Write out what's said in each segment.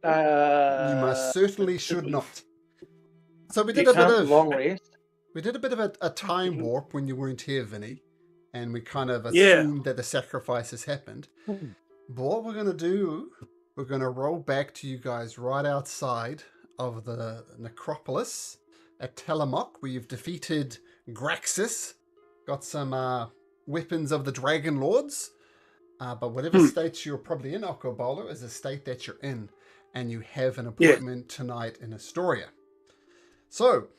You most certainly should not. So we did You a bit can't of long rest. a time warp when you weren't here, Vinny, and we kind of Yeah. assumed that the sacrifices happened. But what we're gonna do, we're gonna roll back to you guys right outside of the necropolis at Telemach, where you've defeated Graxus, got some weapons of the Dragon Lords. But whatever state you're probably in, Occo Bolo, is the state that you're in, and you have an appointment tonight in Astoria. So,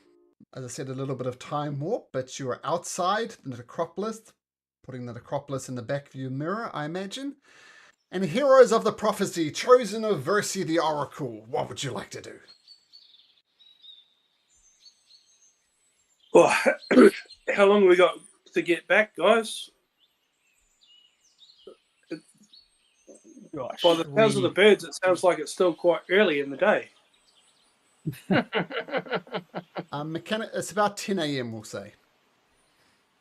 as I said, a little bit of time warp, but you are outside the necropolis, putting the necropolis in the back of your mirror, I imagine. And heroes of the prophecy, chosen of Versi the Oracle, what would you like to do? Well, how long have we got to get back, guys? Gosh. By the sounds of the birds, it sounds like it's still quite early in the day. It's about 10 a.m., we'll say.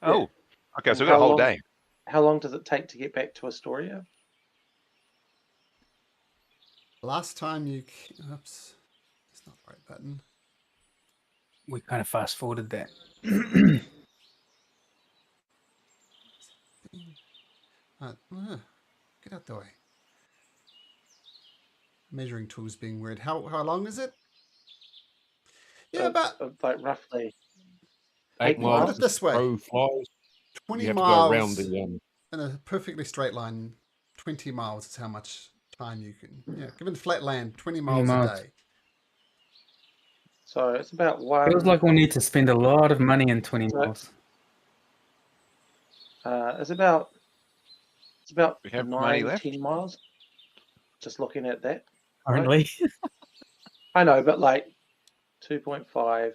Oh, okay. So And we've got a whole day. How long does it take to get back to Astoria? Last time you... Oops. It's not the right button. We kind of fast forwarded that. Get out the way. Measuring tools being weird. How long is it? Yeah, about like roughly 8 miles. Put it this way. Crow flies. 20 You have to miles go around the in a perfectly straight line. 20 miles is how much time you can. Yeah, given flat land, 20 miles a day. So it's about one. Feels like we'll need to spend a lot of money in 20 miles. It's about We have 9, money left? 10 miles. Just looking at that. Currently. I know, but like 2.5,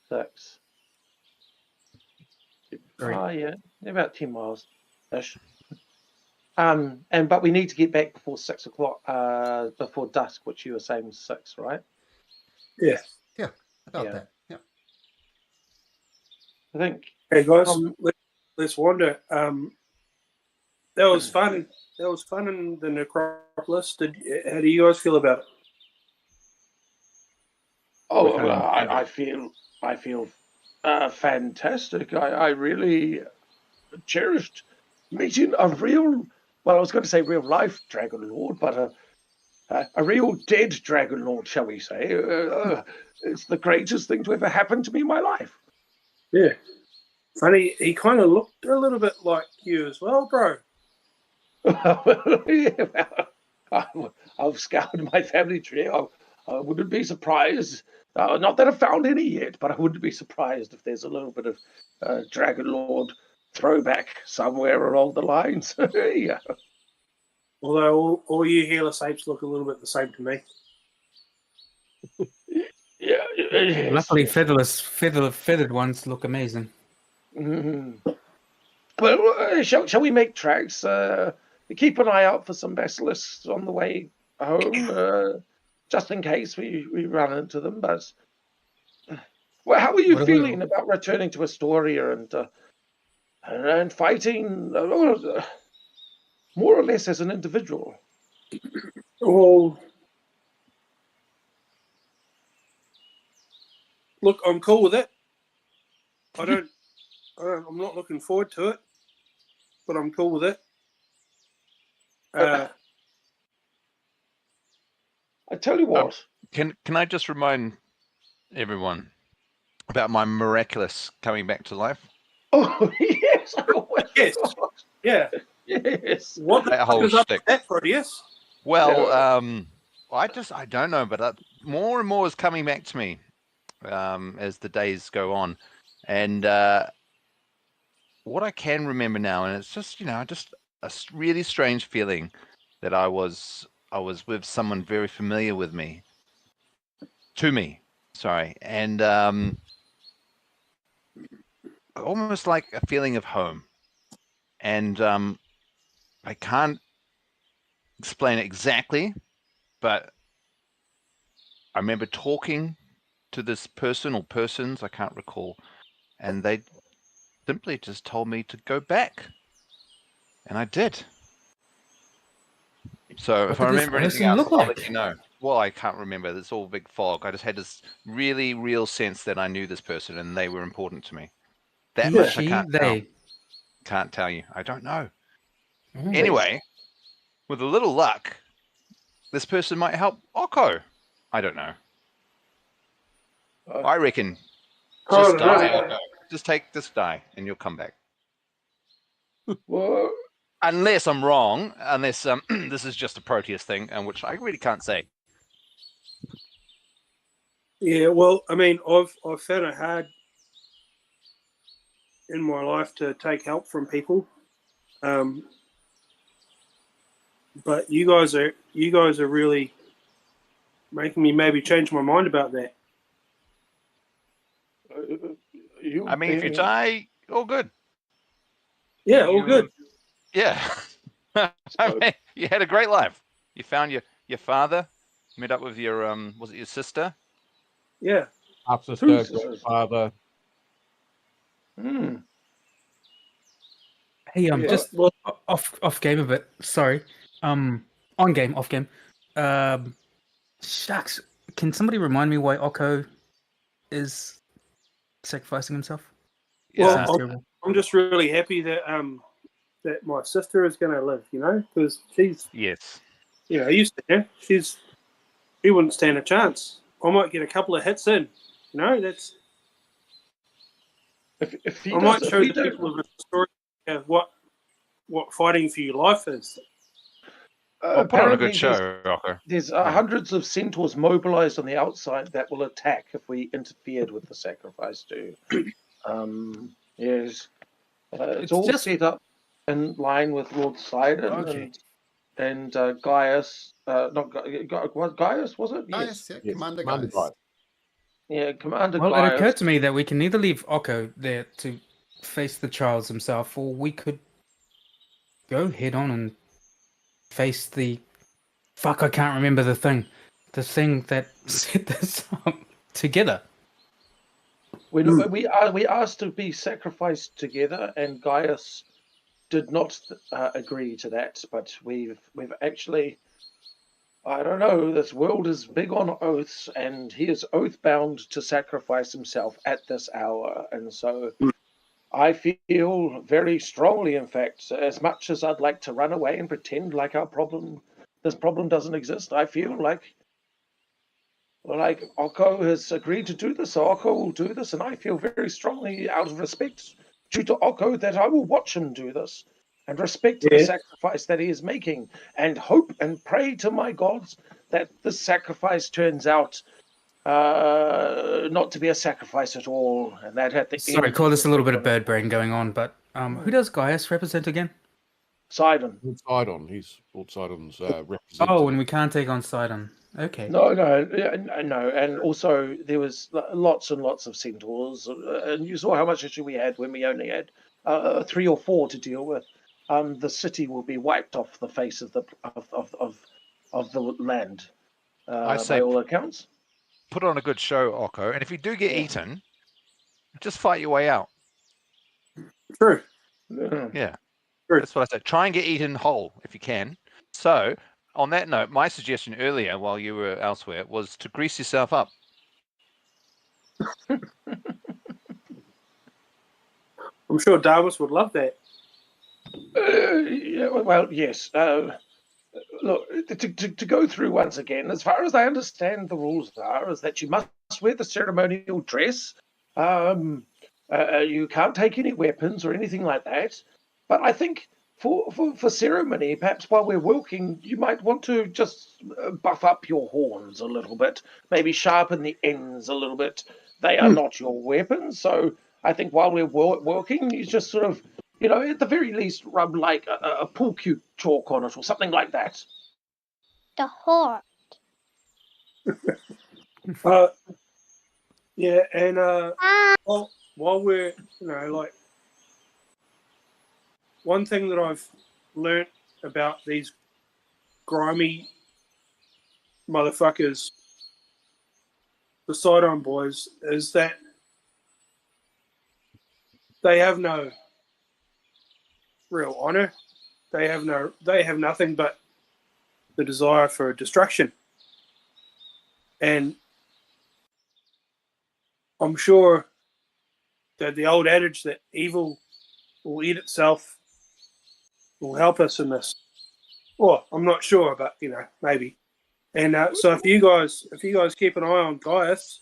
6. Great. Oh yeah, about 10 miles ish. But we need to get back before 6 o'clock, before dusk, which you were saying was 6, right? Yeah. Yeah, about that. Yeah. I think. Hey guys, let's wander. That was fun. That was fun in the necropolis. How do you guys feel about it? Oh, I feel fantastic. I really cherished meeting a real, well, I was going to say real life Dragon Lord, but a real dead Dragon Lord, shall we say. It's the greatest thing to ever happen to me in my life. Yeah. Funny, he kind of looked a little bit like you as well, bro. I've scoured my family tree. I wouldn't be surprised. Not that I've found any yet, but I wouldn't be surprised if there's a little bit of Dragon Lord throwback somewhere along the lines. Yeah. Although all you hairless apes look a little bit the same to me. Yeah. Yes. Luckily, feathered ones look amazing. Mm-hmm. Well, shall we make tracks? Keep an eye out for some basilisks on the way home, just in case we run into them. But well, how are you feeling about returning to Astoria and fighting more or less as an individual? Well, look, I'm cool with it. I'm not looking forward to it, but I'm cool with it. I tell you what. Can I just remind everyone about my miraculous coming back to life? Oh yes, yes, yeah, yes. What that whole shtick? Yes. Well, I don't know, but more and more is coming back to me as the days go on, and what I can remember now, and it's just just a really strange feeling that I was with someone very familiar to me, sorry, and almost like a feeling of home, and I can't explain it exactly, but I remember talking to this person or persons, I can't recall, and they simply just told me to go back, and I did. So if I What did this remember anything person else, look I'll like? let you know. Well, I can't remember. It's all big fog. I just had this really real sense that I knew this person and they were important to me. That He, much I she, can't tell. they. Can't tell you. I don't know. Mm. Anyway, with a little luck, this person might help Occo. I don't know. I reckon just die, Occo. Just take this die and you'll come back. Well, Unless I'm wrong, unless this is just a Proteus thing, which I really can't say. Yeah, well, I mean, I've found it hard in my life to take help from people, but you guys are really making me maybe change my mind about that. I mean, if you die, all good. Yeah, all good. Yeah. I mean, you had a great life. You found your father, met up with your was it your sister? Yeah. Half Two sister, sisters. grandfather. Hey, Yeah. just Well, off game a bit. Sorry. On game, off game. Shucks. Can somebody remind me why Occo is sacrificing himself? well, Sounds terrible. I'm just really happy that that my sister is going to live. You know, because she's Yes. used to her. She wouldn't stand a chance. I might get a couple of hits in. You know, that's. If he I might does, if show we the don't, people of Astoria what fighting for your life is. Well, put on a good apparently show, Occo. there's hundreds of centaurs mobilized on the outside that will attack if we interfered with the sacrifice too. Yes, it's all just set up in line with Lord Sidon okay. and Gaius. Not what Gaius was it? Guys, Yes. yeah, Commander Commander guys. Yeah, Commander Well, it Gaius. occurred to me that we can either leave Occo there to face the trials himself, or we could go head on and face the. Fuck, I can't remember the thing. The thing that set this up together. We asked to be sacrificed together, and Gaius did not agree to that. But we've actually, I don't know. This world is big on oaths, and he is oath bound to sacrifice himself at this hour. And so, I feel very strongly. In fact, as much as I'd like to run away and pretend like this problem doesn't exist, I feel like Occo has agreed to do this, so Occo will do this, and I feel very strongly, out of respect due to Occo, that I will watch him do this and respect the Yeah. sacrifice that he is making, and hope and pray to my gods that this sacrifice turns out not to be a sacrifice at all, and that at the Sorry, end call this a little bit of bird brain going on, but who does Gaius represent again? Sidon. Lord Sidon. He's Lord Sidon's representative. Oh, and we can't take on Sidon. Okay. No, and also there was lots and lots of centaurs, and you saw how much issue we had when we only had 3 or 4 to deal with. The city will be wiped off the face of the land, I say by all accounts. put on a good show, Occo, and if you do get eaten, just fight your way out. True. Yeah. True. That's what I said. Try and get eaten whole if you can. So, on that note, my suggestion earlier while you were elsewhere was to grease yourself up. I'm sure Davis would love that. Yeah, well, yes. Look, to go through once again, as far as I understand, the rules are is that you must wear the ceremonial dress. You can't take any weapons or anything like that. But I think for ceremony, perhaps while we're walking, you might want to just buff up your horns a little bit, maybe sharpen the ends a little bit. They are not your weapons, so I think while we're walking, you just sort of, at the very least, rub like a pool cue chalk on it or something like that. The horn. Yeah, and Ah, while we're like, one thing that I've learnt about these grimy motherfuckers, the Sidon boys, is that they have no real honor. They have nothing but the desire for destruction. And I'm sure that the old adage that evil will eat itself will help us in this. Well, I'm not sure, but maybe. And so if you guys keep an eye on Gaius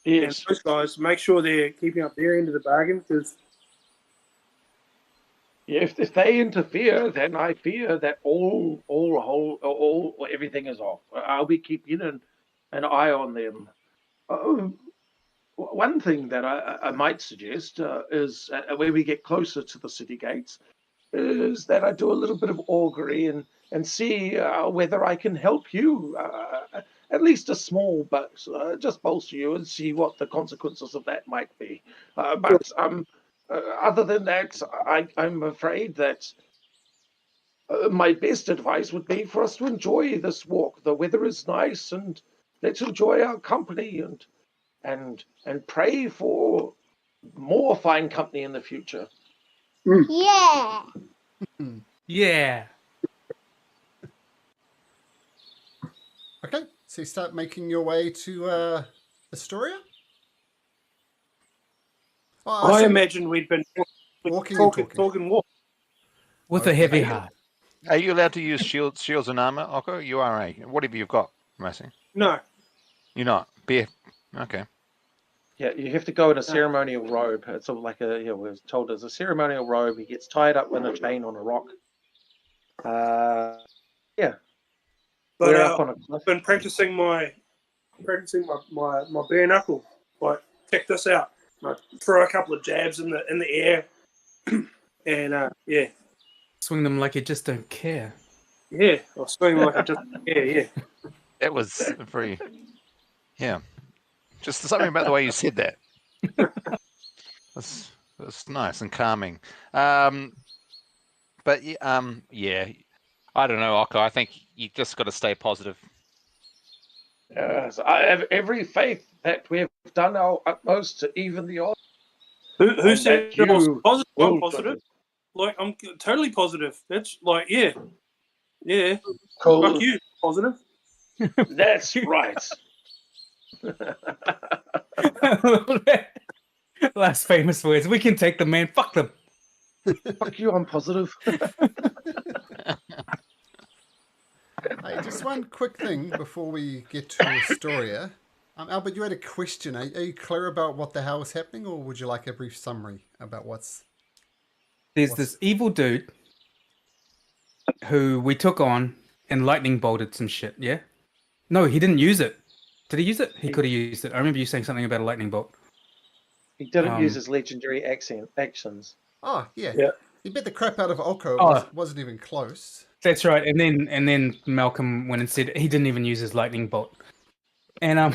and Yes. those guys, make sure they're keeping up their end of the bargain, because Yeah, if they interfere, then I fear that all everything is off. I'll be keeping an eye on them. One thing that I might suggest is when we get closer to the city gates, is that I do a little bit of augury and see whether I can help you, at least a small, but just bolster you and see what the consequences of that might be. But other than that, I'm afraid that my best advice would be for us to enjoy this walk. The weather is nice, and let's enjoy our company and pray for more fine company in the future. Yeah. Yeah. Okay, so you start making your way to Astoria? Oh, I so imagine we'd been walking and talking walk. With a Okay. heavy heart. Are you allowed to use shields and armor, Occo? You are, eh? Whatever you've got, Massey. No, You're not. Beer. Okay. Yeah, you have to go in a ceremonial robe. It's sort of like we're told there's a ceremonial robe. He gets tied up in a chain on a rock. Yeah. but We're up on a I've cliff. been practicing my bare knuckle. Like, check this out. I throw a couple of jabs in the air, and yeah, Swing them like you just don't care. I'll swing like I just yeah. That was very. Yeah. Just something about the way you said that. That's nice and calming. But yeah, I don't know, Occo. I think you just got to stay positive. Yes, I have every faith that we have done our utmost to even the odds. Who And said that I was you positive? I'm will positive. do Like, I'm totally positive. That's like, yeah. Cool. Fuck you, positive. That's right. Last famous words. We can take them, man. Fuck them. Fuck you, I'm positive. Hey, just one quick thing before we get to Astoria. Albert, you had a question. Are you clear about what the hell is happening, or would you like a brief summary about There's this evil dude who we took on and lightning bolted some shit, yeah? No, he didn't use it. Did he use it? He could have used it. I remember you saying something about a lightning bolt. He didn't use his legendary actions. Oh, yeah. Yeah. He bit the crap out of Occo. Oh. Wasn't even close. That's right. And then Malcolm went and said he didn't even use his lightning bolt. And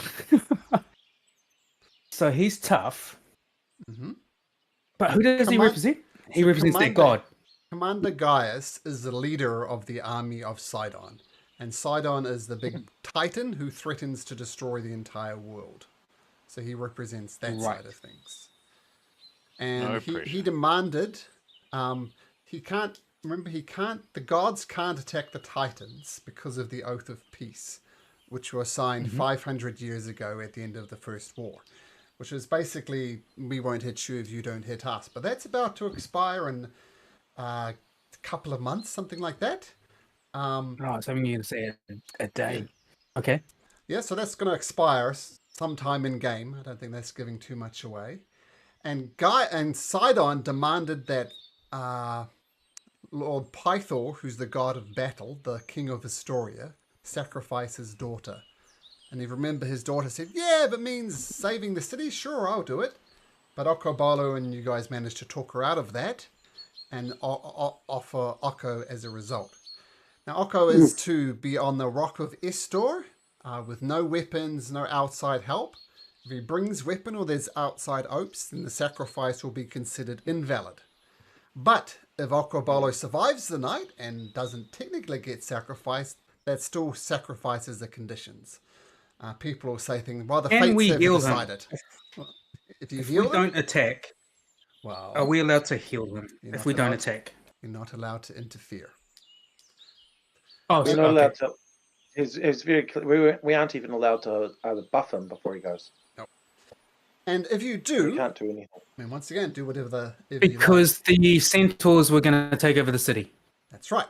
so he's tough. Mm-hmm. But who does he represent? He represents their god. Commander Gaius is the leader of the army of Sidon. And Sidon is the big titan who threatens to destroy the entire world. So he represents that side of things. And he demanded, the gods can't attack the titans because of the Oath of Peace, which was signed 500 years ago at the end of the First War, which is basically, we won't hit you if you don't hit us. But that's about to expire in a couple of months, something like that. Something you can say a day. Yeah. Okay. Yeah, so that's going to expire sometime in game. I don't think that's giving too much away. And Sidon demanded that Lord Pythor, who's the god of battle, the king of Astoria, sacrifice his daughter. And you remember his daughter said, yeah, if it means saving the city, sure, I'll do it. But Occo Bolo and you guys managed to talk her out of that and offer Occo as a result. Now, Occo is to be on the Rock of Estor with no weapons, no outside help. If he brings weapon or there's outside opes, then the sacrifice will be considered invalid. But if Occo Bolo survives the night and doesn't technically get sacrificed, that still sacrifices the conditions. People will say things, well, the fates have decided. If we don't attack, are we allowed to heal them if we don't attack? You're not allowed to interfere. Oh, We're so- not okay. allowed to. It's very clear. We aren't even allowed to buff him before he goes. And if you We do, can't do anything. I mean, once again, do whatever you like. Because the centaurs were going to take over the city. That's right.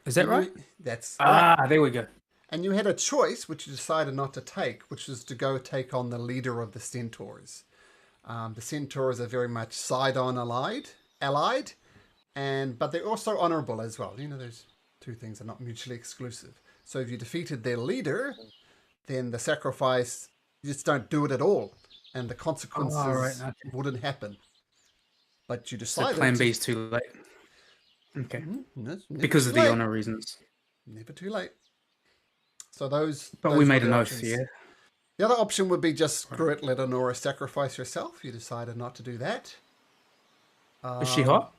Is that And right? That's right. Ah, there we go. And you had a choice, which you decided not to take, which was to go take on the leader of the centaurs. The centaurs are very much Sidon allied, but they're also honorable as well. You know, those two things are not mutually exclusive. So if you defeated their leader, then the sacrifice, you just don't do it at all, and the consequences Okay. wouldn't happen. But you So decided plan B to- is too late. Okay. No, it's never Because too of the late. honor reasons. Never too late. So those. But those we were made the an oath, options. yeah? The other option would be just screw it, let Honora sacrifice herself. You decided not to do that. Is she hot?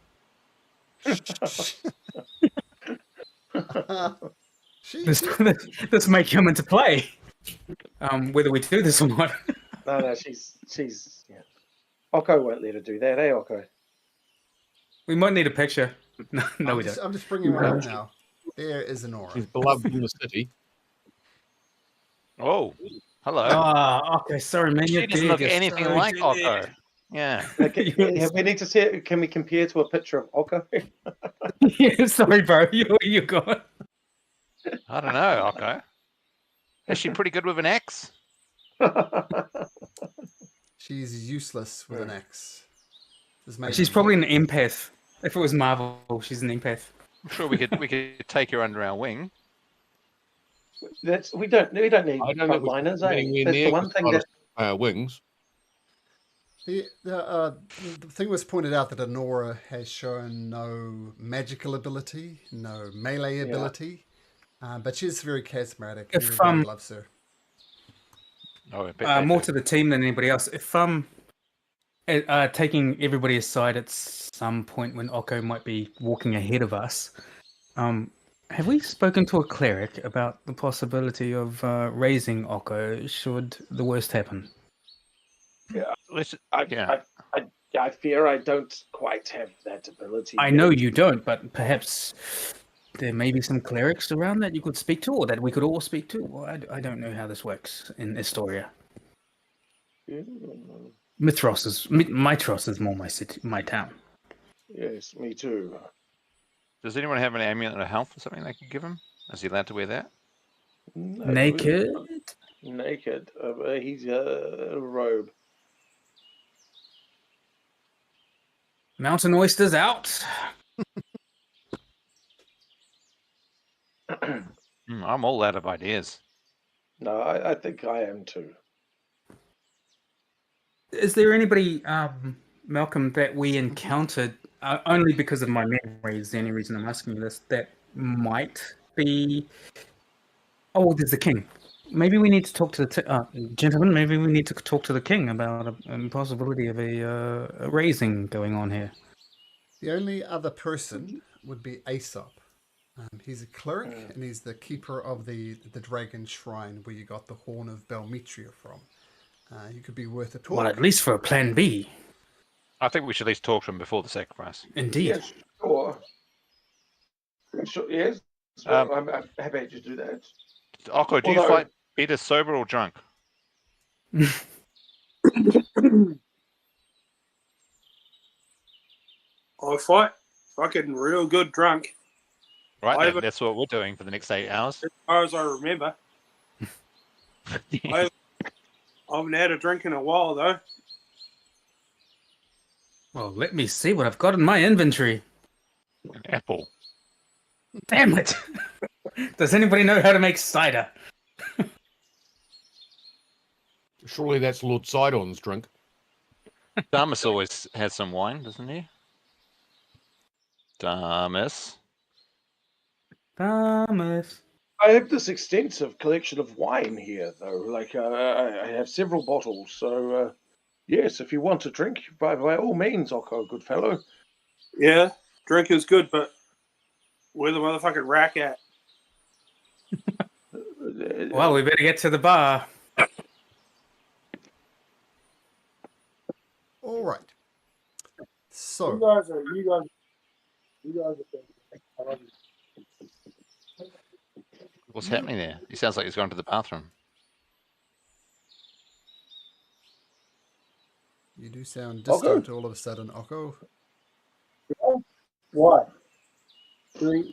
She, This may come into play. Whether we do this or not. No, she's yeah. Occo won't let her do that, eh, Occo? We might need a picture. No, we don't. I'm just bringing her up now. There is Honora. She's beloved in the city. Oh, hello. Ah, okay. Sorry, man. She You're doesn't look big, anything so like big. Occo. Yeah. Okay, yeah, we need to see it. Can we compare to a picture of Occo? Yeah, sorry, bro. You got. I don't know, Occo. Is she pretty good with an axe? She's useless with an axe. She's probably an empath. If it was Marvel, she's an empath. I'm sure we could take her under our wing. We don't need I don't think we should frontliners, be eh? anywhere That's near the one thing that wings. The thing was pointed out that Honora has shown no magical ability, no melee ability, but she's very charismatic. If, Everybody loves her. Oh, I bet they more do. to the team than anybody else. If taking everybody aside at some point when Occo might be walking ahead of us, have we spoken to a cleric about the possibility of raising Occo should the worst happen? I fear I don't quite have that ability. I know you don't, but perhaps there may be some clerics around that you could speak to, or that we could all speak to. Well, I don't know how this works in Astoria. Mitros is more my town. Yes, me too. Does anyone have an amulet of health or something they could give him? Is he allowed to wear that? No, Naked. Naked. He's a robe. Mountain oysters out. I'm all out of ideas. No, I think I am too. Is there anybody, Malcolm, that we encountered only because of my memory? Is the only reason I'm asking you this. That might be. Oh, there's the king. Maybe we need to talk to the gentleman. Maybe we need to talk to the king about a possibility of a raising going on here. The only other person would be Aesop. He's a cleric, and he's the keeper of the dragon shrine where you got the horn of Belmetria from. He could be worth a talk. Well, at least for a plan B. I think we should at least talk to him before the sacrifice. Indeed. Yes, sure. Yes, I'm happy to do that. Occo, do you fight better sober or drunk? I fight fucking real good drunk, Right, I then, that's what we're doing for the next 8 hours. as far as I remember. I haven't had a drink in a while, though. Well, let me see what I've got in my inventory. An apple. Damn it! Does anybody know how to make cider? Surely that's Lord Sidon's drink. Damus always has some wine, doesn't he? Damus. Thomas. I have this extensive collection of wine here, though. Like, I have several bottles. So, yes, if you want to drink, by all means, Occo, good fellow. Yeah, drink is good, but where the motherfucking rack at? Well, we better get to the bar. All right. So, You guys are. What's happening there? He sounds like he's gone to the bathroom. You do sound Occo? distant all of a sudden, Occo. Why? Do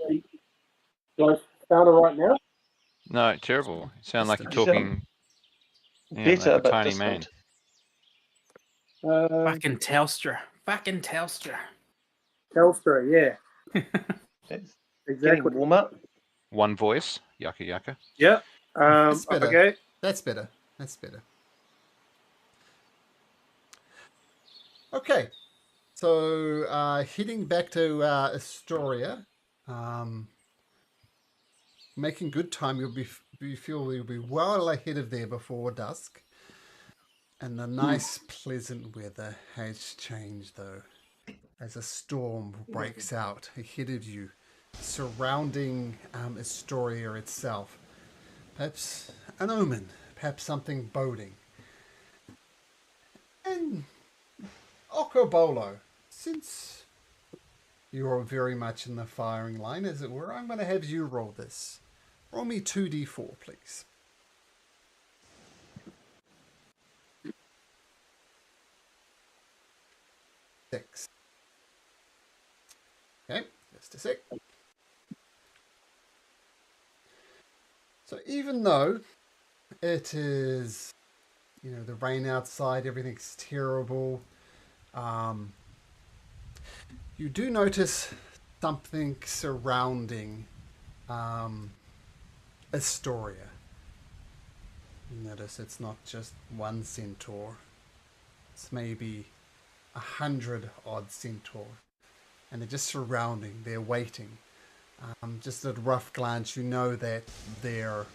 I sound all right now? No, terrible. You sound like you're talking Better, like a but tiny man. distant. Fucking Telstra. Fucking Telstra. Telstra, yeah. It's Exactly. getting warmer. One voice, yaka yaka. Yeah. That's better. Okay. That's better. That's better. Okay. So heading back to Astoria, making good time. You feel you'll be well ahead of there before dusk. And the nice, pleasant weather has changed, though, as a storm breaks out ahead of you, surrounding Astoria itself. Perhaps an omen, perhaps something boding. And Occo Bolo, since you're very much in the firing line, as it were, I'm going to have you roll this. Roll me 2d4, please. Six. Okay, just a sec. So even though it is, the rain outside, everything's terrible, you do notice something surrounding Astoria. You notice it's not just one centaur. It's maybe 100 odd centaur, and they're just surrounding, they're waiting. Just at a rough glance, you know that they're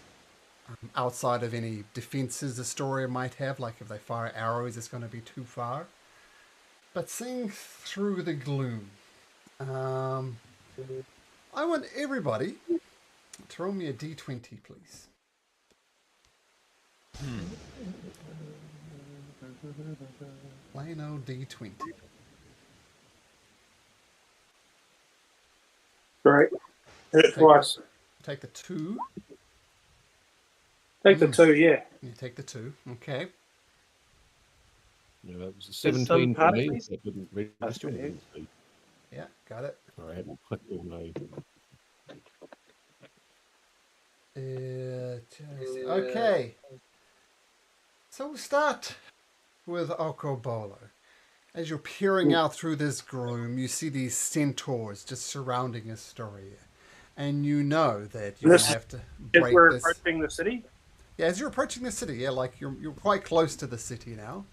outside of any defenses Astoria might have, like if they fire arrows, it's going to be too far. But seeing through the gloom, I want everybody to roll me a d20, please. Plain old d20. Great. Hit it twice. Take the 2. Take the 2, yeah. You take the 2. Okay. Yeah, that was a 17 for me. particles? That didn't register. Didn't see. Yeah, got it. Sorry, I haven't clicked all day. Okay. So we'll start with Occo Bolo. As you're peering out through this gloom, you see these centaurs just surrounding Astoria. And you know that you're going to have to As break we're this. approaching the city? Yeah, as you're approaching the city, yeah, like you're quite close to the city now.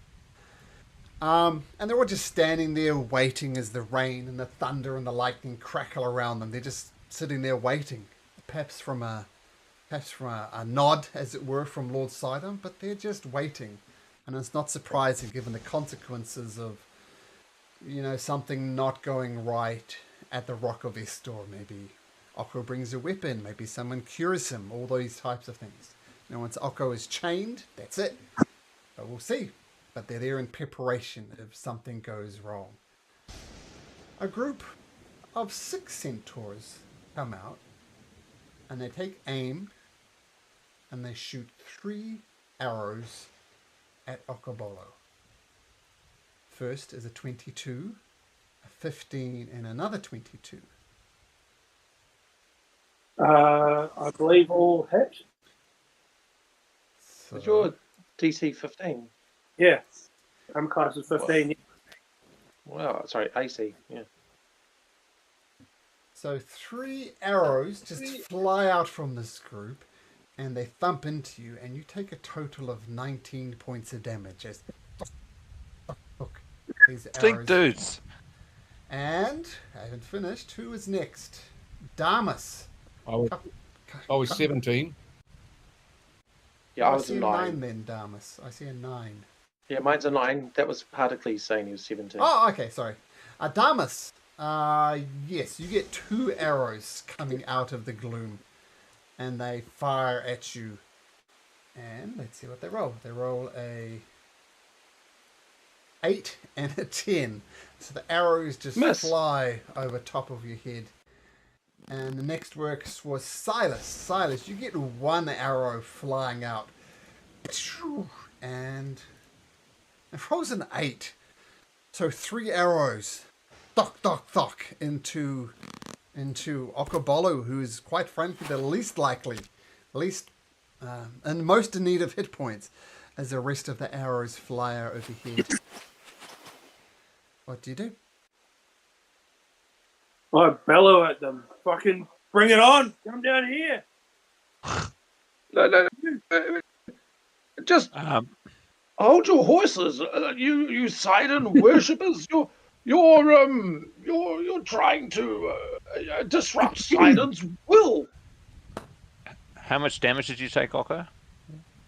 And they're all just standing there waiting as the rain and the thunder and the lightning crackle around them. They're just sitting there waiting, perhaps from a nod, as it were, from Lord Sidon, but they're just waiting. And it's not surprising given the consequences of, something not going right at the Rock of Estor. Maybe Occo brings a weapon, maybe someone cures him, all these types of things. Once Occo is chained, that's it. But we'll see. But they're there in preparation if something goes wrong. A group of 6 centaurs come out, and they take aim, and they shoot 3 arrows at Occo Bolo. First is a 22, a 15, and another 22. I believe all hit. So, Is your DC 15? Yeah. I'm class as 15. Wow, sorry, AC. Yeah. So 3 arrows just fly out from this group, and they thump into you, and you take a total of 19 points of damage. As look, these Stink arrows. dudes. And I haven't finished. Who is next? Damas. I was 17. Yeah, I was see a a 9. then, Damas. I see a 9. Yeah, mine's a 9. That was Particles saying he was 17. Oh, okay, sorry. Damas. Yes, you get 2 arrows coming out of the gloom, and they fire at you. And let's see what they roll. They roll a 8 and a 10. So the arrows just Miss. fly over top of your head. And the next works was Silas. Silas, you get 1 arrow flying out. And it rolls an 8. So 3 arrows. Dock, dock, dock into Occo Bolo, who is quite frankly the least likely, and most in need of hit points, as the rest of the arrows fly overhead. What do you do? I bellow at them. Fucking bring it on. Come down here. No, just Um, hold your horses. You Sidon worshippers. You're trying to disrupt Sidon's will. how much damage did you take, Occo?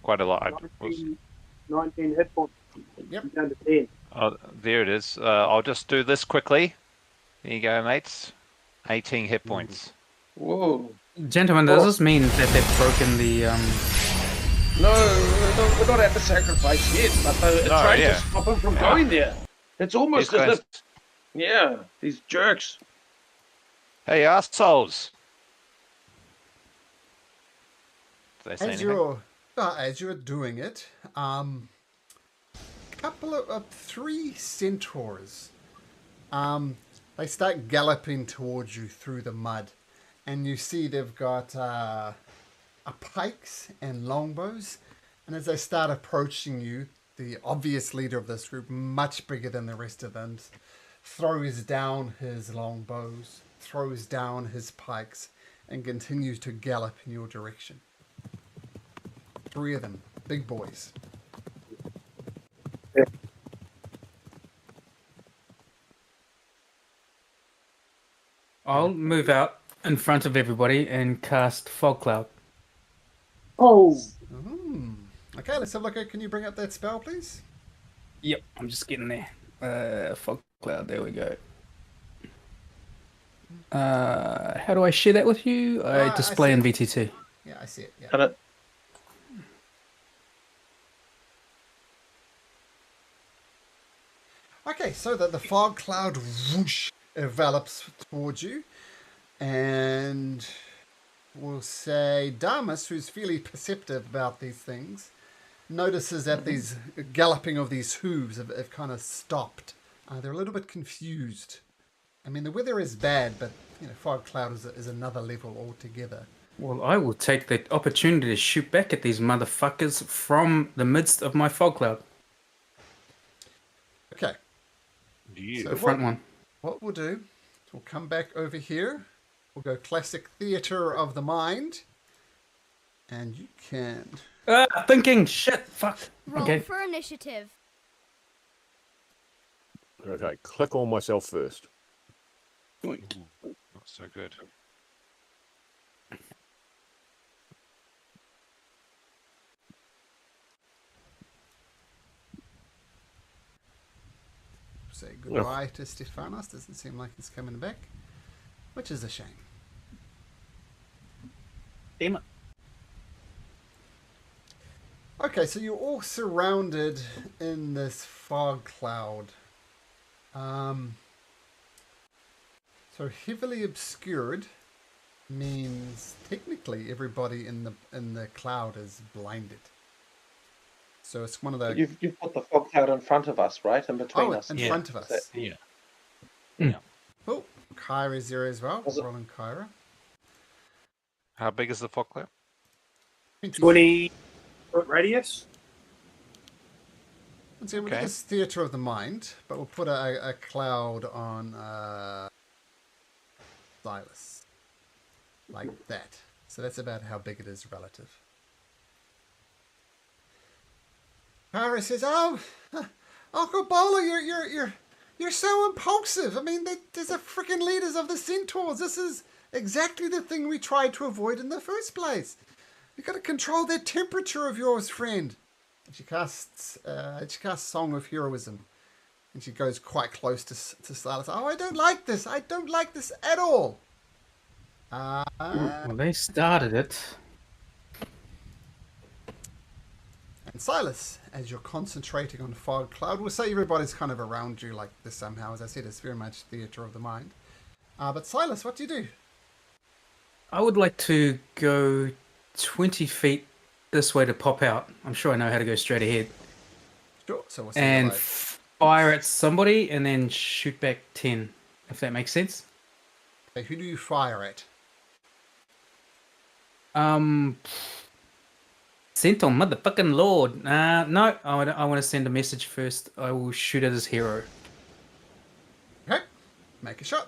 Quite a lot. 19 hit points. Yep. Down to 10. Oh, there it is. I'll just do this quickly. There you go, mates. 18 hit points. Whoa. Gentlemen, does this mean that they've broken the No, we're not at the sacrifice yet, but they're trying to stop him from going there. It's almost These as guys- if, yeah, these jerks. Hey, assholes! Did they say anything? As you're doing it, couple of 3 centaurs, they start galloping towards you through the mud, and you see they've got pikes and longbows, and as they start approaching you, the obvious leader of this group, much bigger than the rest of them, throws down his longbows, throws down his pikes, and continues to gallop in your direction. 3 of them, big boys. I'll move out in front of everybody and cast Fog Cloud. Oh. Okay, let's have a look at. Can you bring up that spell, please? Yep, I'm just getting there. Fog Cloud, there we go. How do I share that with you? I display I in see VTT. Yeah, I see it. Yeah. And Okay, so the fog cloud whoosh envelops towards you, and we'll say Damas, who's fairly perceptive about these things, notices that these galloping of these hooves have kind of stopped. They're a little bit confused. I mean, the weather is bad, but fog cloud is another level altogether. Well, I will take the opportunity to shoot back at these motherfuckers from the midst of my fog cloud. Okay. The front one. What we'll do, we'll come back over here. We'll go classic theater of the mind. And you can... Thinking! Shit! Fuck! Roll Okay. for initiative. Okay, click on myself first. Not so good. Say goodbye to Stefanos. Doesn't seem like he's coming back, which is a shame. Damn it. Okay, so you're all surrounded in this fog cloud. So heavily obscured means technically everybody in the cloud is blinded. So it's one of the you've put the fog cloud in front of us, right? In between us. in front of us. Yeah. Oh, Kyra's there as well. Was it- Rolling Kyra. How big is the fog cloud? 20-foot radius. Let's see, we'll Okay. do this theater of the mind, but we'll put a cloud on Silas. Like that. So that's about how big it is relative. Kyra says, "Oh, Occo Bolo, you're so impulsive. I mean, there's the freaking leaders of the centaurs. This is exactly the thing we tried to avoid in the first place. You got to control that temperature of yours, friend." And she casts Song of Heroism, and she goes quite close to Silas. "Oh, I don't like this. I don't like this at all." Well, they started it. And Silas, as you're concentrating on fog cloud, we'll say everybody's kind of around you like this somehow. As I said, it's very much theatre of the mind. But Silas, what do you do? I would like to go 20 feet this way to pop out. I'm sure I know how to go straight ahead. Sure. So we'll see you And like. fire at somebody and then shoot back 10, if that makes sense. Okay, who do you fire at? Sent on motherfucking Lord. No, I want to send a message first. I will shoot at his hero. Okay. Make a shot.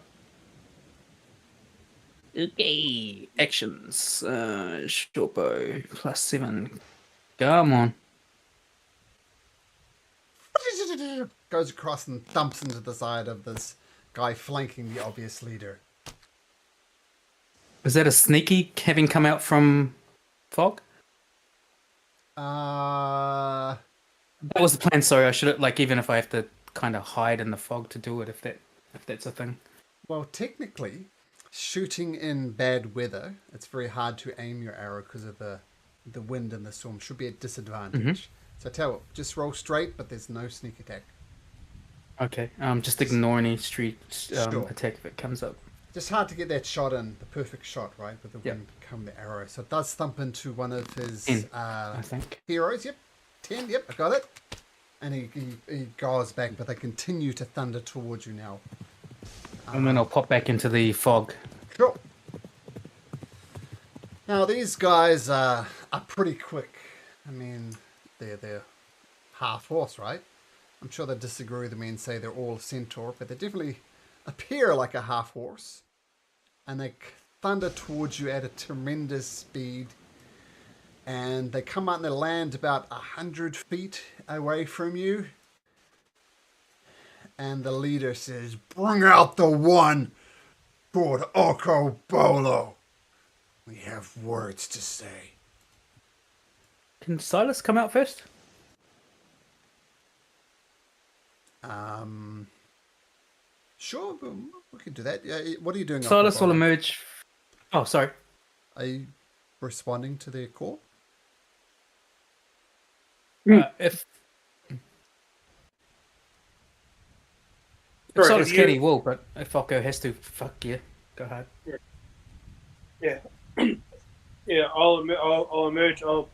Okay. Actions. Short bow. +7. Come on. Goes across and thumps into the side of this guy flanking the obvious leader. Was that a sneaky having come out from fog? Uh, That was the plan. Sorry, I should have, like, even if I have to kind of hide in the fog to do it, if that's a thing. well, technically, shooting in bad weather, it's very hard to aim your arrow because of the wind and the storm. Should be at disadvantage. So tell you what, just roll straight, but there's no sneak attack. Okay. Just ignore any street Sure. attack if it comes up. Just hard to get that shot in, the perfect shot, right? With the Yep. wind come the arrow. So it does thump into one of his 10, I think. heroes. Yep. 10, yep, I got it. And he goes back, but they continue to thunder towards you now. And then I'll pop back into the fog. Sure. Now these guys are pretty quick. I mean, they're half horse, right? I'm sure they disagree with me and say they're all centaur, but they definitely appear like a half horse. And they thunder towards you at a tremendous speed. And they come out and they land about 100 feet away from you. And the leader says, "Bring out the one called Occo Bolo. We have words to say." Can Silas come out first? Sure, we can do that. What are you doing? Silas Occo will Bolo? emerge. Oh, sorry. Are you responding to their call? If Sorry, Silas have can, you- he will, but if Occo has to, fuck yeah. Go ahead. Yeah. Yeah, I'll emerge. I'll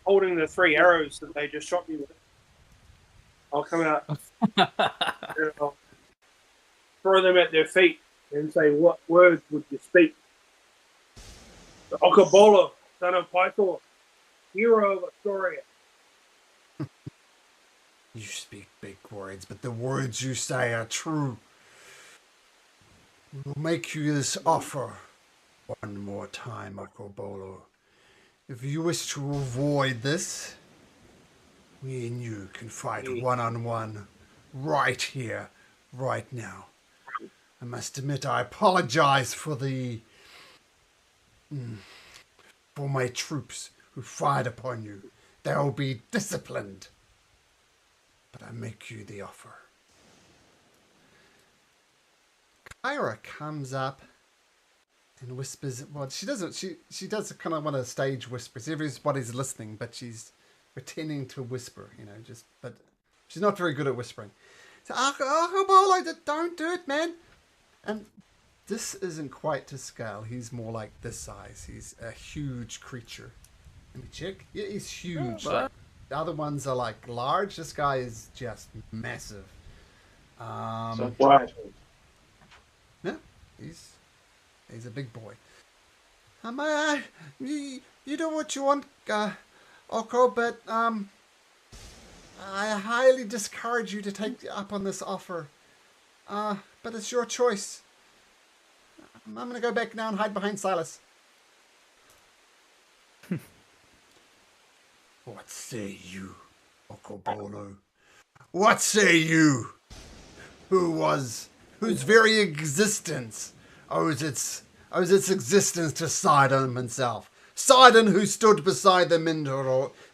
holding the 3 arrows that they just shot me with. I'll come out and I'll throw them at their feet and say, "What words would you speak?" The Occo Bolo, son of Pythor, hero of Astoria. You speak big words, but the words you say are true. We'll make you this offer one more time, Occo Bolo. If you wish to avoid this, me and you can fight one-on-one right here, right now. I must admit, I apologize for my troops who fired upon you. They will be disciplined. But I make you the offer. Kyra comes up and whispers. Well, she doesn't. She does kind of one of the stage whispers. Everybody's listening, but she's pretending to whisper. But she's not very good at whispering. So, Occo Bolo, don't do it, man. And this isn't quite to scale. He's more like this size. He's a huge creature. Let me check. Yeah, he's huge. Oh, The other ones are like large. This guy is just massive. So Wow. Yeah, he's a big boy. You do what you want, Occo, but I highly discourage you to take up on this offer. But it's your choice. I'm gonna go back now and hide behind Silas. What say you, Occo Bolo? What say you? Whose very existence owes its existence to Sidon himself. Sidon, who stood beside the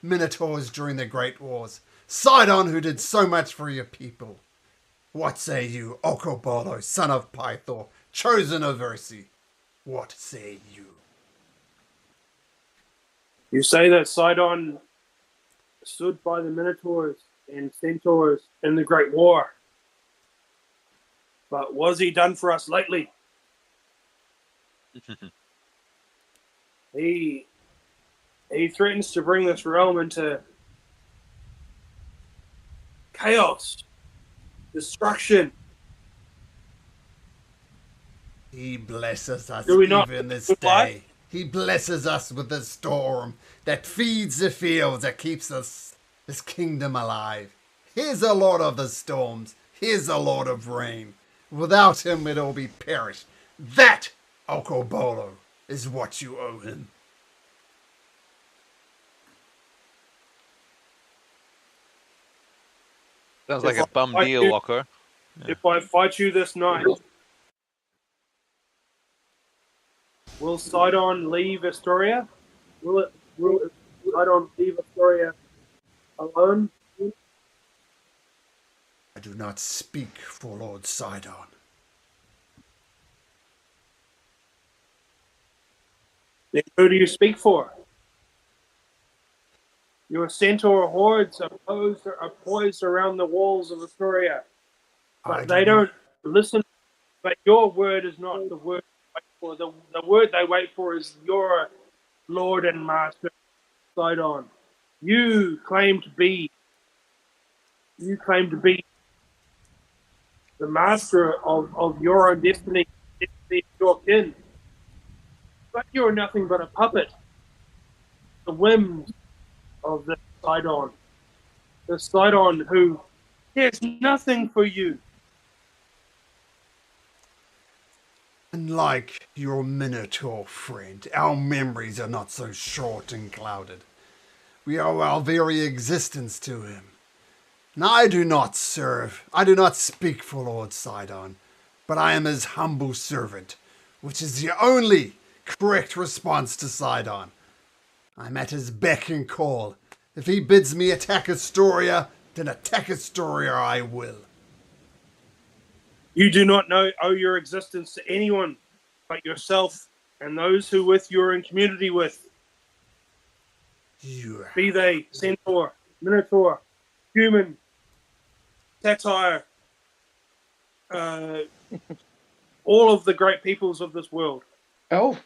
Minotaurs during the Great Wars. Sidon, who did so much for your people. What say you, Occo Bolo, son of Pythor, chosen of Ursi? What say you? You say that Sidon stood by the Minotaurs and Centaurs in the Great War. But what has he done for us lately? He threatens to bring this realm into chaos, destruction. He blesses us Do we not even this good life? day. He blesses us with the storm that feeds the fields, that keeps us, this kingdom alive. He's a lord of the storms. He's a lord of rain. Without him, it all be perished. That, Occo Bolo, is what you owe him. Sounds like If a bum I deal, do- Occo. If I fight you this night, will Sidon leave Astoria? Will Sidon leave Astoria alone? I do not speak for Lord Sidon. Then who do you speak for? Your centaur hordes are poised around the walls of Astoria, but they don't listen. But your word is not the word they wait for. The word they wait for is your Lord and Master Sidon. You claim to be the master of your own destiny, destiny of your kin. But you're nothing but a puppet. The whims of the Sidon. The Sidon who cares nothing for you. Unlike your Minotaur friend, our memories are not so short and clouded. We owe our very existence to him. And I do not speak for Lord Sidon, but I am his humble servant, which is the only correct response to Sidon. I'm at his beck and call. If he bids me attack Astoria, then attack Astoria I will. You do not owe your existence to anyone but yourself and those who with you're in community with. Be they centaur, minotaur, human, satire, all of the great peoples of this world. Elf.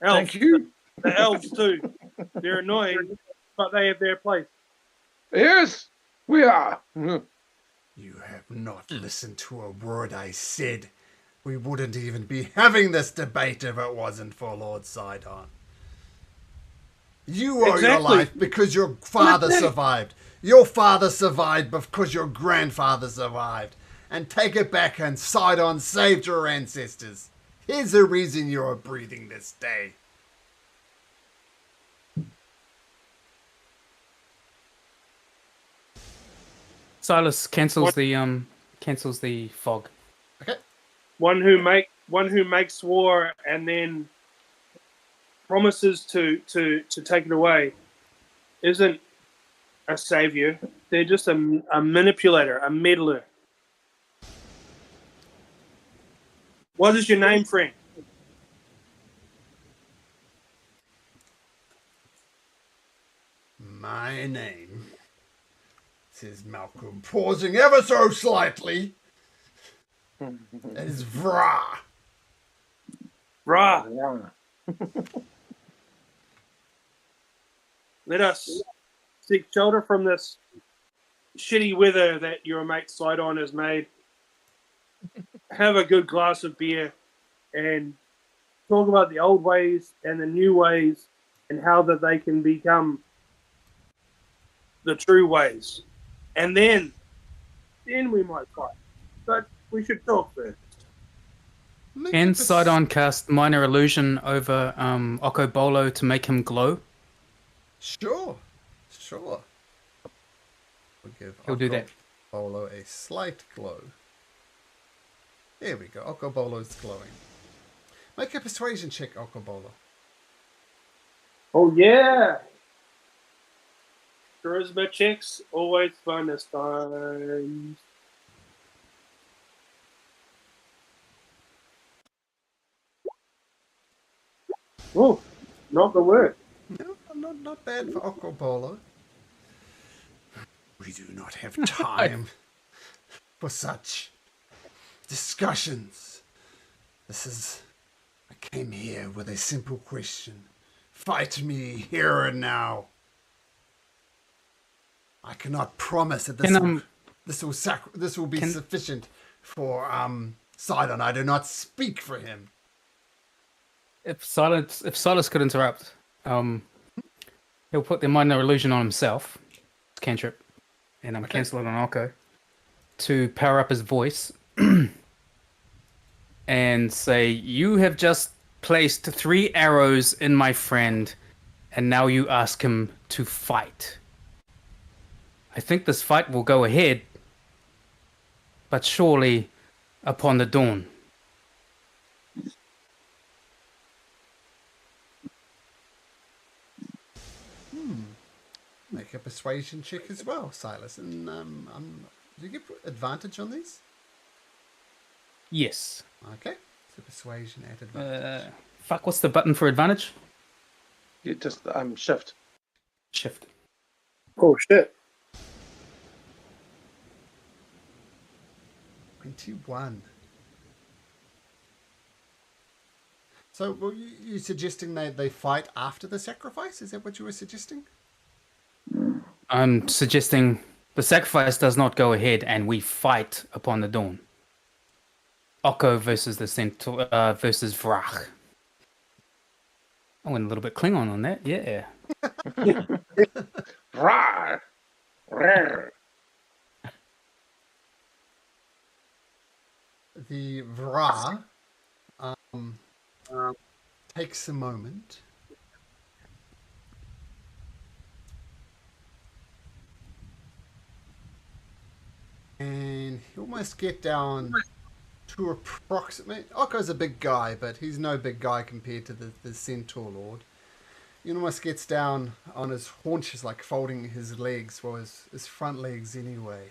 Thank you. The elves too. They're annoying, but they have their place. Yes, we are. You have not listened to a word I said. We wouldn't even be having this debate if it wasn't for Lord Sidon. You owe your life because your father survived. Your father survived because your grandfather survived. And take it back, and Sidon saved your ancestors. Here's the reason you are breathing this day. Silas cancels the fog. Okay. One who makes war and then promises to take it away isn't a savior. They're just a manipulator, a meddler. What is your name, friend? My name, says Malcolm, pausing ever so slightly, is Vra. Rah. Let us seek shelter from this shitty weather that your mate Sidon has made. Have a good glass of beer and talk about the old ways and the new ways and how that they can become the true ways. And then we might fight. But we should talk first. Can Sidon cast minor illusion over Occo Bolo to make him glow? Sure. We'll give He'll do that. Bolo a slight glow. There we go. Occo Bolo's glowing. Make a persuasion check, Occo Bolo. Oh, yeah. Charisma checks, always fun this time. Oh, not the word. No, not bad for Occo Bolo. We do not have time for such discussions. I came here with a simple question. Fight me here and now. I cannot promise that this will be sufficient for Sidon. I do not speak for him. If Silas could interrupt, he'll put the minor illusion on himself, cantrip, and cancel it on Occo to power up his voice and say, "You have just placed 3 arrows in my friend, and now you ask him to fight. I think this fight will go ahead, but surely upon the dawn." Make a persuasion check as well, Silas. And do you get advantage on these? Yes. Okay. So persuasion at advantage. What's the button for advantage? You just shift. Shift. Oh shit! 21. So, were you suggesting they fight after the sacrifice? Is that what you were suggesting? I'm suggesting the sacrifice does not go ahead and we fight upon the dawn. Occo versus the Centaur versus Vrach. I went a little bit Klingon on that, yeah. Rawr! Rawr! The Vra takes a moment. And he almost get down to approximate. Occo's a big guy, but he's no big guy compared to the Centaur Lord. He almost gets down on his haunches, like folding his legs, well, his front legs anyway,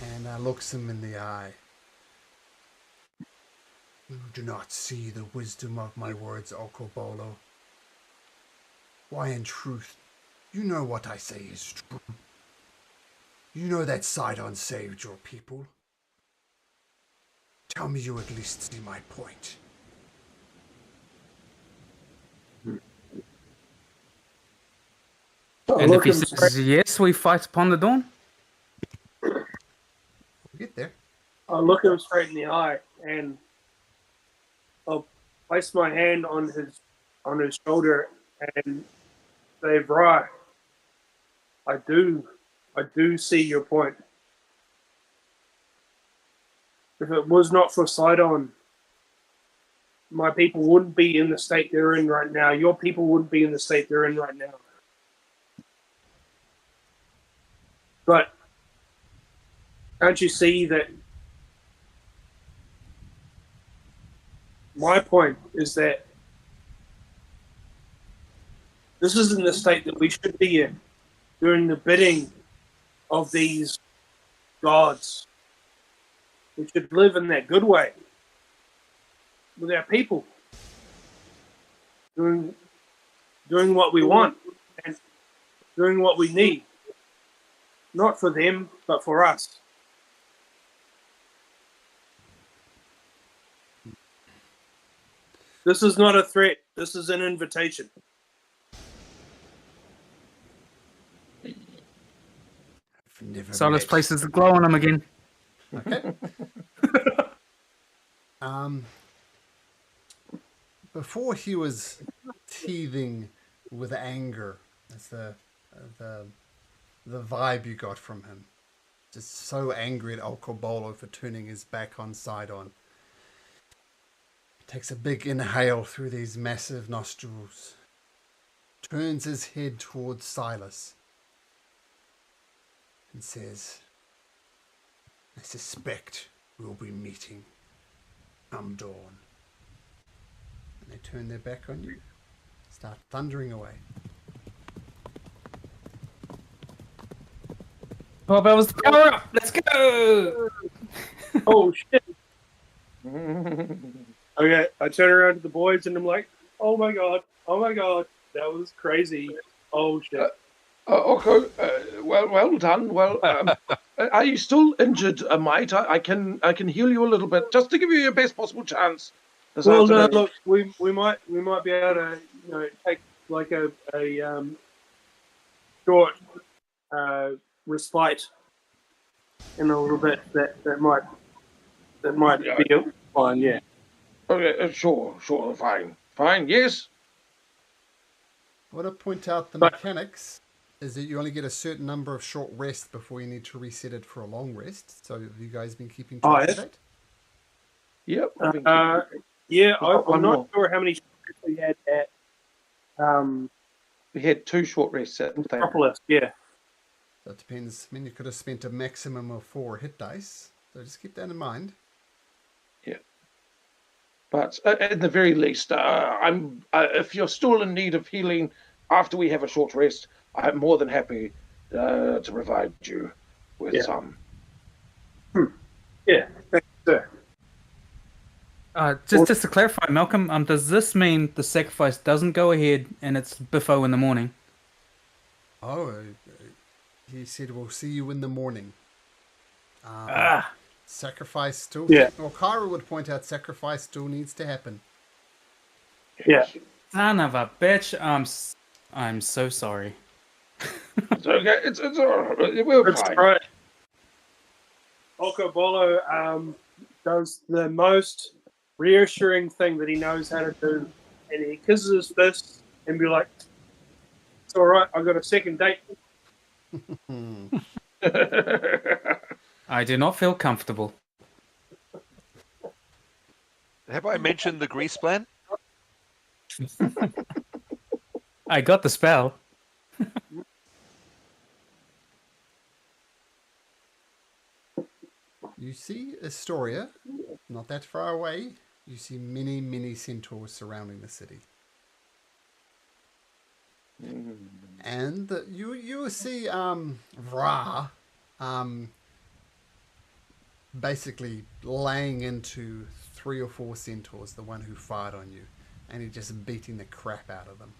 and looks him in the eye. You do not see the wisdom of my words, Occo Bolo. Why, in truth, you know what I say is true. You know that Sidon saved your people. Tell me you at least see my point. And if he says yes, we fight upon the dawn? We'll get there. I'll look him straight in the eye and I'll place my hand on his shoulder and say, "Right, I do see your point. If it was not for Sidon, my people wouldn't be in the state they're in right now. Your people wouldn't be in the state they're in right now. But can't you see that my point is that this isn't the state that we should be in doing the bidding of these gods. We should live in that good way with our people, doing what we want and doing what we need, not for them, but for us." This is not a threat. This is an invitation. Silas places the glow on him again. Okay. Before he was teething with anger, that's the vibe you got from him. Just so angry at Occo Bolo for turning his back on Sidon. Takes a big inhale through these massive nostrils. Turns his head towards Silas. And says, "I suspect we'll be meeting come dawn." And they turn their back on you. Start thundering away. 12 hours to power up. Let's go. Oh, shit. Okay, I turn around to the boys and I'm like, oh my god, that was crazy. Oh, shit. Occo, well done. Well, Are you still injured, mate? I can heal you a little bit, just to give you your best possible chance this Well, no, afternoon. look, we might be able to take like a short respite in a little bit. That might Yeah. be fine. Yeah. Okay, sure, fine, yes. What I point out the But- mechanics is that you only get a certain number of short rests before you need to reset it for a long rest. So have you guys been keeping track Oh, of that? Yep. Yeah, I'm One not more. sure how many shots we had at We had 2 short rests at that. Metropolis. Yeah. So it depends. I mean, you could have spent a maximum of 4 hit dice. So just keep that in mind. But at the very least, I'm. If you're still in need of healing after we have a short rest, I'm more than happy to provide you with some. Yeah. Thank you, sir. Just to clarify, Malcolm, does this mean the sacrifice doesn't go ahead and it's Biffo in the morning? Oh, he said we'll see you in the morning. Sacrifice still. Yeah. Well, Kyra would point out sacrifice still needs to happen. Yeah. Son of a bitch! I'm so sorry. It's okay. It's all right. We're That's fine. right. Occo Bolo does the most reassuring thing that he knows how to do, and he kisses his fist and be like, "It's all right. I got a second date." I do not feel comfortable. Have I mentioned the grease plan? I got the spell. You see Astoria, not that far away. You see many, many centaurs surrounding the city. And you see Ra basically laying into 3 or 4 centaurs, the one who fired on you, and he's just beating the crap out of them.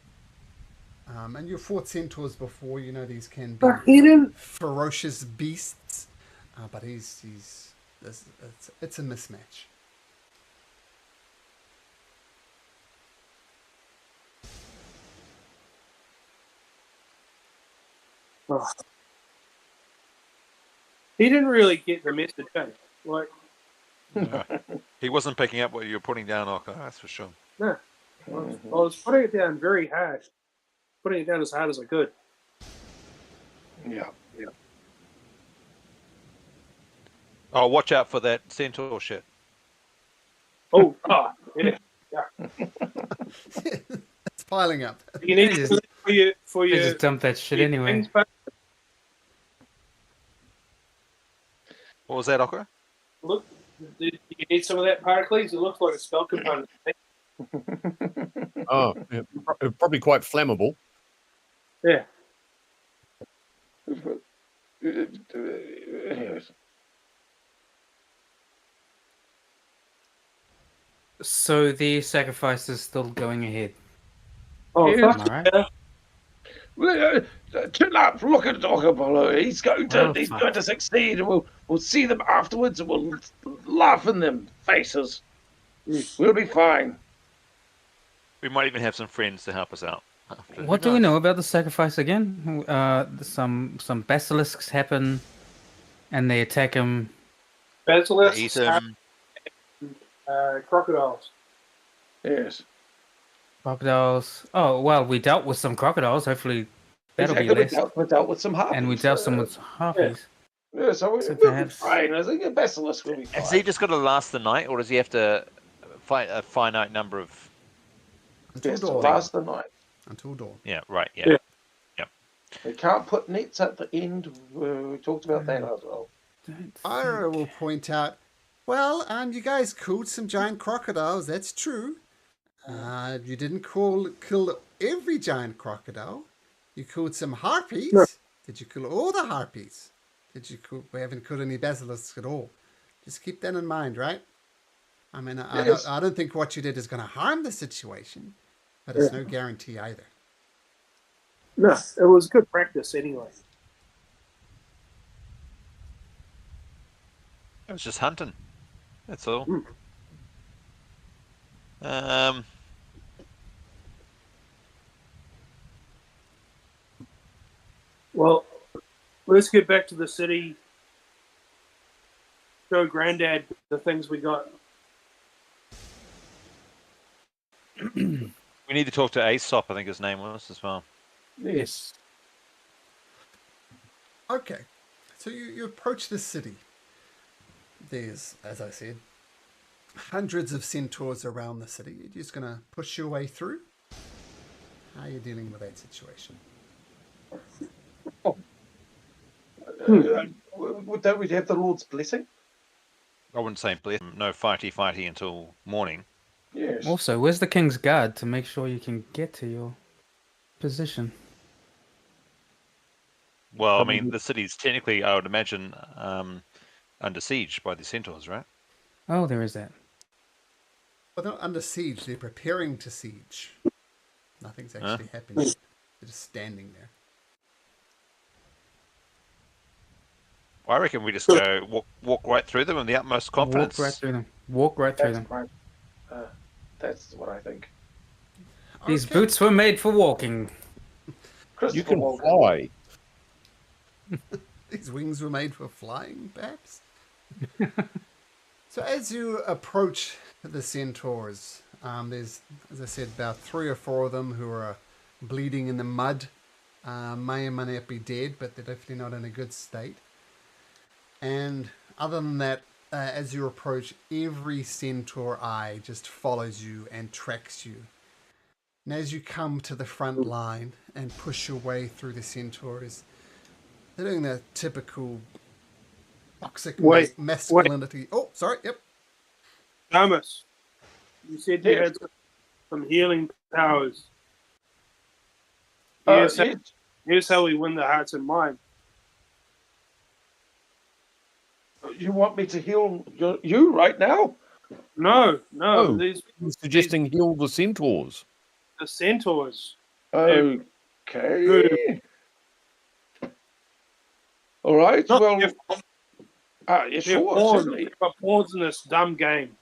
And you've fought centaurs before, you know these can be But he didn't. ferocious beasts, but it's a mismatch. Oh. He didn't really get the message. Like, No. He wasn't picking up what you were putting down, Occo, that's for sure. no. I was putting it down very hard. Putting it down as hard as I could. Yeah. Oh, watch out for that centaur shit. Oh, yeah. It's piling up. You need They to for They your just dump that shit your anyway. things, but What was that, Occo? look, you need some of that Paracles. It looks like a spell component. Oh, yeah, probably quite flammable. Yeah. Anyways. So the sacrifice is still going ahead. Oh, Yeah. fuck Am I right? yeah. Turn up, look at Occo Bolo. He's going to Oh, he's fuck. going to succeed, and we'll see them afterwards, and we'll laugh in them faces. We'll be fine. We might even have some friends to help us out. After. What do we know about the sacrifice again? Some basilisks happen, and they attack him. Basilisks, Eat him. crocodiles. Yes. Crocodiles. Oh well, we dealt with some crocodiles. Hopefully, that'll Exactly. be less. We dealt with some harpies. And we dealt some with harpies. Yeah, so So we'll be perhaps- fine. I think a basilisk will be fine. Has he just got to last the night, or does he have to fight a finite number of... Until Best to dawn. last the night. Until dawn. Yeah, right, yeah. We can't put nets at the end. We talked about that as well. Ira will point out, well, you guys killed some giant crocodiles, that's true. You didn't kill every giant crocodile. You killed some harpies. No. Did you kill all the harpies? We haven't killed any basilisks at all. Just keep that in mind, right? I mean, Yes. I don't think what you did is going to harm the situation, but it's no guarantee either. No, it was good practice anyway. I was just hunting. That's all. Well, let's get back to the city. Show Granddad the things we got. We need to talk to Aesop, I think his name was, as well. Yes. Okay, so you approach the city. There's, as I said, hundreds of centaurs around the city. You're just going to push your way through? How are you dealing with that situation? Don't we have the Lord's blessing? I wouldn't say bless. No fighty until morning. Yes. Also, where's the King's Guard to make sure you can get to your position? Well, I mean, the city's technically, I would imagine, under siege by the centaurs, right? Oh, there is that. Well, they're not under siege. They're preparing to siege. Nothing's actually happening. They're just standing there. Well, I reckon we just go walk right through them in the utmost confidence. Walk right through them. Walk right through That's them. right. That's what I think. These Okay. boots were made for walking. You Christopher can Walken. fly. These wings were made for flying, perhaps? So as you approach the centaurs, there's, as I said, about 3 or 4 of them who are bleeding in the mud. May or may not be dead, but they're definitely not in a good state. And other than that, as you approach, every centaur eye just follows you and tracks you. And as you come to the front line and push your way through the centaurs, they're doing the typical toxic masculinity. Oh, sorry, yep. Thomas, you said you had some healing powers. Yes. Here's how we win the hearts and minds. You want me to heal you right now? No, Oh. these He's suggesting heal the centaurs. the centaurs. Okay. All right. Not Well, if- yeah, sure, pawns, certainly. but pawns in this dumb game.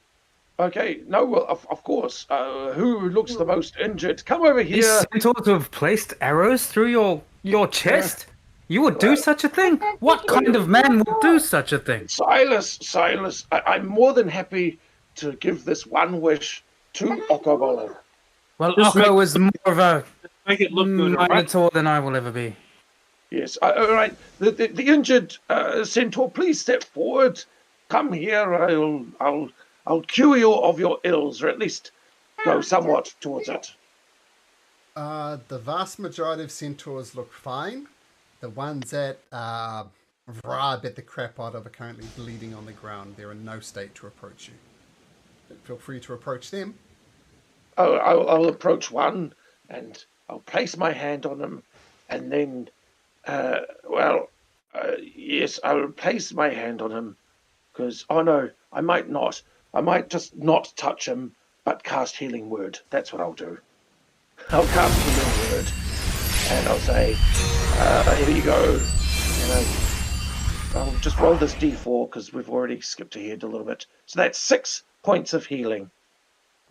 Okay. No, well, of course. Who looks the most injured? Come over These here. centaurs have placed arrows through your chest? You would do such a thing? What kind of man would do such a thing? Silas, I'm more than happy to give this one wish to Occo Bolo. Well, Just Occo is more of a Make it look good, all right? minotaur than I will ever be. Yes. All right. The injured centaur, please step forward. Come here. I'll cure you of your ills, or at least go somewhat towards it. The vast majority of centaurs look fine. The ones that Vra bit the crap out of are currently bleeding on the ground. They're in no state to approach you. But feel free to approach them. I'll approach one, and I'll place my hand on him, and then, yes, I will place my hand on him, because, oh no, I might not. I might just not touch him, but cast Healing Word. That's what I'll do. I'll cast Healing Word, and I'll say, here you go. And I'll just roll this d4, because we've already skipped ahead a little bit. So that's 6 points of healing.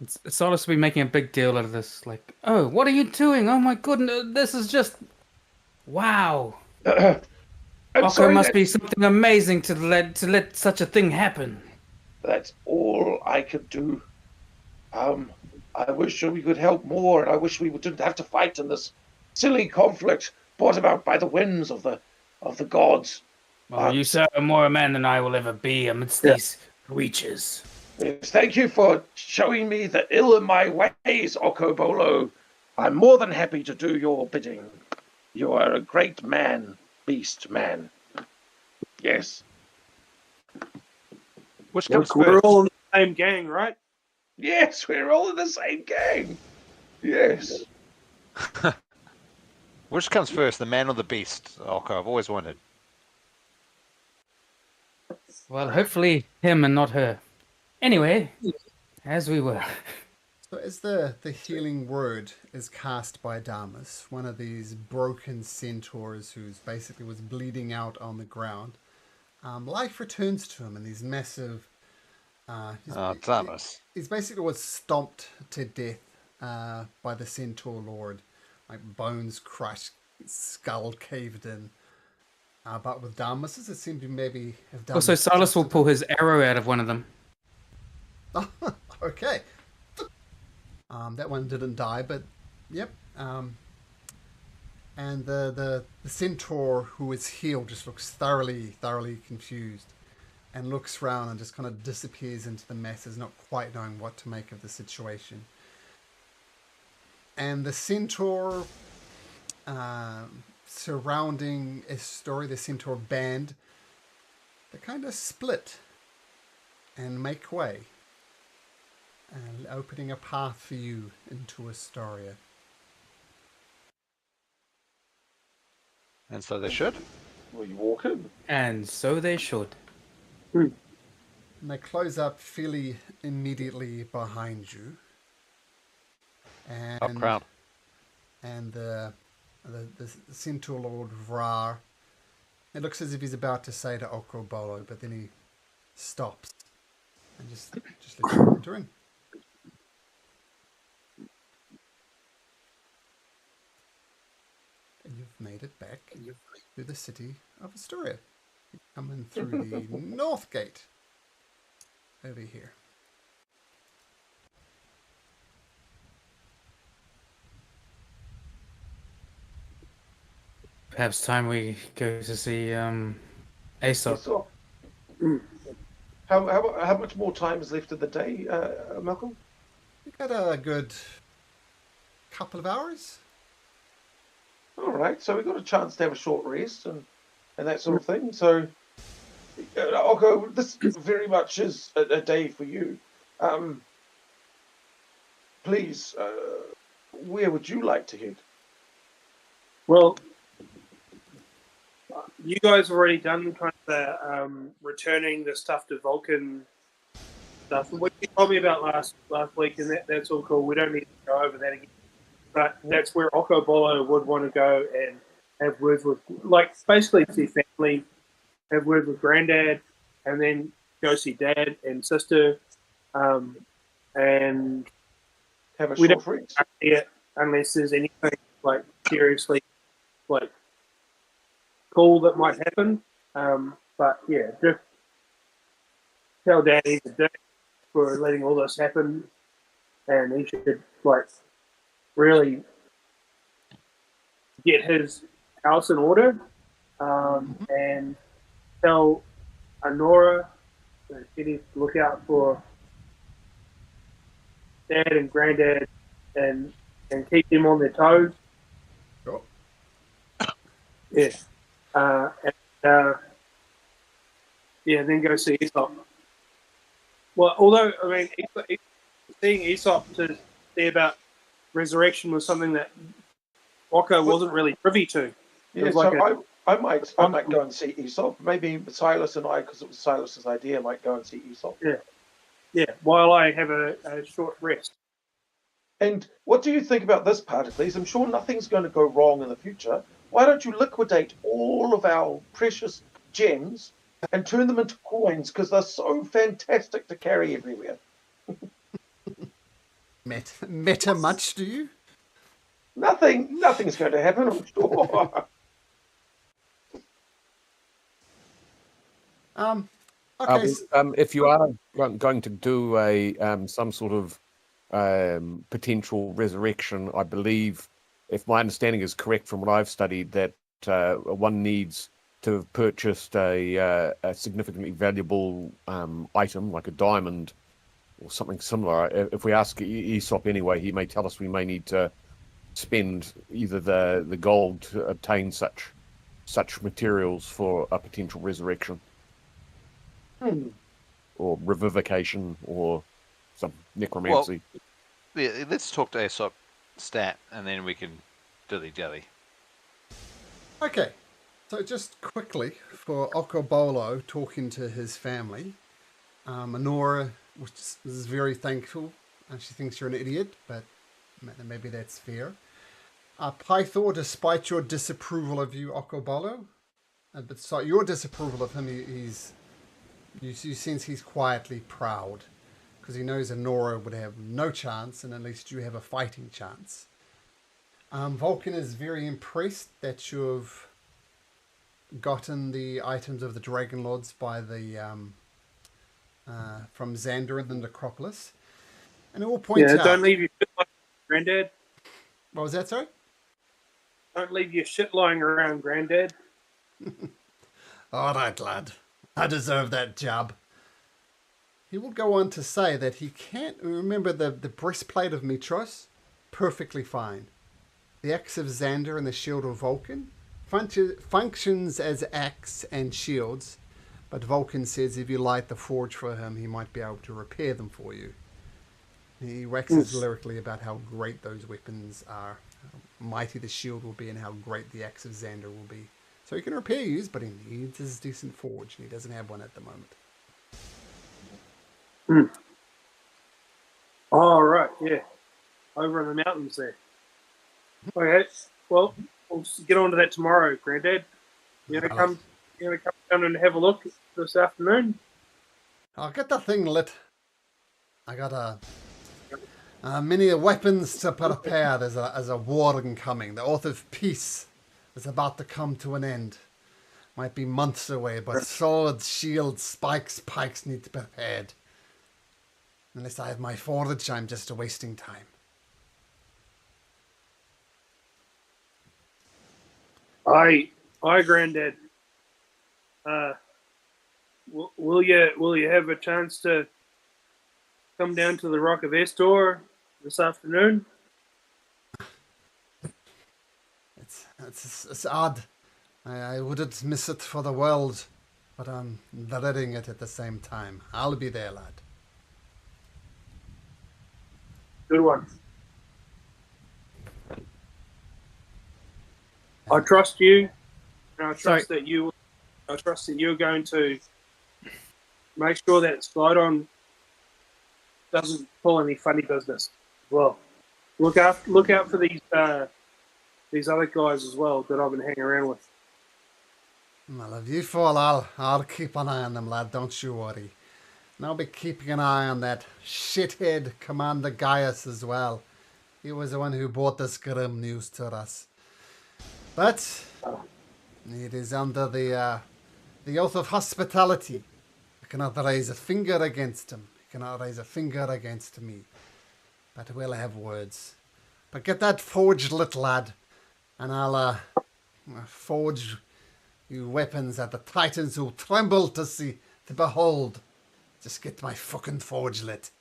It's honestly be making a big deal out of this. Like, oh, what are you doing? Oh my goodness, this is just... Wow. I'm Occo sorry, must be something amazing to let such a thing happen. that's all I could do. I wish we could help more, and I wish we didn't have to fight in this silly conflict brought about by the whims of the gods. Well, you sir are more a man than I will ever be amidst these creatures. Yes, thank you for showing me the ill in my ways, Occo Bolo. I'm more than happy to do your bidding. You are a great man, beast man. Yes. Which comes We're first? all in the same gang, right? Yes, we're all in the same gang. Yes. Which comes first, the man or the beast? Occo, I've always wondered. Well, hopefully him and not her. Anyway, as we were. So as the healing word is cast by Damas, one of these broken centaurs who's basically was bleeding out on the ground, life returns to him, and these massive. Thomas. He's basically was stomped to death by the Centaur Lord, like bones crushed, skull caved in. But with Damas's, it seemed to maybe have done. Also, Silas will pull his arrow out of one of them. Okay. That one didn't die, but yep. And the centaur who is healed just looks thoroughly confused, and looks around and just kind of disappears into the masses, not quite knowing what to make of the situation. And the centaur surrounding Astoria, the centaur band, they kind of split and make way, and opening a path for you into Astoria. And so they should. Will you walk in? And so they should. And they close up fairly immediately behind you. And Up crowd. And the Centaur Lord Vrar, it looks as if he's about to say to Occo Bolo, but then he stops and just lets you enter in. And you've made it back to the city of Astoria. You come in through the north gate over here. Perhaps time we go to see Aesop. So, how much more time is left of the day, Malcolm? You got a good couple of hours. All right, so we got a chance to have a short rest and that sort of thing. So, Occo, this very much is a day for you. Please, where would you like to head? Well, you guys have already done kind of the returning the stuff to Vulcan stuff. What you told me about last week, and that's all cool. We don't need to go over that again. But that's where Occo Bolo would want to go and have words with, like, basically see family, have words with granddad, and then go see dad and sister, and Have a we short don't rest. see it unless there's anything like seriously like cool that might happen. But yeah, just tell dad he's a dick for letting all this happen, and he should like really get his house in order, and tell Honora that she needs to look out for dad and granddad and keep them on their toes. Sure. Yeah. Then go see Aesop. Well, although, I mean, seeing Aesop to see about resurrection was something that Occo wasn't really privy to. Yeah, so I might go and see Aesop. Maybe Silas and I, because it was Silas's idea, might go and see Aesop. Yeah, while I have a short rest. And what do you think about this, Particles? I'm sure nothing's going to go wrong in the future. Why don't you liquidate all of our precious gems and turn them into coins, because they're so fantastic to carry everywhere? Meta much, do you? Nothing's going to happen, I'm sure. Okay. If you are going to do a some sort of potential resurrection, I believe, if my understanding is correct from what I've studied, that one needs to have purchased a significantly valuable item like a diamond or something similar. If we ask Aesop anyway, he may tell us we may need to spend either the gold to obtain such materials for a potential resurrection. Or revivication, or some necromancy. Well, yeah, let's talk to Aesop stat, and then we can dilly-dally. Okay. So just quickly, for Occo Bolo talking to his family, Honora is very thankful, and she thinks you're an idiot, but maybe that's fair. Pythor, despite your disapproval of you, Occo Bolo, but so your disapproval of him, you sense he's quietly proud because he knows Honora would have no chance, and at least you have a fighting chance. Vulcan is very impressed that you've gotten the items of the Dragon Lords by the from Xander and the Necropolis, and it will point out. Don't leave your shit lying around, Granddad. What was that, sorry? Don't leave your shit lying around, Granddad. All right, lad. I deserve that job. He will go on to say that he can't remember the breastplate of Mitros perfectly fine. The axe of Xander and the shield of Vulcan functions as axe and shields, but Vulcan says if you light the forge for him, he might be able to repair them for you. He waxes lyrically about how great those weapons are, how mighty the shield will be, and how great the axe of Xander will be. So he can repair yours, but he needs his decent forge, and he doesn't have one at the moment. Oh, right, yeah. Over in the mountains there. Okay, well, we'll get on to that tomorrow, Granddad. You gonna come down and have a look this afternoon? I'll get the thing lit. I got many weapons to prepare as a war incoming. The Oath of Peace is about to come to an end. Might be months away, but swords, shields, spikes, pikes need to be prepared. Unless I have my forge, I'm just wasting time. Aye, Granddad. Will you have a chance to come down to the Rock of Estor this afternoon? It's odd. I wouldn't miss it for the world, but I'm dreading it at the same time. I'll be there, lad. Good one. I trust you, and I trust that you're going to make sure that Skydon doesn't pull any funny business as well. Look out for these other guys as well that I've been hanging around with. Well, if you fall, I'll keep an eye on them, lad. Don't you worry. And I'll be keeping an eye on that shithead Commander Gaius as well. He was the one who brought this grim news to us. But it is under the oath of hospitality. I cannot raise a finger against him. He cannot raise a finger against me. But we'll have words. But get that forge lit, lad, and I'll forge you weapons that the Titans will tremble to behold. Just get my fucking forge lit.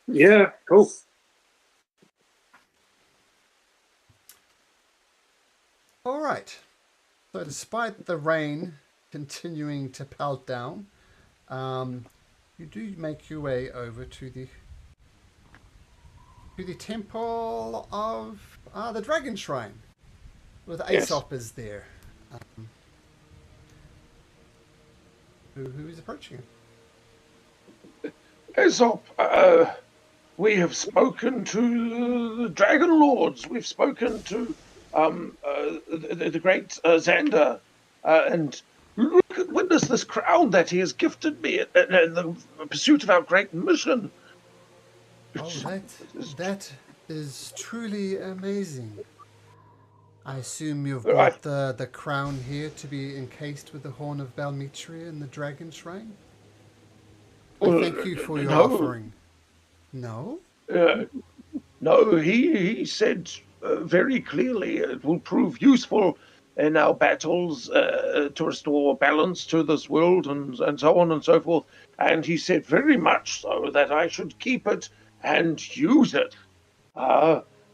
Yeah, cool. All right. So despite the rain continuing to pelt down, you do make your way over to the temple of the Dragon Shrine, where the Aesop is there. Who is approaching him? Aesop, we have spoken to the Dragon Lords. We've spoken to the great Xander, and witness this crown that he has gifted me in the pursuit of our great mission. Oh, that is truly amazing. I assume you've brought the crown here to be encased with the horn of Balmitria in the Dragon Shrine? I thank you for your offering. No? No, he said very clearly it will prove useful in our battles to restore balance to this world and so on and so forth. And he said very much so that I should keep it and use it.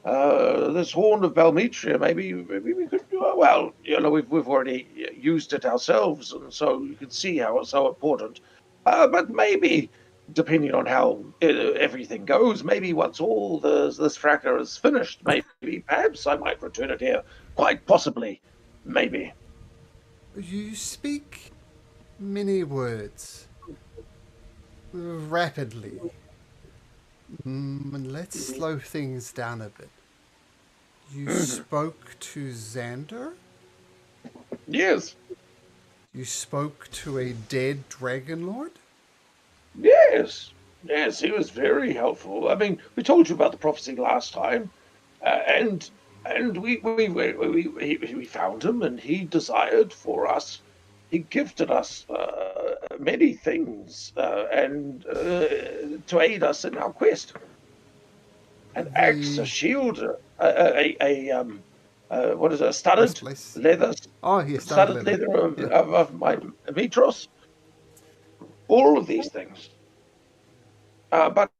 This horn of Balmitria, maybe we could. Well, we've already used it ourselves, and so you can see how it's so important. But maybe, depending on how everything goes, maybe once all this fracas is finished, perhaps I might return it here. Quite possibly, maybe. You speak many words rapidly. Let's slow things down a bit. You spoke to Xander? Yes, You spoke to a dead dragon lord? yes, yes. He was very helpful. I mean, we told you about the prophecy last time, and we found him, and he desired for us. He gifted us many things, and to aid us in our quest. An axe, a The shield, what is it? A breastplate. leather, Oh, he started studded leather. leather Yeah. of my Mitros. All of these things. But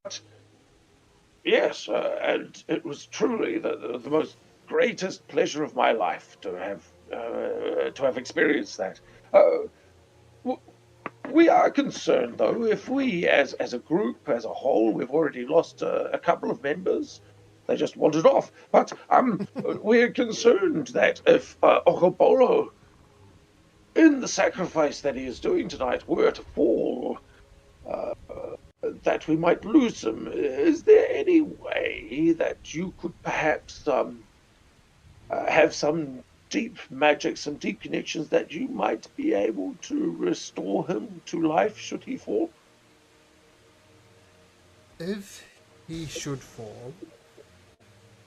yes, and it was truly the most greatest pleasure of my life to have experienced that. Uh, we are concerned, though, if we, as a group, as a whole, we've already lost a couple of members. They just wandered off. But we're concerned that if Occo Bolo, in the sacrifice that he is doing tonight, were to fall, uh, that we might lose him. Is there any way that you could perhaps have some deep magic, some deep connections that you might be able to restore him to life should he fall? If he should fall,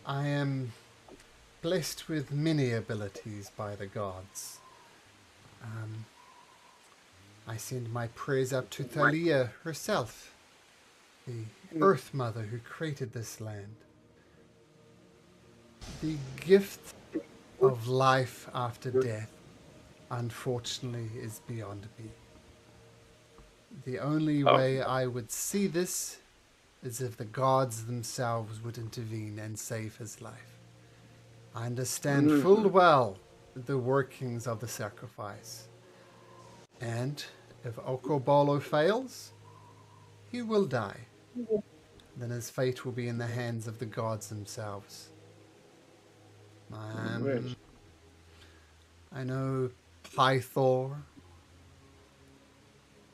I am blessed with many abilities by the gods. I send my prayers up to Thalia herself, the Earth Mother who created this land. The gift of life after death, unfortunately, is beyond me. The only way I would see this is if the gods themselves would intervene and save his life. I understand full well the workings of the sacrifice. And if Occo Bolo fails, he will die. Then his fate will be in the hands of the gods themselves. I know Pythor,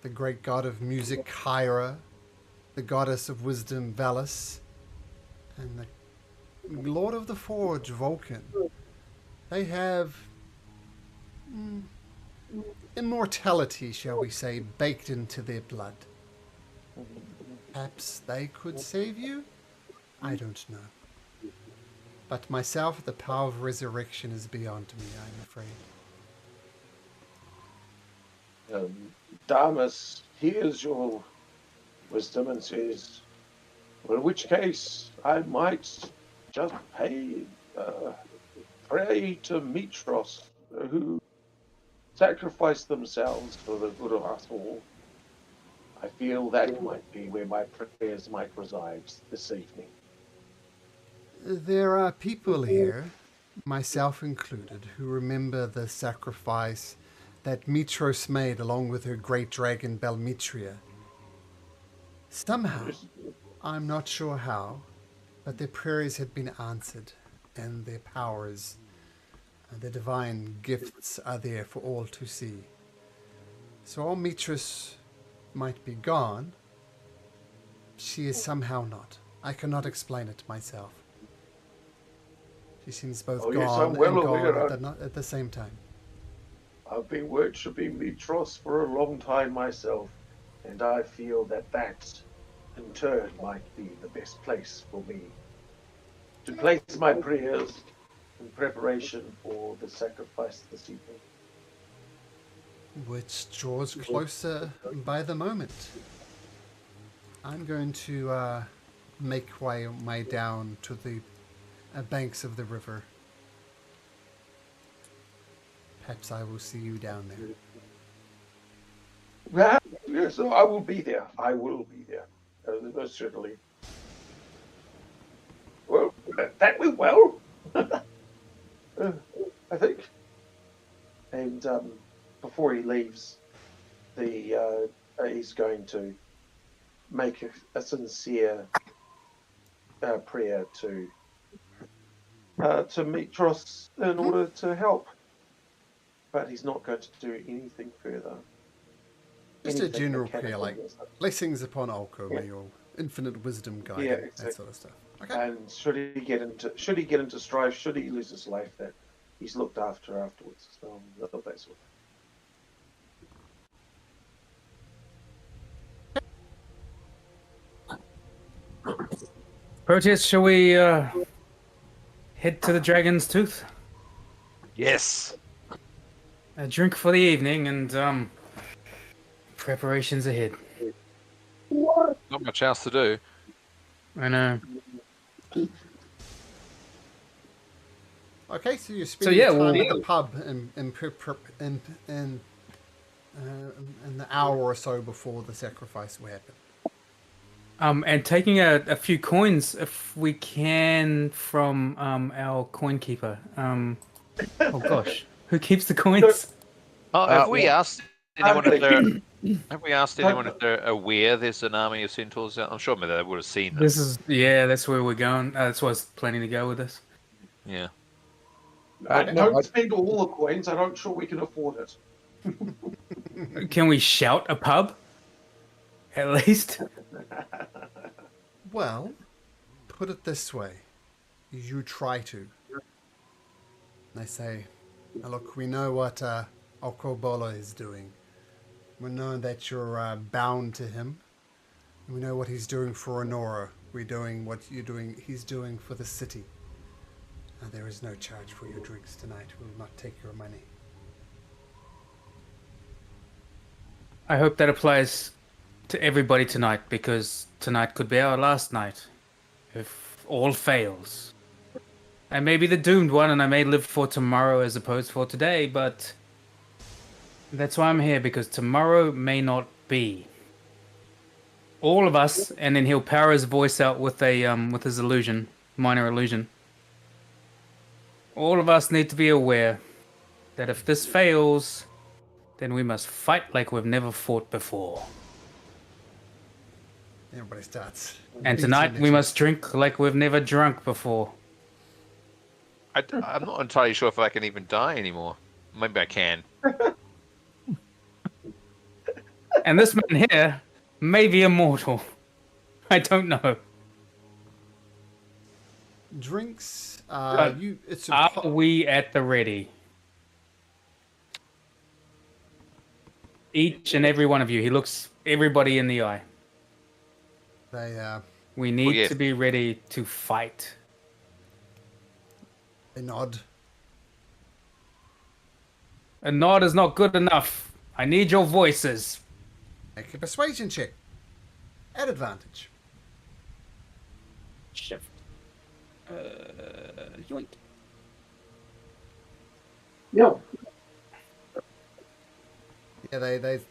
the great god of music Kyra, the goddess of wisdom Velis, and the Lord of the Forge Vulcan. They have immortality, shall we say, baked into their blood. Perhaps they could save you? I don't know. But myself, the power of resurrection is beyond me, I'm afraid. Damas hears your wisdom and says, well, in which case I might just pray to Mitros, who sacrificed themselves for the good of us all. I feel that might be where my prayers might reside this evening. There are people here, myself included, who remember the sacrifice that Mitros made along with her great dragon Belmitria. Somehow, I'm not sure how, but their prayers had been answered, and their powers, their divine gifts are there for all to see. So while Mitros might be gone, she is somehow not. I cannot explain it myself. She seems both gone and gone at the same time. I've been worshipping Mitros for a long time myself, and I feel that in turn, might be the best place for me to place my prayers in preparation for the sacrifice this evening. Which draws closer by the moment. I'm going to make my way down to the banks of the river. Perhaps I will see you down there. Well, yes, I will be there. I will be there. Most certainly. Well, that went well, I think. And before he leaves, he's going to make a sincere prayer to Mitros in order to help. But he's not going to do anything further. Just a general prayer, like blessings upon Occo, may your infinite wisdom guiding, Yeah, that exactly. sort of stuff. Okay. And should he get into strife, should he lose his life, that he's looked after afterwards. So that sort of thing. Proteus, shall we head to the Dragon's Tooth? Yes. A drink for the evening and preparations ahead. Not much else to do. I know. Okay, so you're spending yeah, time well- at the pub in the hour or so before the sacrifice will happen. And taking a few coins, if we can, from our coin keeper. Oh gosh, who keeps the coins? Oh, have we asked anyone if Anthony. they're? Have we asked anyone if they're aware there's an army of centaurs out? I'm sure maybe they would have seen them. That's where we're going. That's where I was planning to go with this. Yeah. Don't spend all the coins. I'm not sure we can afford it. Can we shout a pub? At least. Well, put it this way. You try to. They say, "Now look, we know what Occo Bolo is doing. We know that you're bound to him. And we know what he's doing for Honora. We're doing what he's doing for the city. There is no charge for your drinks tonight. We will not take your money." I hope that applies to everybody tonight, because tonight could be our last night. If all fails. I may be the doomed one and I may live for tomorrow as opposed for today, but that's why I'm here, because tomorrow may not be. All of us, and then he'll power his voice out with his illusion, minor illusion. All of us need to be aware that if this fails, then we must fight like we've never fought before. Everybody starts. And beating tonight their we chest. must drink like we've never drunk before. I'm not entirely sure if I can even die anymore. Maybe I can. And this man here may be immortal. I don't know. Drinks. But It's Are we at the ready? Each and every one of you. He looks everybody in the eye. We need yes. to be ready to fight. They nod. A nod is not good enough. I need your voices. Make a persuasion check. At advantage. Shift. Yoink. No. Yeah,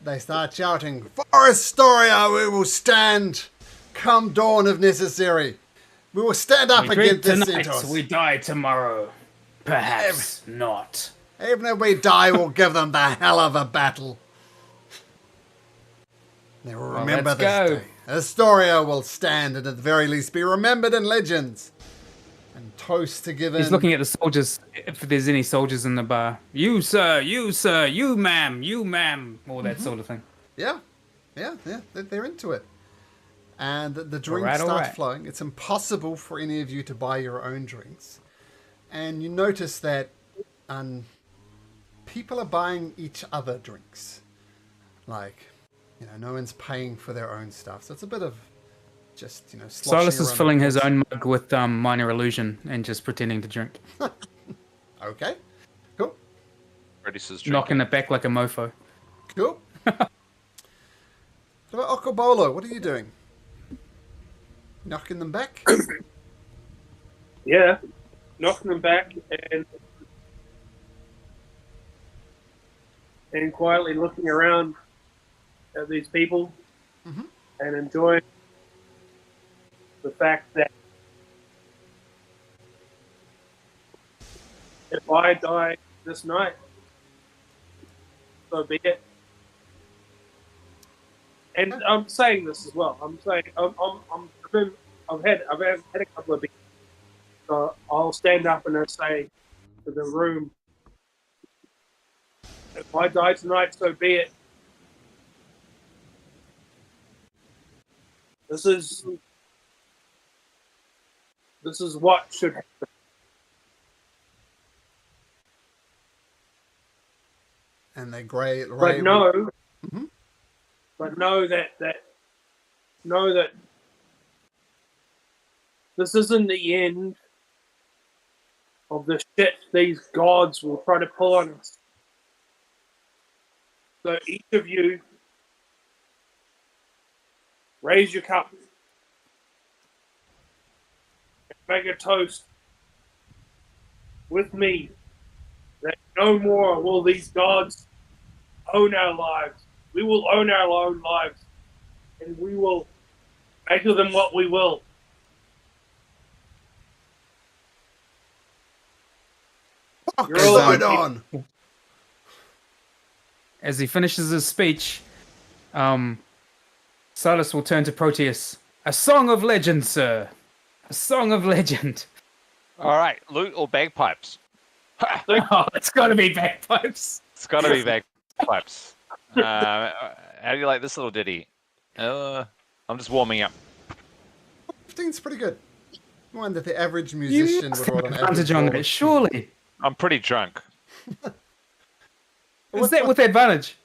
they start shouting, "For Astoria we will stand, come dawn if necessary. We will stand up We drink against the tonight, centaurs. we die tomorrow. Perhaps not. Even if we die, we'll give them the hell of a battle." They will Well, remember let's this go. day. Astoria will stand and at the very least be remembered in legends. And toast to give in. He's looking at the soldiers, if there's any soldiers in the bar. You, sir, you, sir, you, ma'am, all that sort of thing. Yeah. They're into it. And the drinks Alright, start alright. flowing. It's impossible for any of you to buy your own drinks. And you notice that people are buying each other drinks. Like, no one's paying for their own stuff. So it's a bit of just, sloshing Silas is around filling the his place. own mug with minor illusion and just pretending to drink. Okay. Cool. Reduces Knocking it back like a mofo. Cool. What about Occo Bolo? What are you doing? Knocking them back? Yeah, knocking them back and quietly looking around at these people and enjoying the fact that if I die this night, so be it. And I'm saying this as well. I'm saying I've had a couple of beers, so I'll stand up and I'll say to the room, if I die tonight, so be it. This is what should happen. And they grey. But know, Mhm. but know that this isn't the end of the shit these gods will try to pull on us. So each of you, raise your cup, make a toast with me that no more will these gods own our lives. We will own our own lives, and we will make of them what we will. You're all Sidon! As he finishes his speech, Silas will turn to Proteus. A song of legend, sir. A song of legend. All right, lute or bagpipes? Oh, it's got to be bagpipes. It's got to be bagpipes. How do you like this little ditty? I'm just warming up. 15's pretty good. One that the average You musician must would have roll an average advantage on roll that, of surely. I'm pretty drunk. Is that with advantage?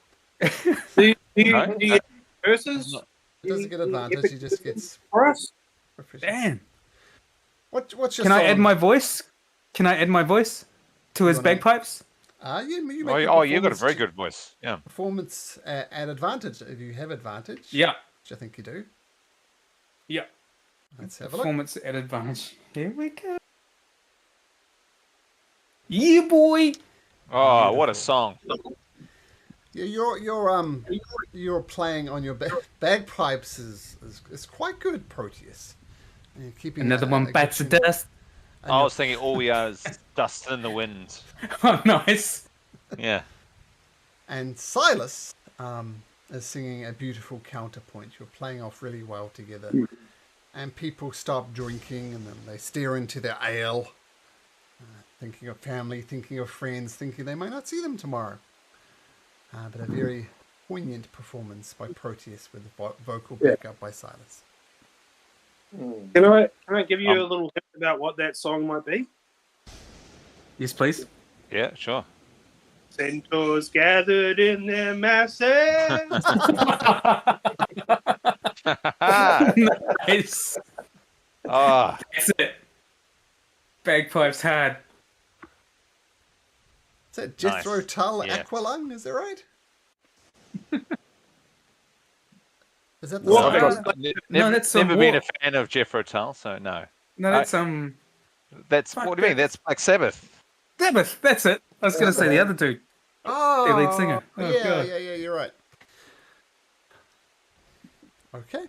Do you No? get verses? It doesn't get advantage, he just gets For us? proficiency. Damn. What's your Can song? I add my voice? Can I add my voice to his wanna- bagpipes? You make Oh, a you've got a performance very check- good voice. Yeah. Performance at advantage, if you have advantage. Yeah. Which I think you do. Yeah. Let's have a look. Performance at advantage. Here we go. Yeah, boy. Oh, what a Beautiful. song. Yeah, you're playing on your bagpipes is quite good, Proteus. And you're keeping Another one bites the good tune. dust. And I you're- was thinking all we are is dust in the wind. Oh, nice. Yeah. And Silas is singing a beautiful counterpoint. You're playing off really well together. And people stop drinking and then they stare into their ale, thinking of family, thinking of friends, thinking they might not see them tomorrow. But a very poignant performance by Proteus with vocal backup by Silas. Can I give you a little hint about what that song might be? Yes, please. Yeah, sure. Centaurs gathered in their masses. Nice. Oh, That's it. Bagpipes hard. Is that Jethro Nice. Tull Yeah. Aqualung? Is that right? Is that the What? song? No, that's never been a what? fan of Jeff Rotel, so no. No, that's That's Fuck, what do you mean? That's Black Sabbath. Sabbath. That's it. I was going to say the other dude. Oh, The lead singer. Oh, yeah, God. yeah, you're right. Okay.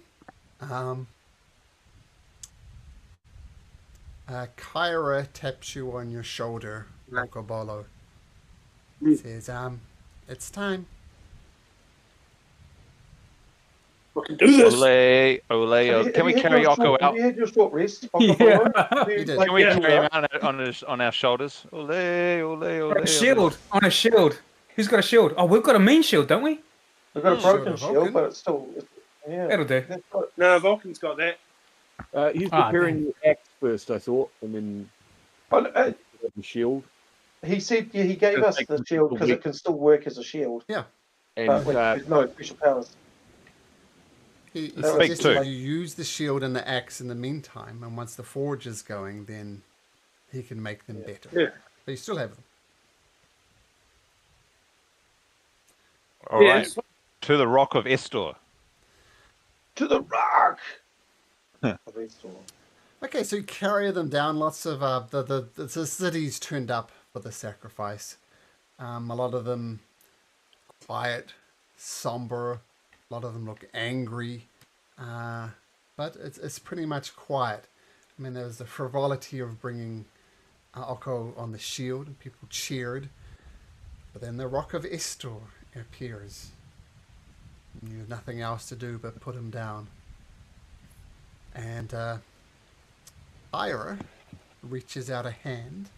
Kyra taps you on your shoulder, Occo Bolo. Says, it's time. We can do this. Ole, ole. Can we carry Occo out? Have you had your short rest? Yeah. You did. Can we Yeah. carry him out on our shoulders? Ole, ole, ole. A shield. On a shield. Who's got a shield? Oh, we've got a mean shield, don't we? We've got a Shield broken of shield, Vulcan. but it's still... Yeah. That'll do. That's got- No, Vulcan's got that. He's Ah, preparing the axe first, I thought, and then Oh, the shield. he said he gave us the shield because it can still work as a shield, And but with no special powers. He That was suggested too. you use the shield and the axe in the meantime, and once the forge is going, then he can make them better. Yeah. But you still have them. All right. Yes. To the Rock of Estor. To the rock! Okay, so you carry them down. Lots of the cities turned up for the sacrifice. A lot of them quiet, somber. A lot of them look angry, but it's pretty much quiet. I mean, there was the frivolity of bringing Occo on the shield, and people cheered. But then the Rock of Estor appears. And you have nothing else to do but put him down. And Ira reaches out a hand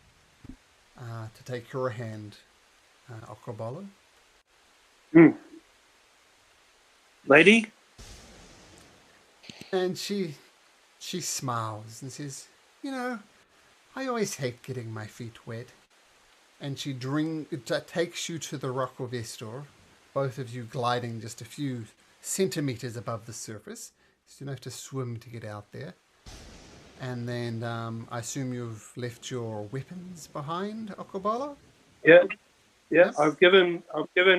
to take your hand, Occo Bolo. Lady, And she smiles and says, "You know, I always hate getting my feet wet." And she takes you to the rock of Estor, both of you gliding just a few centimeters above the surface, so you don't have to swim to get out there. And then I assume you've left your weapons behind, Occo Bolo? Yeah. Yep. I've given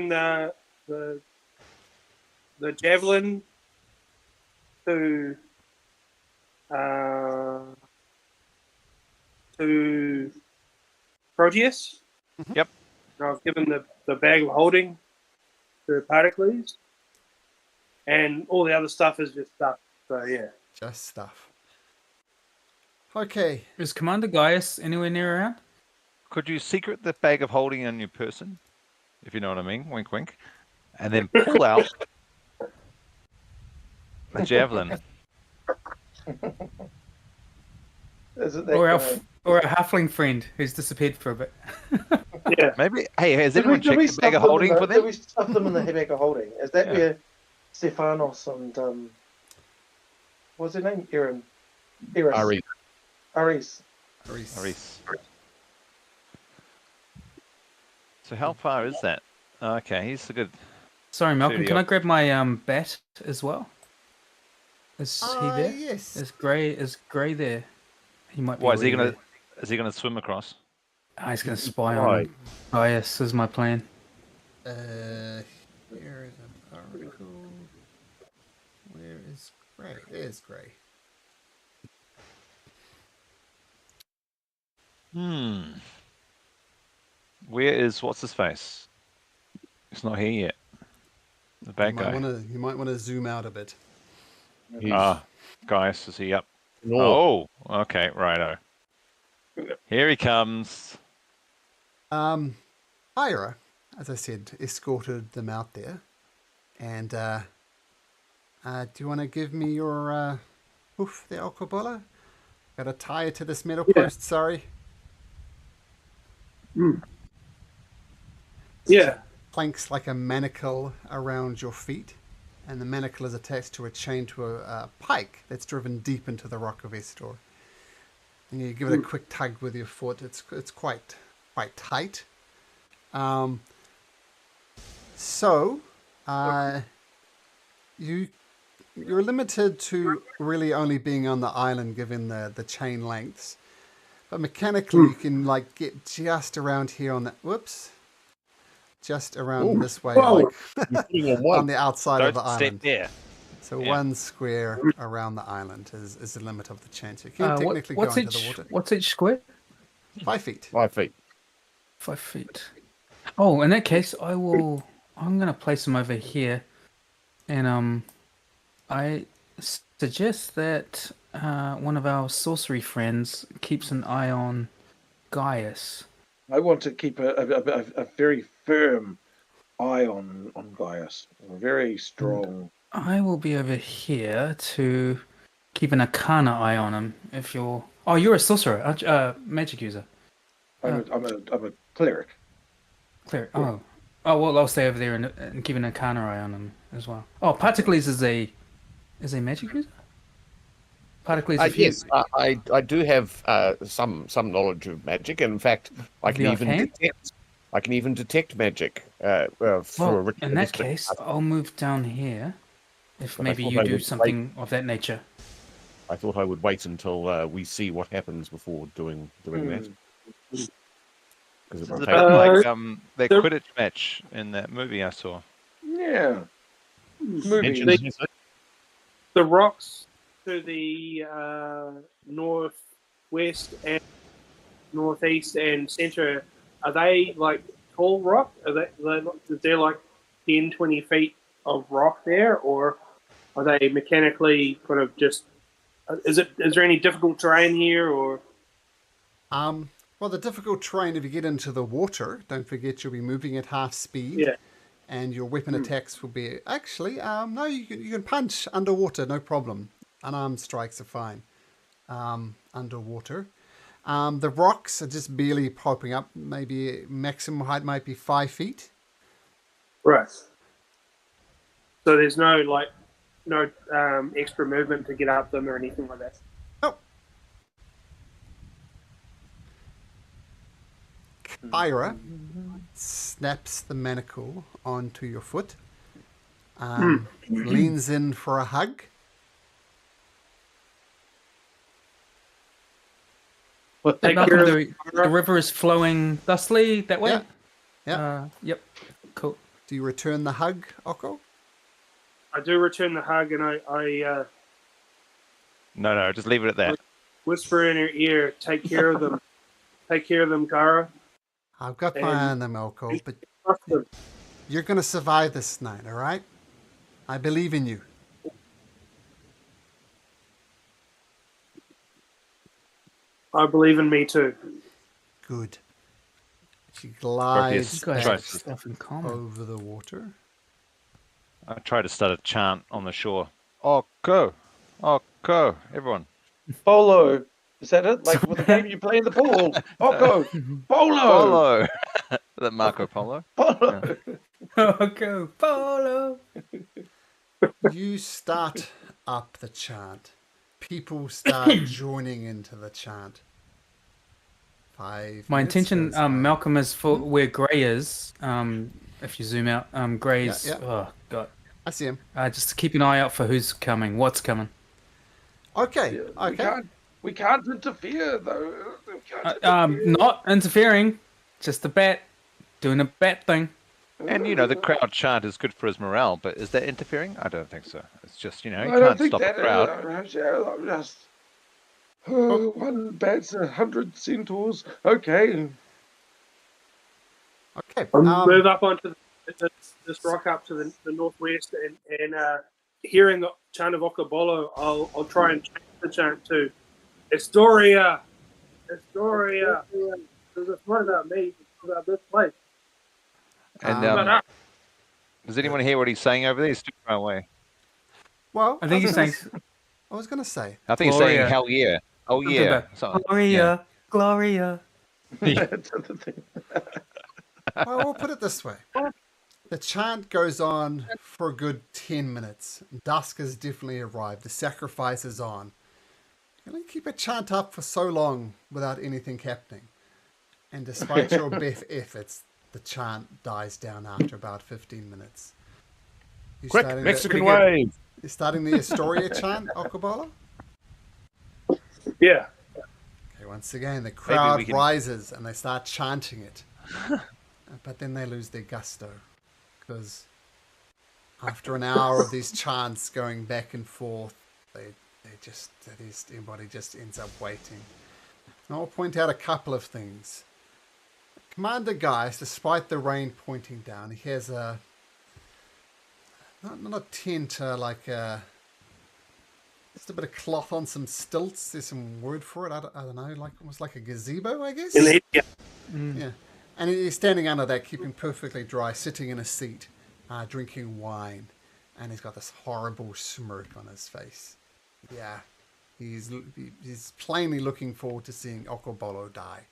the javelin to Proteus. Yep. And I've given the bag of holding to Pericles. And all the other stuff is just stuff. So yeah. Just stuff. Okay. Is Commander Gaius anywhere near around? Could you secret the bag of holding on your person, if you know what I mean? Wink, wink. And then pull out the javelin. Is it that Or guy? or a halfling friend who's disappeared for a bit. Yeah. Maybe. Hey, has Did anyone checked the bag of holding for Did them? we stuff them in the bag of holding? Is that Yeah. where Stephanos and what's her name? Eris. Ari. Aris. Aris. So how far is that? Okay, he's a good. Sorry, Malcolm. 30 Can I up. grab my bat as well? Is he there? Yes. Is Gray there? He might be. Why is he already gonna? Is he gonna swim across? there. Oh, he's gonna spy on Right. him. Gaius is my plan. Here is an article. Where is Gray? There's Gray. Where is what's his face? He's not here yet. The bad guy. You might want to zoom out a bit. He's Gaius, is he up? north. Oh, okay, righto. Here he comes. Ira, as I said, escorted them out there. And do you want to give me your hoof there, Occo Bolo? Got to tie it to this metal post, sorry. Yeah. Planks like a manacle around your feet, and the manacle is attached to a chain to a pike that's driven deep into the rock of Estor. And you give it a quick tug with your foot. It's quite tight. You're limited to really only being on the island given the chain lengths, but mechanically you can like get just around here on the just around this way, Whoa. like You're putting on on one. the outside of Don't the step island. there. So Yeah. one square around the island is the limit of the chain. So you can technically go into the water. What's each square? 5 feet. 5 feet. 5 feet. Oh, in that case, I'm gonna place him over here, and I suggest that one of our sorcery friends keeps an eye on Gaius. I want to keep a very firm eye on Gaius. A very strong. I will be over here to keep an Arcana eye on him. If you're, you're a sorcerer, aren't you? Magic user. I'm a cleric. Clear. Oh, well, I'll stay over there and keep an Arcana eye on him as well. Oh, Particles is a magic user. Particles. Yes, I do have some knowledge of magic. In fact, I can The even arcane? detect magic for a Well, ritualistic. in that case, I'll move down here. If But I maybe thought you I do would something of that nature. I thought I would wait until we see what happens before doing that. Because it This is will a take. bit like that there- Quidditch match in that movie I saw. Yeah. Mention Movie. this. The rocks to the northwest and northeast and center, are they like tall rock? Is there like 10, 20 feet of rock there, or are they mechanically kind of just? Is there any difficult terrain here, or? Well, the difficult terrain, if you get into the water, don't forget you'll be moving at half speed. Yeah. And your weapon attacks will be actually no, you can punch underwater, no problem. Unarmed strikes are fine. Underwater. The rocks are just barely popping up. Maybe maximum height might be 5 feet. Right. So there's no no extra movement to get up them or anything like that. Oh. Kyra snaps the manacle onto your foot, leans in for a hug. Well, take Malcolm, care of the river is flowing thusly that way? Yeah. Yep. Cool. Do you return the hug, Occo? I do return the hug, and I No, just leave it at that. whisper in her ear, take care of them. Take care of them, Kara. I've got my eye on them, Occo, but Trust them. you're going to survive this night, all right? I believe in you. I believe in me too. Good. She You glides guys Try have to- stuff in common. over the water. I try to start a chant on the shore. Occo, Occo, everyone. Bolo. Is that it? Like with the game you play in the pool. Occo. Bolo. Polo. That Marco Polo. Bolo. Go Bolo. You start up the chant. People start joining into the chant. 5 My minutes intention, goes by. Malcolm, is for where Grey is. If you zoom out, Grey's. Yeah. Oh god. I see him. Just keep an eye out for who's coming, what's coming. Okay. Okay. We can't interfere though. We can't interfere. Not interfering, just a bat, doing a bat thing. And the crowd chant is good for his morale, but is that interfering? I don't think so. It's just, you I can't don't think stop that a crowd. just one bats 100 centaurs. Okay. Okay. I'll move up onto this rock up to the northwest, and hearing the chant of Occo Bolo, I'll try and change the chant to Historia, Historia. Because it's not about me, it's about this place. And does anyone hear what he's saying over there? He's too far away. Well, I think he's saying I was going to say. I think he's saying Gloria. hell yeah. Oh something yeah. about Something. Gloria, Gloria. That's the thing. Well, we'll put it this way. The chant goes on for a good 10 minutes. Dusk has definitely arrived. The sacrifice is on. You can keep a chant up for so long without anything happening. And despite your best efforts, the chant dies down after about 15 minutes. You Quick, starting Mexican the, wave. You're starting the Astoria chant, Occo Bolo? Yeah. Okay, once again, the crowd we can- rises and they start chanting it. But then they lose their gusto. Because after an hour of these chants going back and forth, everybody just ends up waiting. And I'll point out a couple of things. Commander Gaius, despite the rain pointing down, he has not a tent, just a bit of cloth on some stilts. There's some word for it. I don't know, like almost like a gazebo, I guess. Yeah. Yeah. And he's standing under that, keeping perfectly dry, sitting in a seat, drinking wine. And he's got this horrible smirk on his face. Yeah. He's plainly looking forward to seeing Occo Bolo die.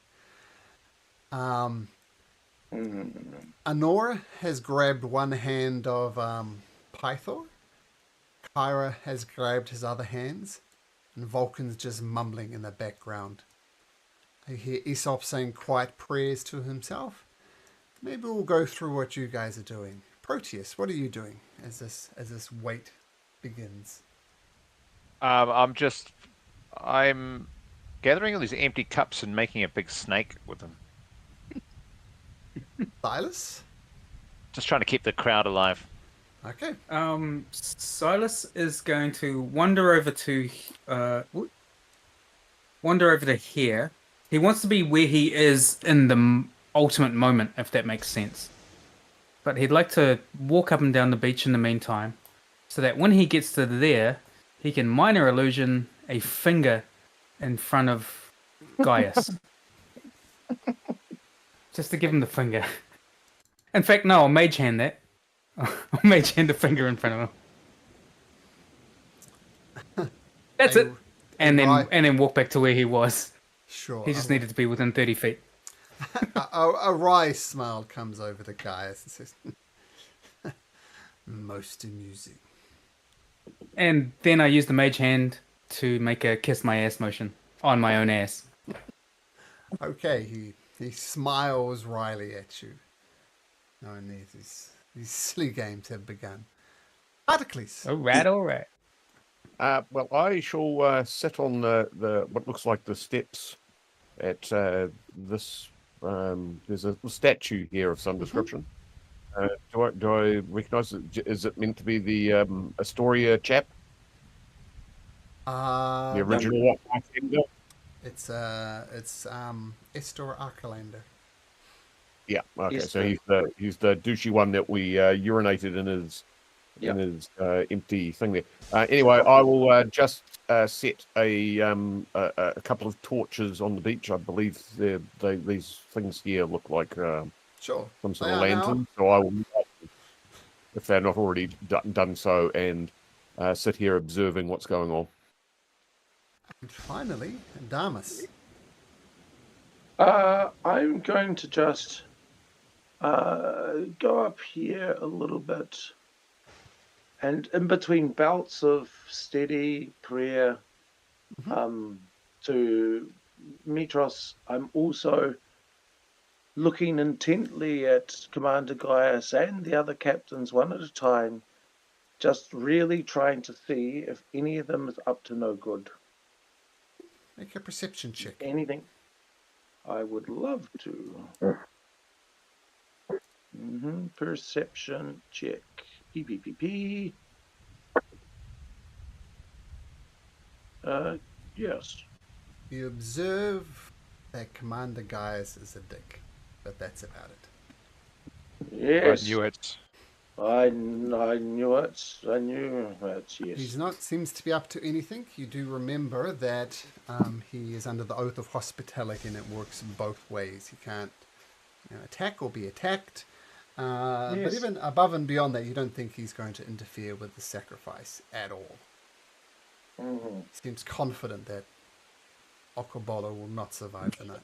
Anora has grabbed one hand of Pythor. Kyra has grabbed his other hands. And Vulcan's just mumbling in the background. I hear Aesop saying quiet prayers to himself. Maybe we'll go through what you guys are doing. Proteus, what are you doing as this wait begins? I'm gathering all these empty cups and making a big snake with them. Silas? Just trying to keep the crowd alive. Okay. Silas is going to wander over to here. He wants to be where he is in the ultimate moment, if that makes sense. But he'd like to walk up and down the beach in the meantime, so that when he gets to there, he can minor illusion a finger in front of Gaius. Just to give him the finger. In fact, no, I'll mage hand that. I'll mage hand the finger in front of him. That's it. And then walk back to where he was. Sure. He just needed to be within 30 feet. A wry smile comes over to Gaius and says, most amusing. And then I use the mage hand to make a kiss my ass motion on my own ass. Okay, he smiles wryly at you. Knowing these silly games have begun. Articles. All right. Well, I shall sit on the what looks like the steps at this. There's a statue here of some description. Do I recognise it? Is it meant to be the Astoria chap, the original? It's Estor Archelander. Yeah. Okay. Yes, So sir. he's the douchey one that we urinated in his empty thing there. Anyway, I will just set a couple of torches on the beach. I believe these things here look like Sure. some sort They of are now. lantern. So I will, if they're not already done so, and sit here observing what's going on. And finally, Damas. I'm going to just go up here a little bit, and in between bouts of steady prayer to Mitros, I'm also looking intently at Commander Gaius and the other captains one at a time, just really trying to see if any of them is up to no good. Make a perception check. Anything. I would love to. Perception check. PPPP. Yes. You observe that Commander Gaius is a dick, but that's about it. Yes. I knew it. I knew it. I knew it, yes. He's not seems to be up to anything. You do remember that he is under the oath of hospitality, and it works both ways. He can't attack or be attacked. But Yes. even above and beyond that, you don't think he's going to interfere with the sacrifice at all. Mhm. He seems confident that Occo Bolo will not survive the night.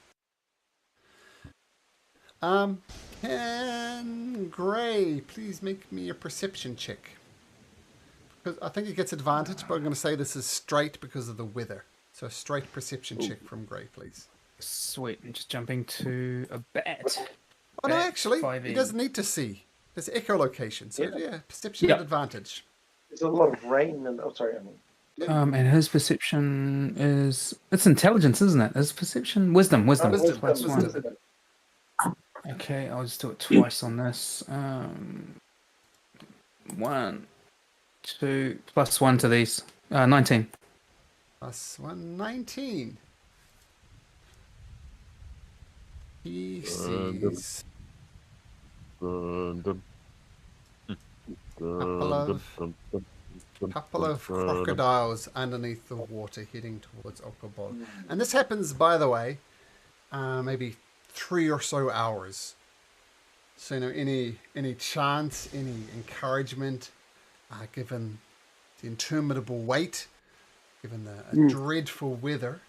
Can Gray please make me a perception check? Because I think he gets advantage, but I'm going to say this is straight because of the weather. So a straight perception check from Gray, please. Sweet. I'm just jumping to a bat. Oh no, Bat actually, 5e. he doesn't need to see. There's echolocation, so yeah, perception Yeah. at advantage. There's a lot of rain and And his perception is it's intelligence, isn't it? His perception wisdom. Wisdom. Plus one. Okay, I'll just do it twice on this. 1, 2, plus 1 to these. 19. Plus 1, 19. He sees couple of crocodiles underneath the water heading towards Occo Bolo. And this happens, by the way, maybe 3 or so hours. So, any chance, any encouragement, given the interminable wait, given the dreadful weather,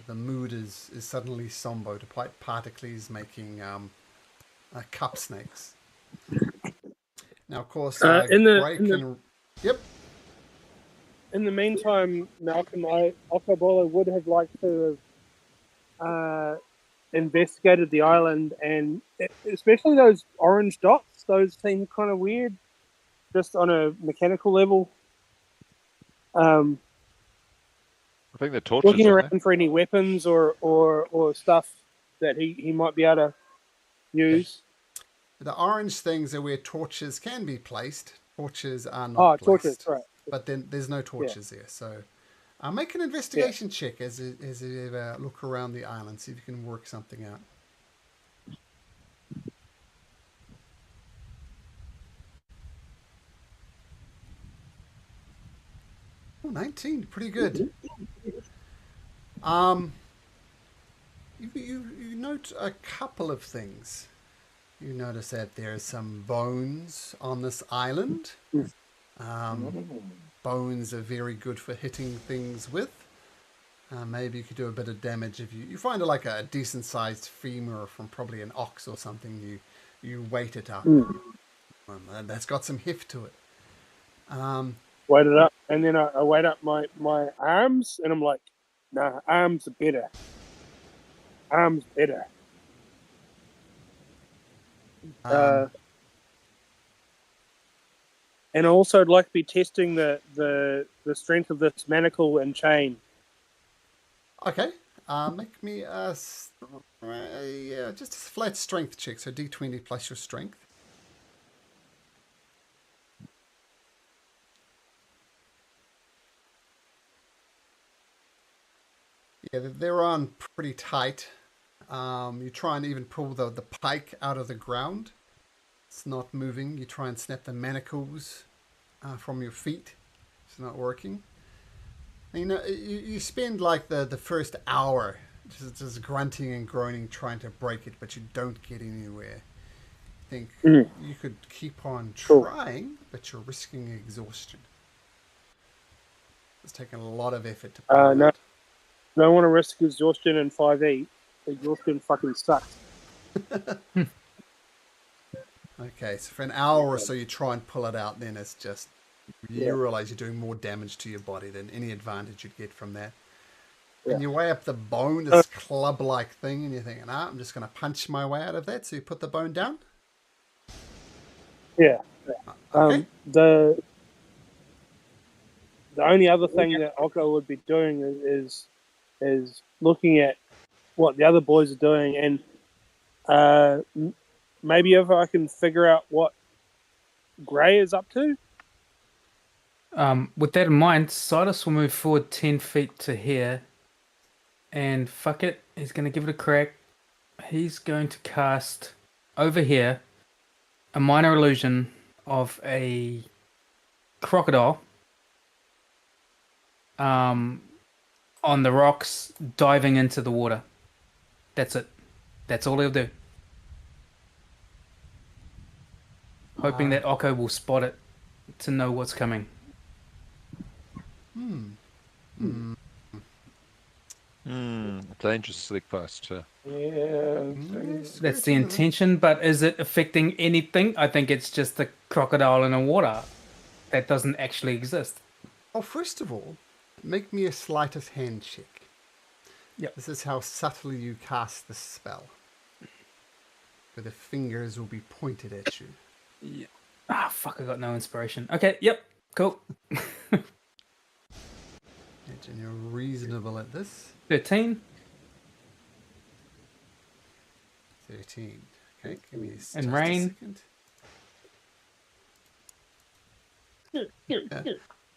the mood is suddenly somber, despite particles making cup snakes. Now, of course, Yep. In the meantime, Malcolm, Occo Bolo would have liked to have investigated the island, and especially those orange dots. Those seem kind of weird, just on a mechanical level. I think the torches. Looking around for any weapons or stuff that he might be able to use. The orange things are where torches can be placed. Torches are not placed. Torches, right. But then there's no torches there. So make an investigation check as you look around the island. See if you can work something out. Oh, 19. Pretty good. You note a couple of things. You notice that there are some bones on this island. Bones are very good for hitting things with. Maybe you could do a bit of damage if you find like a decent sized femur from probably an ox or something. You weight it up. That's got some heft to it. Wait it up, and then I wait up my arms, and I'm like, nah, arms are better. Arms better. And also, I'd like to be testing the strength of this manacle and chain. Okay. Make me just a flat strength check. So D20 plus your strength. Yeah, they're on pretty tight. You try and even pull the pike out of the ground. It's not moving. You try and snap the manacles from your feet. It's not working. You know, you spend like the first hour just grunting and groaning trying to break it, but you don't get anywhere. I think you could keep on trying, but you're risking exhaustion. It's taking a lot of effort to pull it out. Don't want to risk exhaustion in 5e. Exhaustion fucking sucks. Okay, so for an hour or so you try and pull it out, then it's just, you realize you're doing more damage to your body than any advantage you'd get from that. And you weigh up the bone, this club-like thing, and you're thinking, I'm just going to punch my way out of that. So you put the bone down? Yeah. Okay. The only other thing that Occo would be doing is looking at what the other boys are doing, and maybe if I can figure out what Gray is up to. With that in mind, Silas will move forward 10 feet to here, and fuck it, he's going to give it a crack. He's going to cast over here a minor illusion of a crocodile on the rocks diving into the water. That's it. That's all he'll do. Hoping that Occo will spot it to know what's coming. Dangerous slick post. That's the intention, but is it affecting anything? I think it's just the crocodile in the water that doesn't actually exist. Oh, first of all, make me a sleight of hand check. Yep. This is how subtly you cast the spell. Where the fingers will be pointed at you. Yeah. Ah, fuck, I got no inspiration. Okay, yep, cool. Imagine you're reasonable at this. 13. 13. Okay, give me just And rain. a second.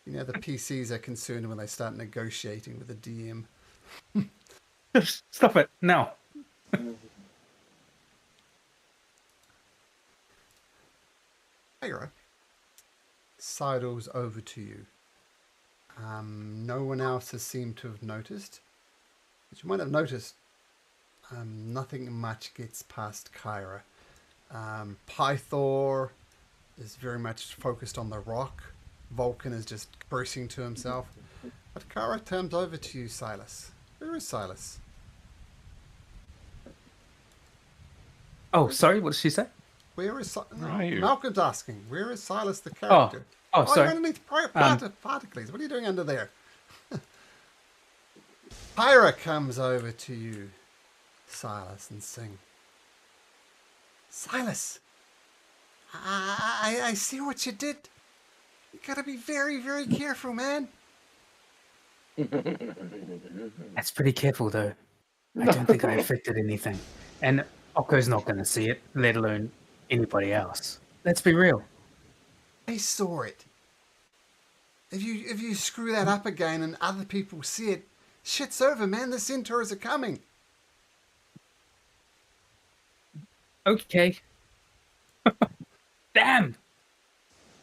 You know, the PCs are concerned when they start negotiating with the DM. Stop it, no. Kyra sidles over to you. No one else has seemed to have noticed. But you might have noticed nothing much gets past Kyra. Pythor is very much focused on the rock. Vulcan is just cursing to himself. But Kyra turns over to you, Silas. Where is Silas? Oh, sorry, what did she say? Where is Where are you? Malcolm's asking, where is Silas the character? Oh, sorry. You're underneath Particles. What are you doing under there? Pyra comes over to you, Silas, and sing. Silas, I see what you did. You gotta be very, very careful, man. That's pretty careful, though. I don't think I affected anything. And Occo's not going to see it, let alone anybody else. Let's be real. I saw it. If you screw that up again and other people see it, shit's over, man. The centaurs are coming. Okay. Damn.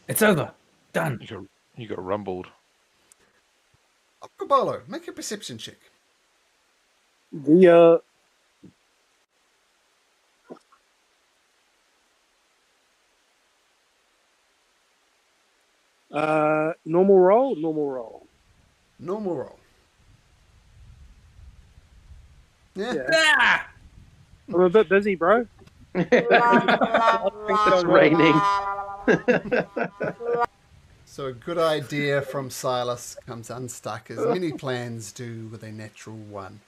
It's over. Done. You got rumbled. Occo Bolo, make a perception check. The normal roll. Normal roll. Yeah. Ah! I'm a bit busy, bro. It's raining. So a good idea from Silas comes unstuck, as many plans do with a natural one.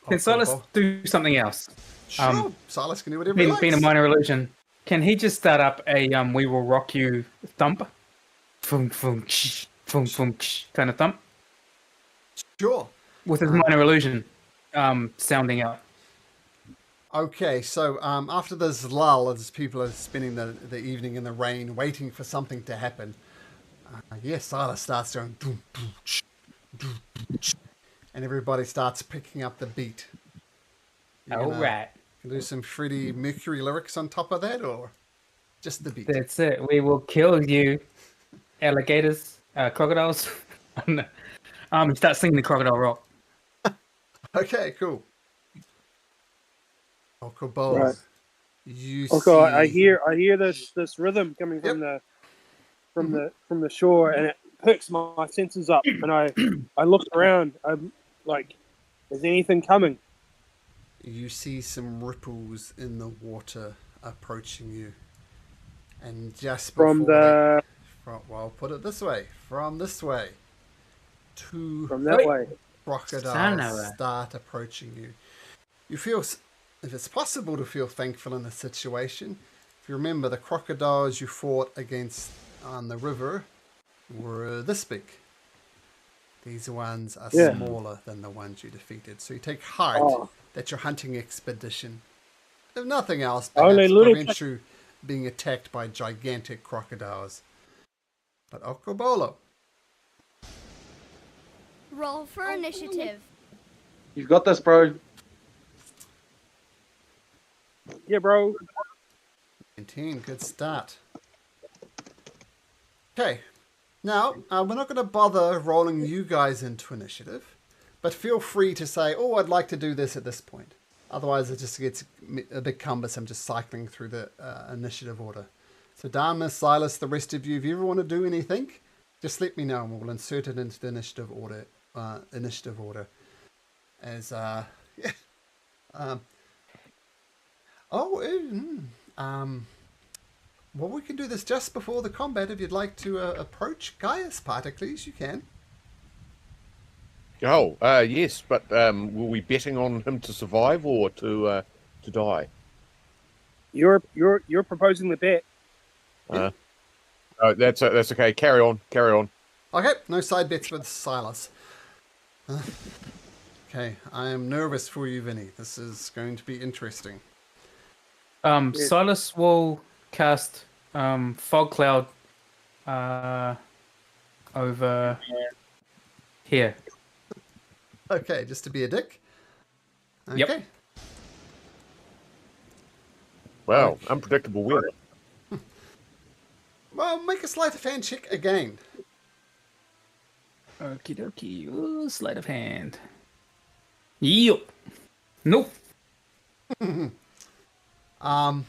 Can Silas do something else? Sure, Silas can do whatever he likes. Being a minor illusion, can he just start up a "We Will Rock You" thump? Fum fum ch, fum fum ch, kind of thump Sure. with his minor illusion sounding out. Okay, so after this lull, as people are spending the evening in the rain, waiting for something to happen, yes, Silas starts going, boom, boom, ch, boom, boom, ch, and everybody starts picking up the beat. All right. Can do some Freddie Mercury lyrics on top of that, or just the beat? That's it. We will kill you, alligators, crocodiles. Start singing the Crocodile Rock. Okay, cool. Occo Bolo, Right. you Okay, see... I hear this rhythm coming from the shore, and it perks my senses up. And I look around. I'm like, is anything coming? You see some ripples in the water approaching you, and just before From the well, put it this way: from this way, two from that way. crocodiles start approaching you. You feel, if it's possible to feel thankful in this situation, if you remember the crocodiles you fought against on the river were this big. These ones are smaller than the ones you defeated. So you take heart that your hunting expedition, if nothing else, perhaps prevents you being attacked by gigantic crocodiles. But Occo Bolo. Roll for initiative. You've got this, bro. Yeah, bro. 19, good start. Okay, now we're not going to bother rolling you guys into initiative, but feel free to say, oh, I'd like to do this at this point. Otherwise, it just gets a bit cumbersome just cycling through the initiative order. So Dharma, Silas, the rest of you, if you ever want to do anything, just let me know and we'll insert it into the initiative order. As well, we can do this just before the combat. If you'd like to approach Gaius Particles, you can. Oh, yes, but were we betting on him to survive or to die? You're proposing the bet. Oh, that's okay. Carry on. Okay, no side bets with Silas. Okay, I am nervous for you, Vinny. This is going to be interesting. Silas will cast fog cloud over here. Okay, just to be a dick. Okay. Yep. Wow, unpredictable weather. Well, make a sleight of hand check again. Okie dokie. Ooh, sleight of hand. Yep. Nope. I'll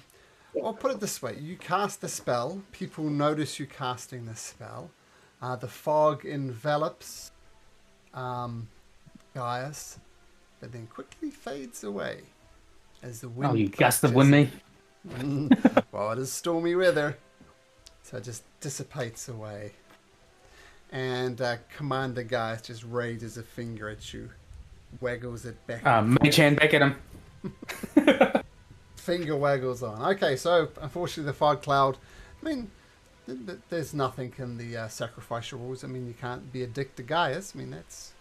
put it this way. You cast the spell. People notice you casting the spell. The fog envelops Gaius, but then quickly fades away as the wind... Oh, you gusted with me. Well, it is stormy weather, so it just dissipates away. And Commander Gaius just raises a finger at you, waggles it back. Mage hand back at him. Finger waggles on. Okay, so unfortunately the fog cloud, I mean, there's nothing in the sacrificial rules. I mean, you can't be a dick to Gaius. I mean, that's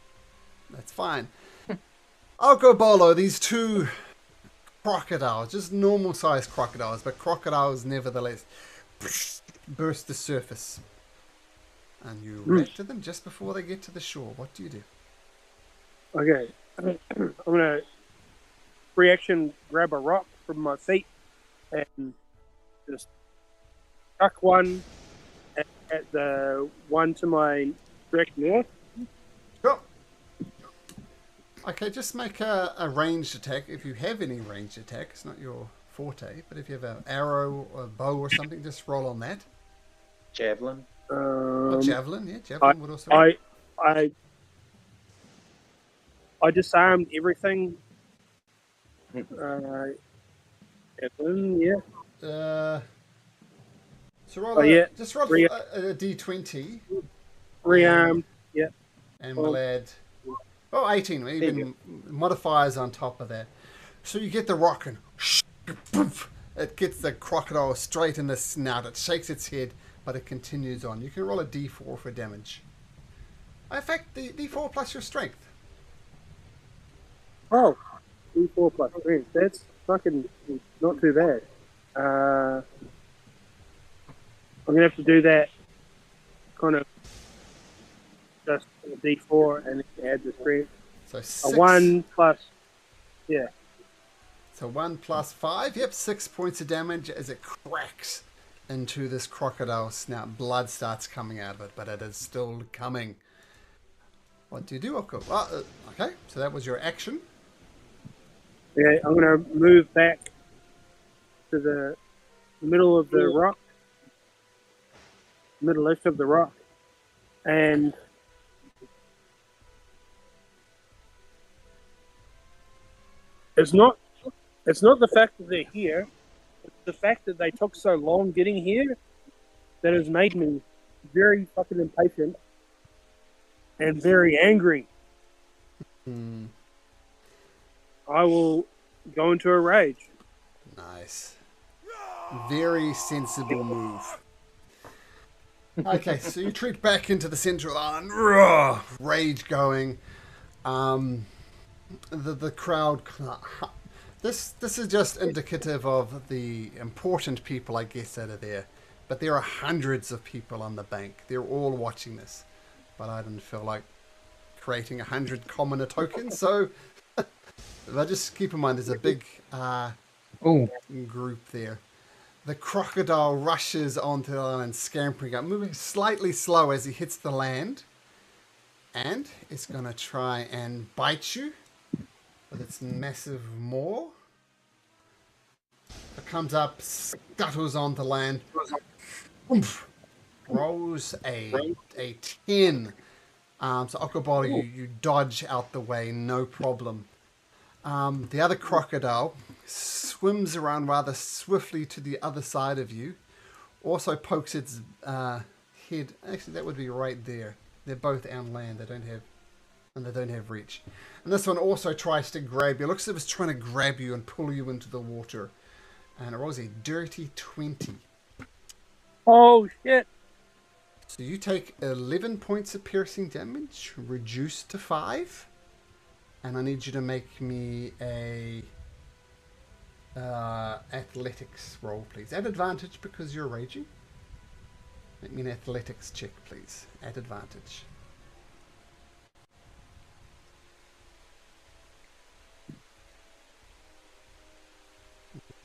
fine. Occo Bolo, these two crocodiles, just normal sized crocodiles, but crocodiles nevertheless, burst the surface. And you react to them just before they get to the shore. What do you do? Okay, I'm gonna reaction grab a rock from my feet and just chuck one at the one to my direct north. Sure. Okay, just make a ranged attack. If you have any ranged attack, it's not your forte, but if you have an arrow or a bow or something, just roll on that. Javelin. Or javelin, yeah, javelin would also work. I disarmed everything. Javelin, yeah. So roll Oh, yeah. just roll Three- a d20, Rearmed. Yeah. and we'll add 18, even modifiers on top of that. So you get the rock and it gets the crocodile straight in the snout. It shakes its head, but it continues on. You can roll a d4 for damage. In fact, the d4 plus your strength. Oh, D4 plus strength. That's fucking not too bad. I'm gonna have to do that kind of just a D4 and add the strength. So A 6. 1 plus, yeah. So 1 plus 5. Yep, 6 points of damage as it cracks into this crocodile snout. Blood starts coming out of it, but it is still coming. What do you do, Occo? Okay, so that was your action. Yeah, I'm gonna move back to the middle of the rock, middle-ish of the rock, and it's not the fact that they're here, it's the fact that they took so long getting here that has made me very fucking impatient and very angry. I will go into a rage. Nice. Very sensible move. Okay, so you treat back into the central island. Rage going. The crowd. This is just indicative of the important people, I guess, that are there. But there are hundreds of people on the bank. They're all watching this. But I didn't feel like creating 100 commoner tokens, so but just keep in mind there's a big group there. The crocodile rushes onto the island, scampering up, moving slightly slow as he hits the land, and it's going to try and bite you with its massive maw. It comes up, scuttles onto land, oomph, rolls a 10. So Occo Bolo, you dodge out the way, no problem. The other crocodile swims around rather swiftly to the other side of you. Also pokes its head. Actually, that would be right there. They're both on land. They don't have reach. And this one also tries to grab you. It looks as if it's trying to grab you and pull you into the water. And it rolls a dirty 20. Oh shit! So you take 11 points of piercing damage, reduced to 5. And I need you to make me a athletics roll, please. At advantage because you're raging. Make me an athletics check, please. At advantage.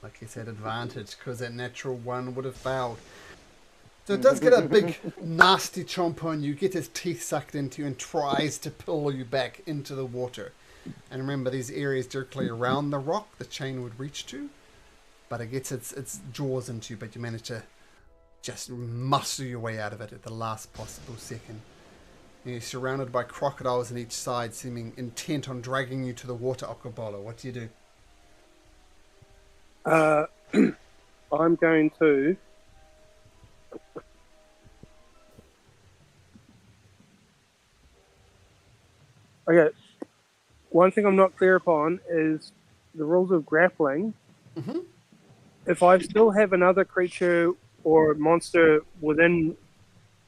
Like I said, advantage because that natural 1 would have failed. So it does get a big, nasty chomp on you, get his teeth sucked into you, and tries to pull you back into the water. And remember, these areas directly around the rock, the chain would reach to. But it gets its jaws into you, but you manage to just muscle your way out of it at the last possible second. And you're surrounded by crocodiles on each side, seeming intent on dragging you to the water, Occo Bolo. What do you do? I'm going to okay. One thing I'm not clear upon is the rules of grappling. Mm-hmm. If I still have another creature or monster within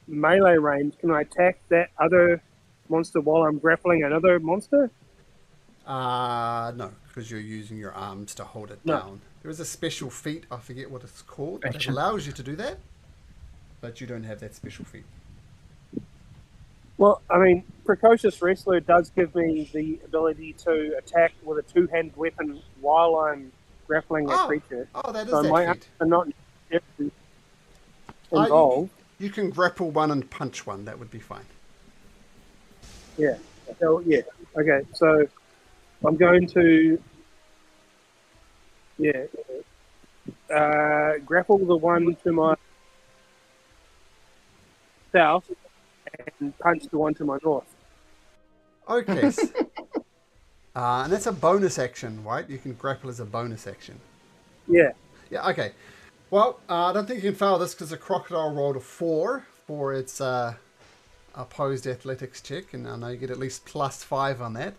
melee range, can I attack that other monster while I'm grappling another monster? No, because you're using your arms to hold it down. There is a special feat, I forget what it's called, but it allows you to do that. But you don't have that special feat. Well, I mean, Precocious Wrestler does give me the ability to attack with a two-handed weapon while I'm grappling a creature. Oh, that is So that my feat. arms are not necessarily involved. You can grapple one and punch one. That would be fine. Yeah. So, yeah. Okay. So I'm going to grapple the one to my south and punch the one to my north. Okay. And that's a bonus action, right? You can grapple as a bonus action. Yeah. Yeah, okay. Well, I don't think you can fail this because the crocodile rolled a 4 for its opposed athletics check, and I know you get at least +5 on that.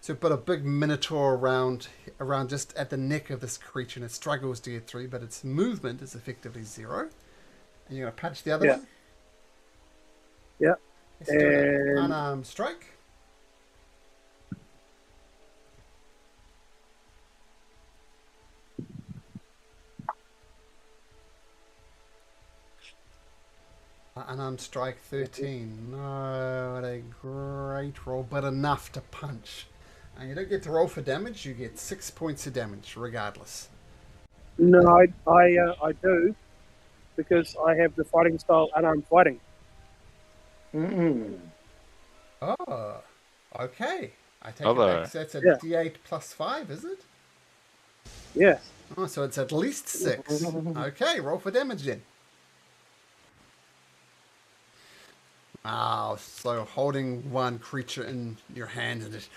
So put a big minotaur around just at the neck of this creature, and it struggles to get through, but its movement is effectively 0. And you're going to punch the other one? Yeah. Let's do an And unarmed strike. Unarmed strike 13. No, what a great roll, but enough to punch. And you don't get to roll for damage, you get 6 points of damage regardless. no, I do, because I have the fighting style unarmed fighting. Oh, okay. I take Hello. it back. So that's a Yeah. D8 +5, is it? Yes. Oh, so it's at least 6. Okay, roll for damage then. Wow, so holding one creature in your hand and just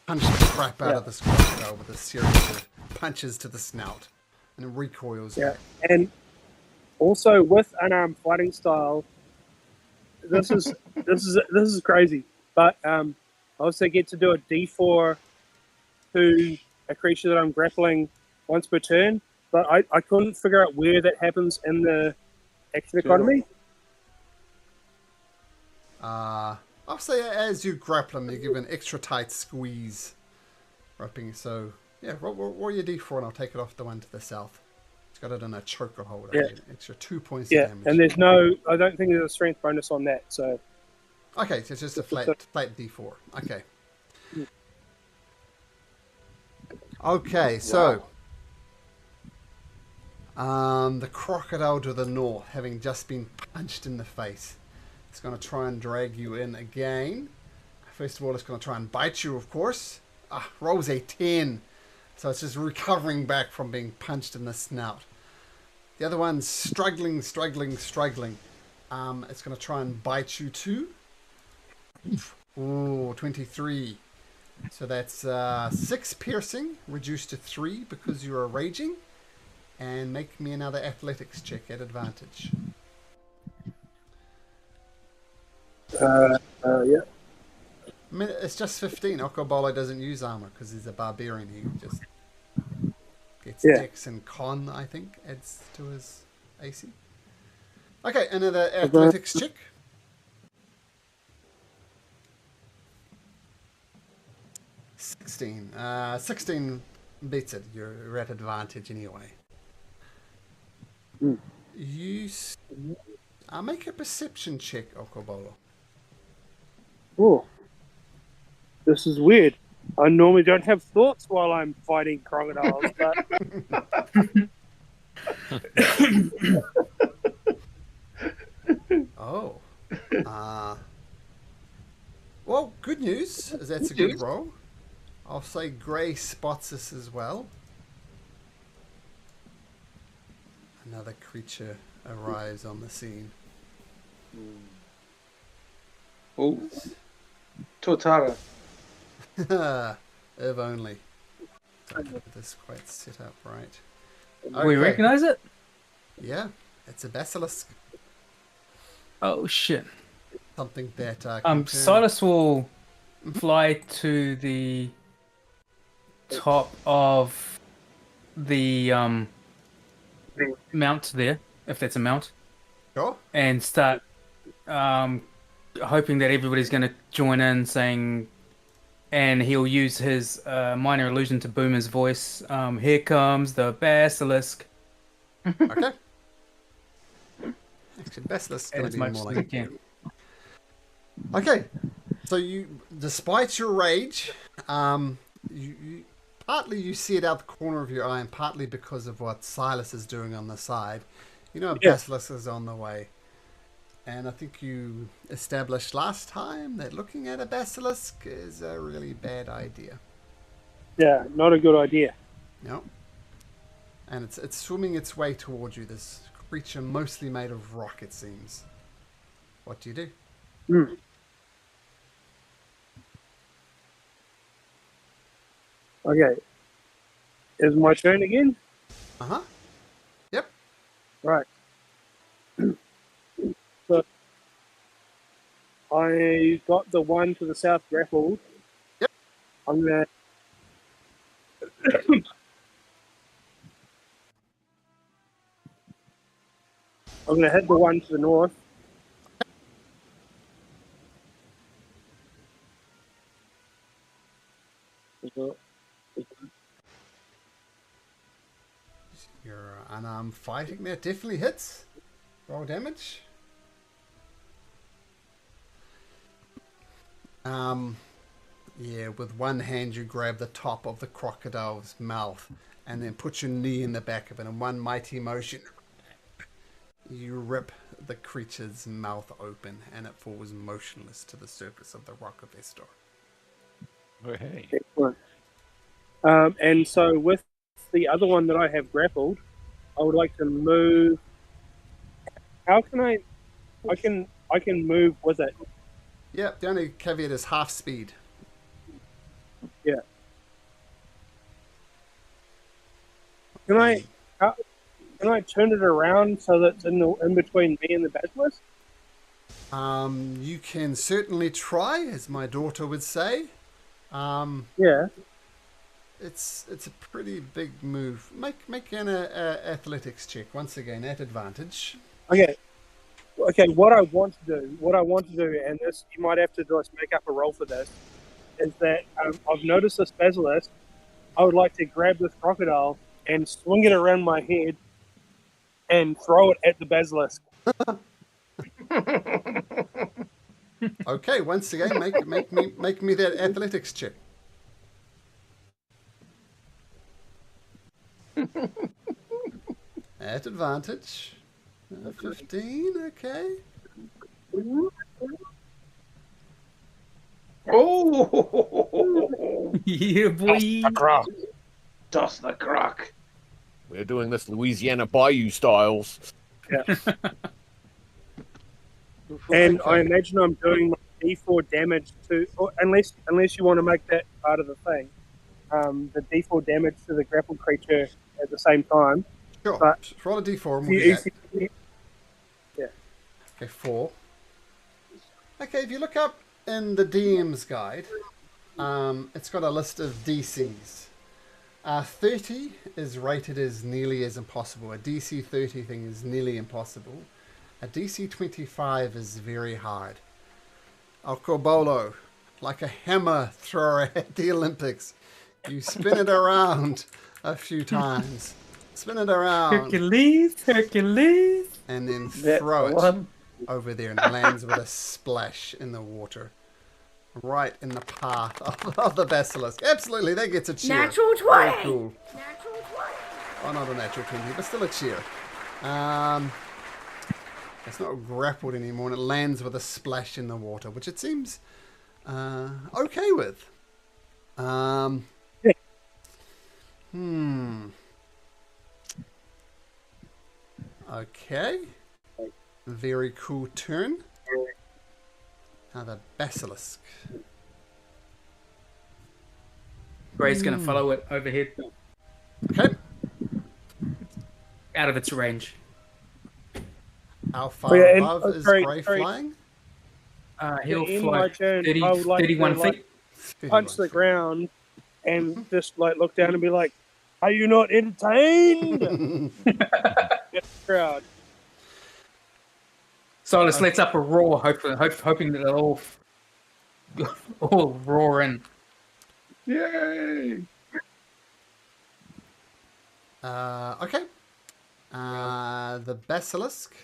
punch the crap out of this crocodile with a series of punches to the snout, and it recoils. Yeah. And also with unarmed fighting style, this is crazy. But I also get to do a D4 to a creature that I'm grappling once per turn. But I couldn't figure out where that happens in the action economy. I'll say as you grapple him, you give an extra tight squeeze, wrapping. So yeah, roll your D4, and I'll take it off the one to the south. It's got it in a choker hold. Yeah. An extra 2 points Yeah, of damage. and I don't think there's a strength bonus on that. So Okay, so it's just a flat D4. Okay. Okay, so the crocodile to the north, having just been punched in the face, it's going to try and drag you in again. First of all, it's going to try and bite you, of course. Rolls a 10. So it's just recovering back from being punched in the snout. The other one's struggling. It's going to try and bite you too. Ooh, 23. So that's 6 piercing, reduced to 3 because you are raging. And make me another athletics check at advantage. yeah. I mean, it's just 15. Occo Bolo doesn't use armor because he's a barbarian. He just gets Dex and Con, I think, adds to his AC. Okay, another athletics check. Uh, 16 beats it. You're at advantage anyway. I'll make a perception check, Occo Bolo. Oh, this is weird. I normally don't have thoughts while I'm fighting crocodiles, but Oh. Well, good news. That's a good roll. I'll say Gray spots us as well. Another creature arrives on the scene. Oh, Totara. If only. Don't get this quite set up right. We Okay. recognize it? Yeah, it's a basilisk. Oh shit. Something that can turn- Silas will fly to the top of the mount there, if that's a mount, Sure. and start hoping that everybody's going to join in, saying, and he'll use his minor illusion to boom his voice. Here comes the basilisk. Okay. Actually, basilisk is going As to be much more as we like. can. Okay, so you, despite your rage, you partly you see it out the corner of your eye, and partly because of what Silas is doing on the side, you know, a basilisk is on the way. And I think you established last time that looking at a basilisk is a really bad idea. yeah, not a good idea. No. And it's swimming its way towards you. This creature mostly made of rock, it seems. What do you do? Okay, is my turn again? Uh-huh. Right. So I got the one to the south grappled. Yep. I'm gonna. I'm gonna hit the one to the north. Your unarmed fighting there definitely hits. Roll damage. Yeah, with one hand you grab the top of the crocodile's mouth and then put your knee in the back of it. In one mighty motion, you rip the creature's mouth open and it falls motionless to the surface of the rock of Estor. Oh, hey. Excellent. And so with the other one that I have grappled, I would like to move. How can I? I can move with it. Yeah, the only caveat is half speed. Yeah. Can I? Can I turn it around so that it's in between me and the basilisk? You can certainly try, as my daughter would say. Yeah. It's a pretty big move. Make an athletics check once again at advantage. Okay. What I want to do, and this you might have to just make up a roll for this, is that I've noticed this basilisk. I would like to grab this crocodile and swing it around my head and throw it at the basilisk. Okay, once again, make me that athletics check. At advantage. 15, okay. Oh! Yeah, boy. Toss the croc. We're doing this Louisiana Bayou styles. And Okay. I imagine I'm doing my D4 damage to, or unless you want to make that part of the thing, the D4 damage to the grappled creature at the same time. Sure. But Roll a d4 and we'll do that. Yeah. Okay, 4. Okay, if you look up in the DM's guide, it's got a list of DCs. 30 is rated as nearly as impossible. A DC 30 thing is nearly impossible. A DC 25 is very hard. Occo Bolo, like a hammer thrower at the Olympics. You spin it around a few times. Spin it around. Hercules. And then That's throw the it one. over there and it lands with a splash in the water. Right in the path of the basilisk. Absolutely, that gets a cheer. Natural 20. Very cool. Natural 20. Oh, not a natural 20, but still a cheer. It's not grappled anymore, and it lands with a splash in the water, which it seems okay with. Okay. Very cool turn. Now the basilisk. Gray's gonna follow it overhead, Okay. out of its range. How far Yeah, and- above is sorry, Grey sorry. flying? He'll in fly my turn, 30, I would like 31 to, like, feet. punch the ground and just like look down and be like, "Are you not entertained?" Get the crowd. Silas lets up a roar, hoping that they'll all roar in. Yay! Okay. The basilisk.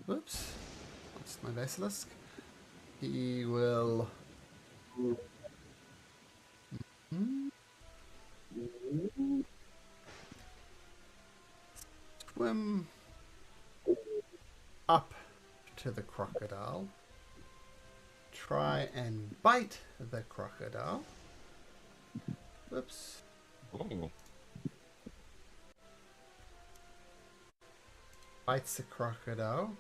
Whoops. That's my basilisk. He will. Swim up to the crocodile. Try and bite the crocodile. Whoops. Ooh. Bites the crocodile.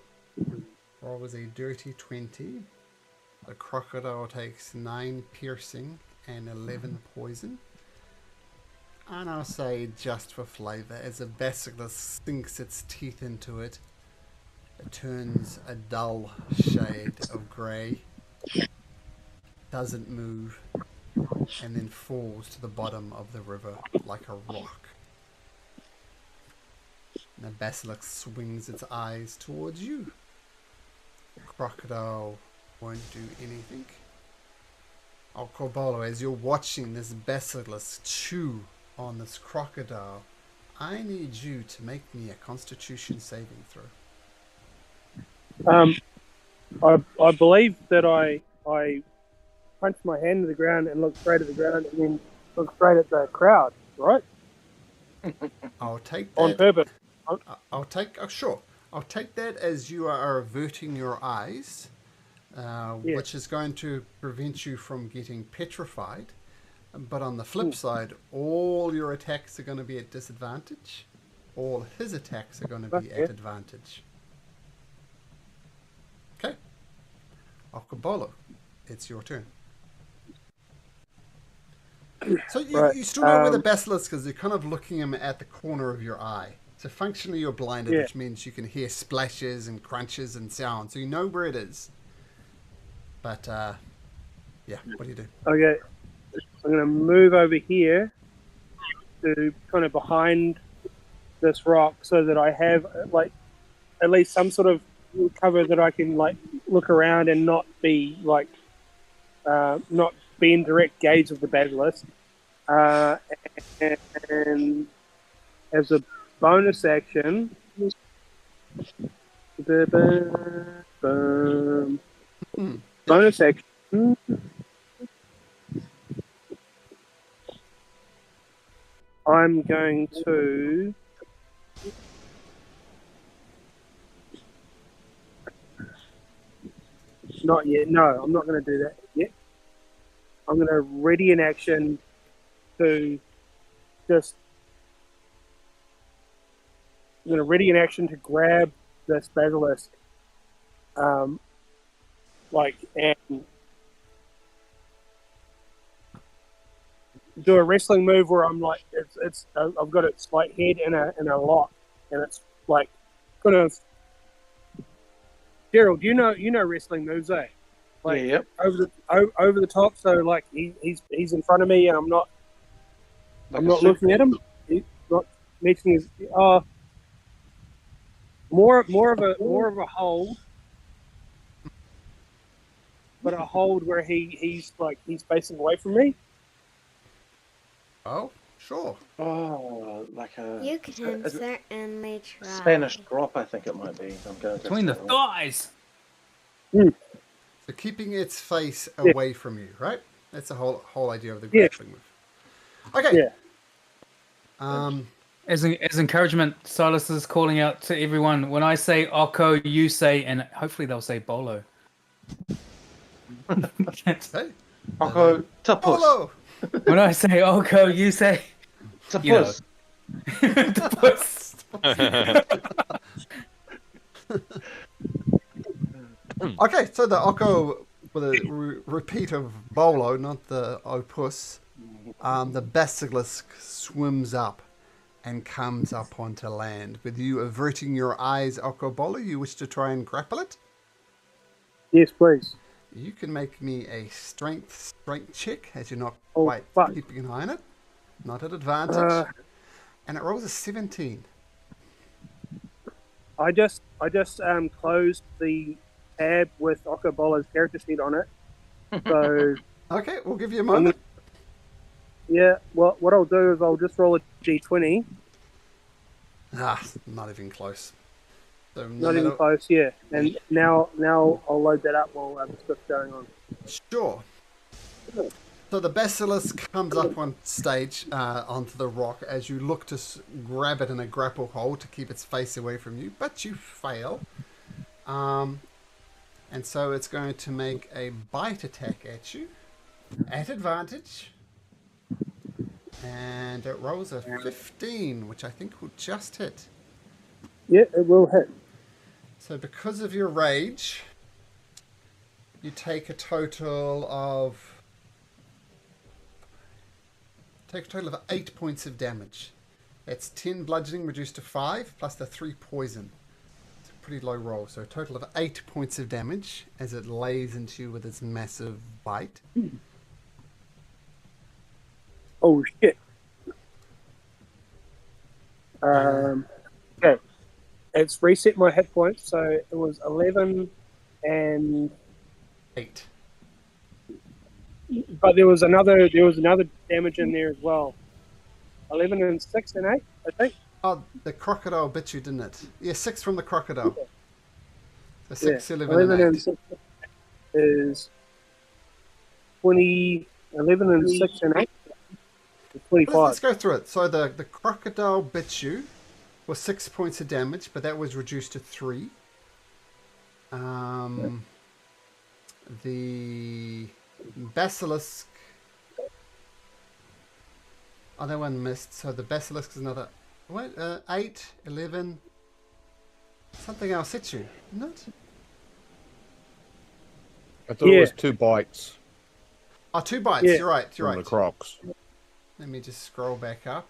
Rolls a dirty 20. The crocodile takes 9 piercing and 11 poison. And I'll say just for flavour, as a basilisk sinks its teeth into it, it turns a dull shade of grey, doesn't move, and then falls to the bottom of the river like a rock. And the basilisk swings its eyes towards you. The crocodile won't do anything. Occo Bolo, as you're watching this basilisk chew on this crocodile, I need you to make me a Constitution saving throw. I believe that I punched my hand to the ground and looked straight at the ground and then looked straight at the crowd, right? I'll take that. On purpose. I'll take. Oh, sure. I'll take that as you are averting your eyes, which is going to prevent you from getting petrified. But on the flip side, all your attacks are going to be at disadvantage. All his attacks are going to be at advantage. Okay. Occo Bolo, it's your turn. So you still know where the basilisk is. You're kind of looking him at the corner of your eye. So functionally you're blinded, which means you can hear splashes and crunches and sounds. So you know where it is. But, yeah, what do you do? Okay. I'm going to move over here to kind of behind this rock so that I have, like, at least some sort of cover that I can, like, look around and not be, like, not be in direct gaze of the basilisk. And as a bonus action, bonus action, I'm going to not yet. No, I'm not going to do that yet. I'm going to ready an action to just. I'm going to ready an action to grab this basilisk, and do a wrestling move where I'm like, I've got its like head in a lock, and it's like kind of. Gerald, you know wrestling moves, eh? Like Yep. over the top, so like he's in front of me, and I'm not looking at him. He's not making his more of a hold, but a hold where he's facing away from me. Oh, sure. Oh, like a You can certainly try. Spanish drop, I think it might be. I'm going to Between the thighs. So keeping its face away from you, right? That's the whole idea of the grappling move. Okay. Yeah. As encouragement, Silas is calling out to everyone. When I say Occo, you say, and hopefully they'll say Bolo. Hey. Occo, tapus. Bolo! When I say Occo, you say Tapus. Tapus. Okay, so the Occo, with a repeat of Bolo, not the opus, the basilisk swims up and comes up onto land. With you averting your eyes, Occo Bolo, you wish to try and grapple it? Yes, please. You can make me a strength check, as you're not Oh, quite fuck. keeping an eye on it. Not at advantage. And it rolls a 17. I just closed the tab with Occo Bolo's character sheet on it. So Okay, we'll give you a moment. yeah, what I'll do is I'll just roll a d20. Not even close. So Not even close, yeah. And now I'll load that up while stuff's going on. Sure. So the basilisk comes up on stage onto the rock as you look to grab it in a grapple hold to keep its face away from you, but you fail. And so it's going to make a bite attack at you at advantage. And it rolls a 15, which I think will just hit. Yeah, it will hit. So because of your rage, you take a total of Take a total of 8 points of damage. That's 10 bludgeoning reduced to 5, plus the 3 poison. It's a pretty low roll, so a total of 8 points of damage as it lays into you with its massive bite. Oh shit. Okay. It's reset my hit points, so it was 11 and 8. but there was another damage in there as well. 11 and 6 and 8, I think. Oh, the crocodile bit you, didn't it? Yeah, 6 from the crocodile. So 6, Yeah. 11 and 8. 6 is 20. 11 and 6 and 8 is 25. Let's go through it. So the crocodile bit you was 6 points of damage, but that was reduced to 3. The basilisk. Oh, that one missed. So the basilisk is another. What? 8, 11. Something else hit you, isn't it? I thought it was 2 bites Oh, 2 bites. Yeah. You're right. You're from right. the crocs. Let me just scroll back up.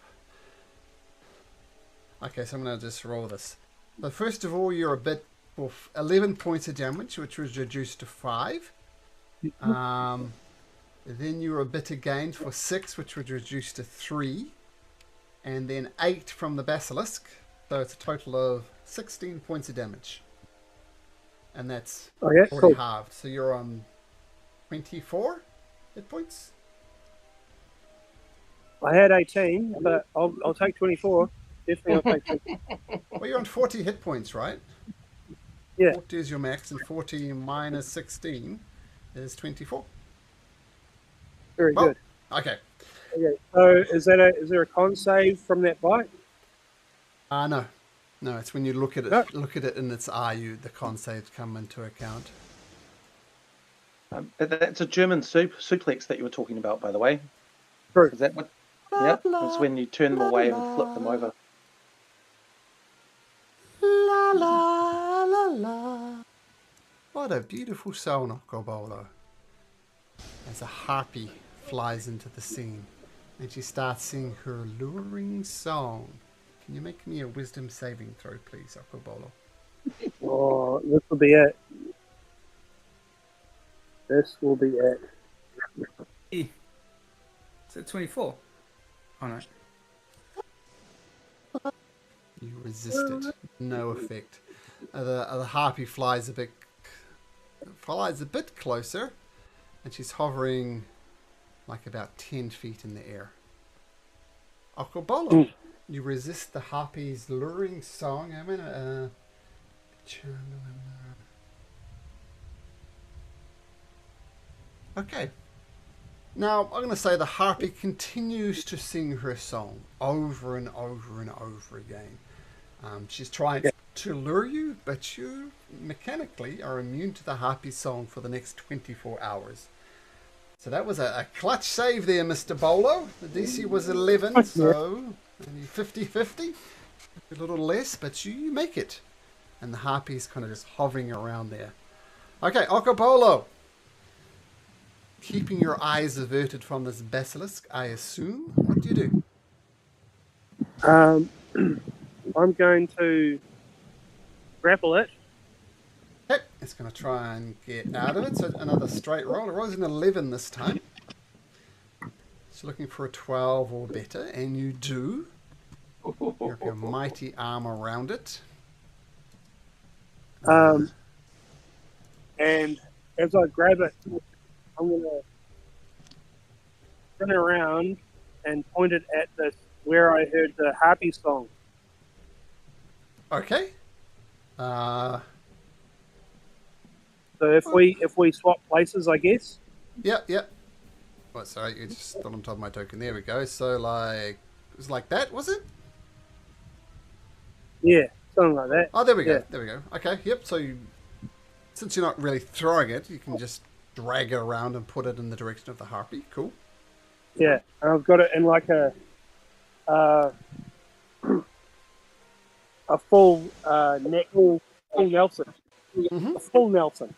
Okay, so I'm going to just roll this. But first of all, you're a bit for 11 points of damage, which was reduced to 5. Then you were a bit again for 6, which was reduced to 3. And then 8 from the basilisk. So it's a total of 16 points of damage. And that's Okay, already cool. halved. So you're on 24 hit points. I had 18, but I'll take 24. Definitely I'll take 24. Well, you're on 40 hit points, right? Yeah. 40 is your max, and 40 minus 16 is 24. Very Well, good. okay. Okay, so is there a con save from that bite? No. No, it's when you look at it, No. look at it in its eye, the con saves come into account. That's a German suplex that you were talking about, by the way. True. Is that what? Yeah, it's when you turn them away and flip them over. La la la la. What a beautiful song, Occo Bolo. As a harpy flies into the scene and she starts singing her luring song. Can you make me a wisdom saving throw, please, Occo Bolo? Oh, this will be it. This will be it. Is it 24? Oh no. You resist it. No effect. The harpy flies a bit closer, and she's hovering like about 10 feet in the air. Occo Bolo, you resist the harpy's luring song. I'm gonna okay. Now, I'm going to say the harpy continues to sing her song over and over and over again. She's trying to lure you, but you mechanically are immune to the harpy song for the next 24 hours. So that was a clutch save there, Mr. Bolo. The DC was 11, so only 50-50. A little less, but you make it. And the harpy's kind of just hovering around there. Okay, Occo Bolo. Keeping your eyes averted from this basilisk, I assume. What do you do? I'm going to grapple it. Okay, it's going to try and get out of it. So another straight roll. It rolls an 11 this time. So looking for a 12 or better, and you do. You have your mighty arm around it. And as I grab it, I'm going to turn around and point it at where I heard the harpy song. Okay. So if we swap places, I guess. Yep. Oh, sorry, you just stood on top of my token. There we go. So it was like that, was it? Yeah, something like that. Oh, there we go. Yeah. There we go. Okay, yep. So since you're not really throwing it, you can just drag it around and put it in the direction of the harpy. Cool. Yeah, and I've got it in like a full full Nelson. Mhm. A full Nelson.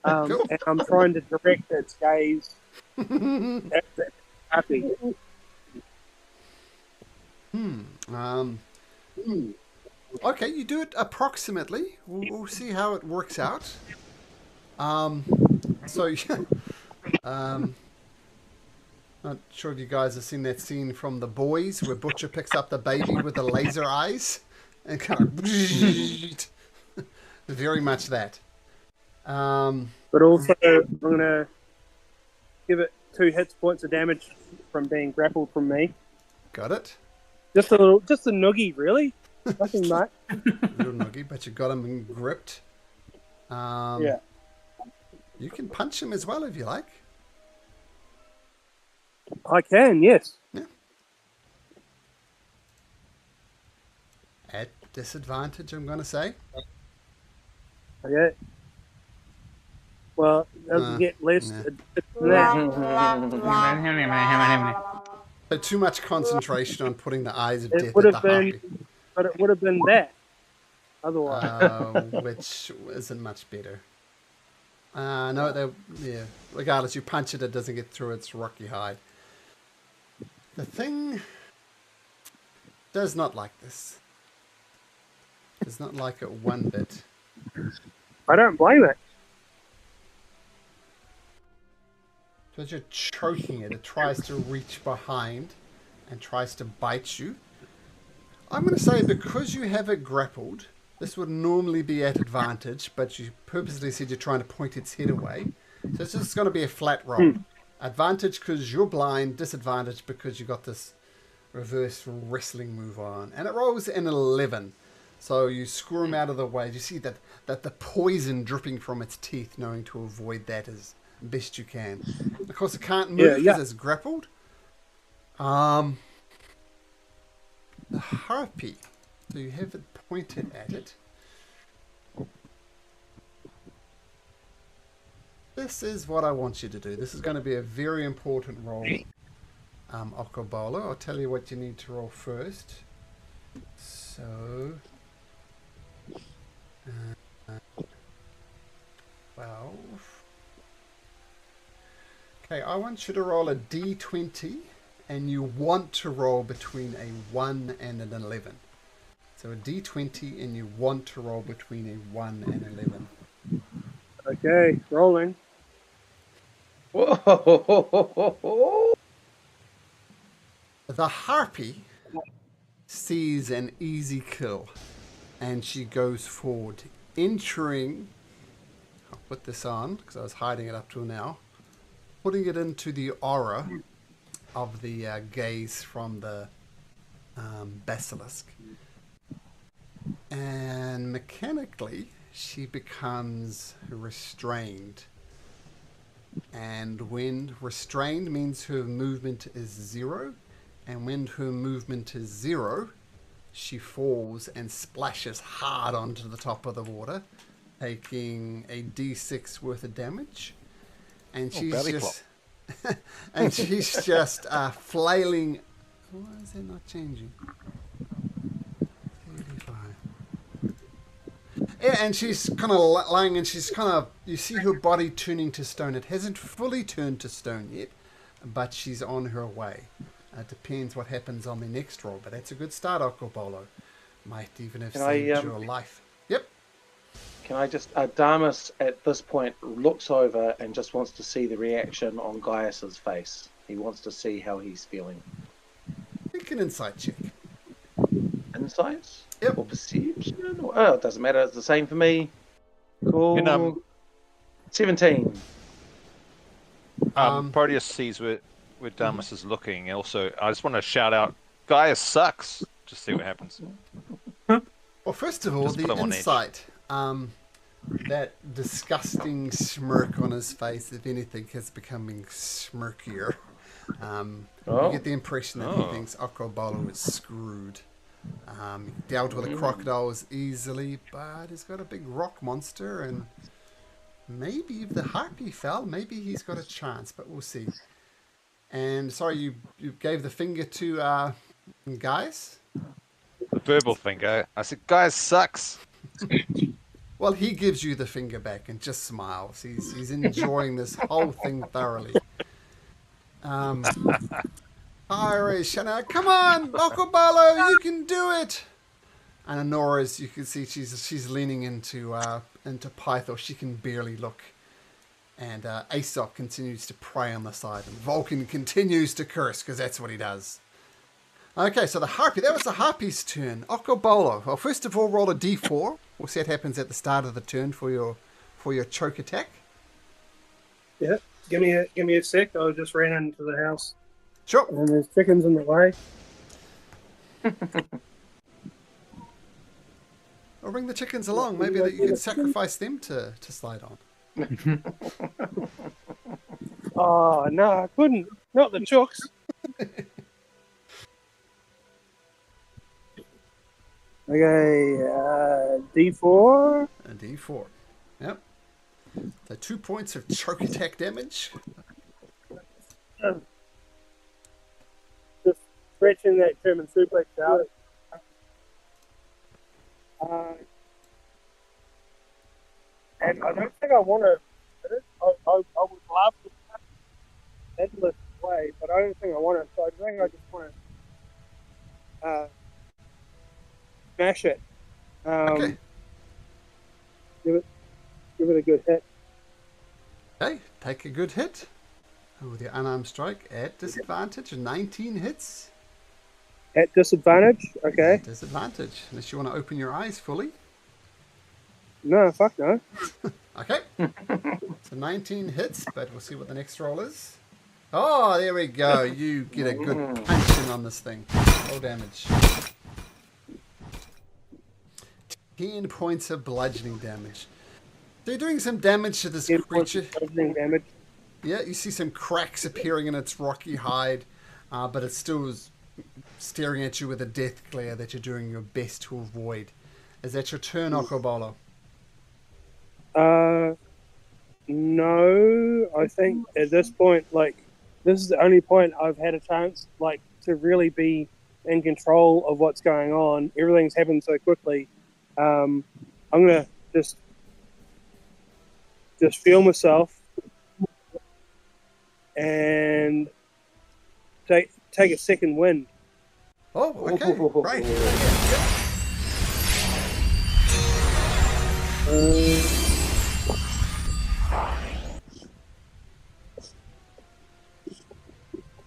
Cool. And I'm trying to direct its gaze at the harpy. Okay, you do it approximately. We'll see how it works out. So, not sure if you guys have seen that scene from The Boys where Butcher picks up the baby with the laser eyes and kind of very much that. But also, I'm gonna give it 2 hits points of damage from being grappled from me. Got it. Just a noogie, really. Nothing much. Little noogie, but you got him gripped. Yeah. You can punch him as well if you like. I can, yes. Yeah. At disadvantage, I'm going to say. Okay. Well, it doesn't get less yeah. than that. So too much concentration on putting the eyes of It death would at the have been, harpy. but it would have been that. Otherwise. Which isn't much better. No, yeah. Regardless, you punch it, it doesn't get through its rocky hide. The thing does not like this. Does not like it one bit. I don't blame it. So as you're choking it, it tries to reach behind and tries to bite you. I'm going to say because you have it grappled, this would normally be at advantage, but you purposely said you're trying to point its head away. So it's just going to be a flat roll. Advantage because you're blind, disadvantage because you got this reverse wrestling move on. And it rolls an 11. So you squirm out of the way. You see that the poison dripping from its teeth, knowing to avoid that as best you can. Of course, it can't move because it's grappled. The harpy. So you have it pointed at it. This is what I want you to do. This is going to be a very important roll. Occo Bolo. I'll tell you what you need to roll first. So... 12. Okay, I want you to roll a d20, and you want to roll between a 1 and an 11. So a d20, and you want to roll between a 1 and 11. Okay, rolling. Whoa! The harpy sees an easy kill, and she goes forward, entering... I'll put this on, because I was hiding it up till now. Putting it into the aura of the gaze from the basilisk. And mechanically, she becomes restrained. And when restrained means her movement is 0. And when her movement is 0, she falls and splashes hard onto the top of the water, taking a d6 worth of damage. And she's and she's just flailing. Why is it not changing? 35. Yeah, and she's kind of lying, and she's kind of, you see her body turning to stone. It hasn't fully turned to stone yet, but she's on her way. It depends what happens on the next roll, but that's a good start, Occo Bolo. Might even have saved your life. Yep. Can I just... Damas, at this point, looks over and just wants to see the reaction on Gaius's face. He wants to see how he's feeling. Make an insight check. Insights? Yep. Or perception? It doesn't matter. It's the same for me. Cool. 17. Proteus sees where Damas is looking. Also, I just want to shout out, Gaius sucks. Just see what happens. Well, first of all, Just put the him on edge. insight. That disgusting smirk on his face, if anything, is becoming smirkier. You get the impression that he thinks Occo Bolo is screwed. He dealt with the crocodiles easily, but he's got a big rock monster, and maybe if the harpy fell, maybe he's got a chance, but we'll see. And sorry, you gave the finger to Gaius? The verbal finger. I said, Gaius sucks. Well, he gives you the finger back and just smiles. He's enjoying this whole thing thoroughly. Irish, and come on, Occo Bolo, you can do it. And Honora's, you can see she's leaning into Pythor. She can barely look. And Aesop continues to pray on the side, and Vulcan continues to curse because that's what he does. Okay, so the harpy. That was the harpy's turn. Occo Bolo. Well, first of all, roll a d4. We'll see what happens at the start of the turn for your choke attack. Yeah. Give me a sec. I just ran into the house. Sure. And there's chickens in the way. Or bring the chickens along. Maybe that you can sacrifice them to slide on. Oh, no, I couldn't. Not the chooks. Okay, D4. A d4. Yep. So 2 points of choke attack damage. Just stretching that German suplex out. And I don't think I want to. I would love to cut Endless away, but I don't think I want to. So I think I just want to smash it. Okay. Give it a good hit. Okay, take a good hit. With your unarmed strike at disadvantage. 19 hits. At disadvantage? Okay. At disadvantage. Unless you want to open your eyes fully. No, fuck no. Okay. So 19 hits, but we'll see what the next roll is. Oh, there we go. You get a good punch in on this thing. Roll damage. 10 points of bludgeoning damage. So you're doing some damage to this creature. Damage. Yeah, you see some cracks appearing in its rocky hide, but it still is staring at you with a death glare that you're doing your best to avoid. Is that your turn, Occo Bolo? No, I think at this point, this is the only point I've had a chance, to really be in control of what's going on. Everything's happened so quickly. I'm gonna just feel myself and take a second wind. Oh, okay, right.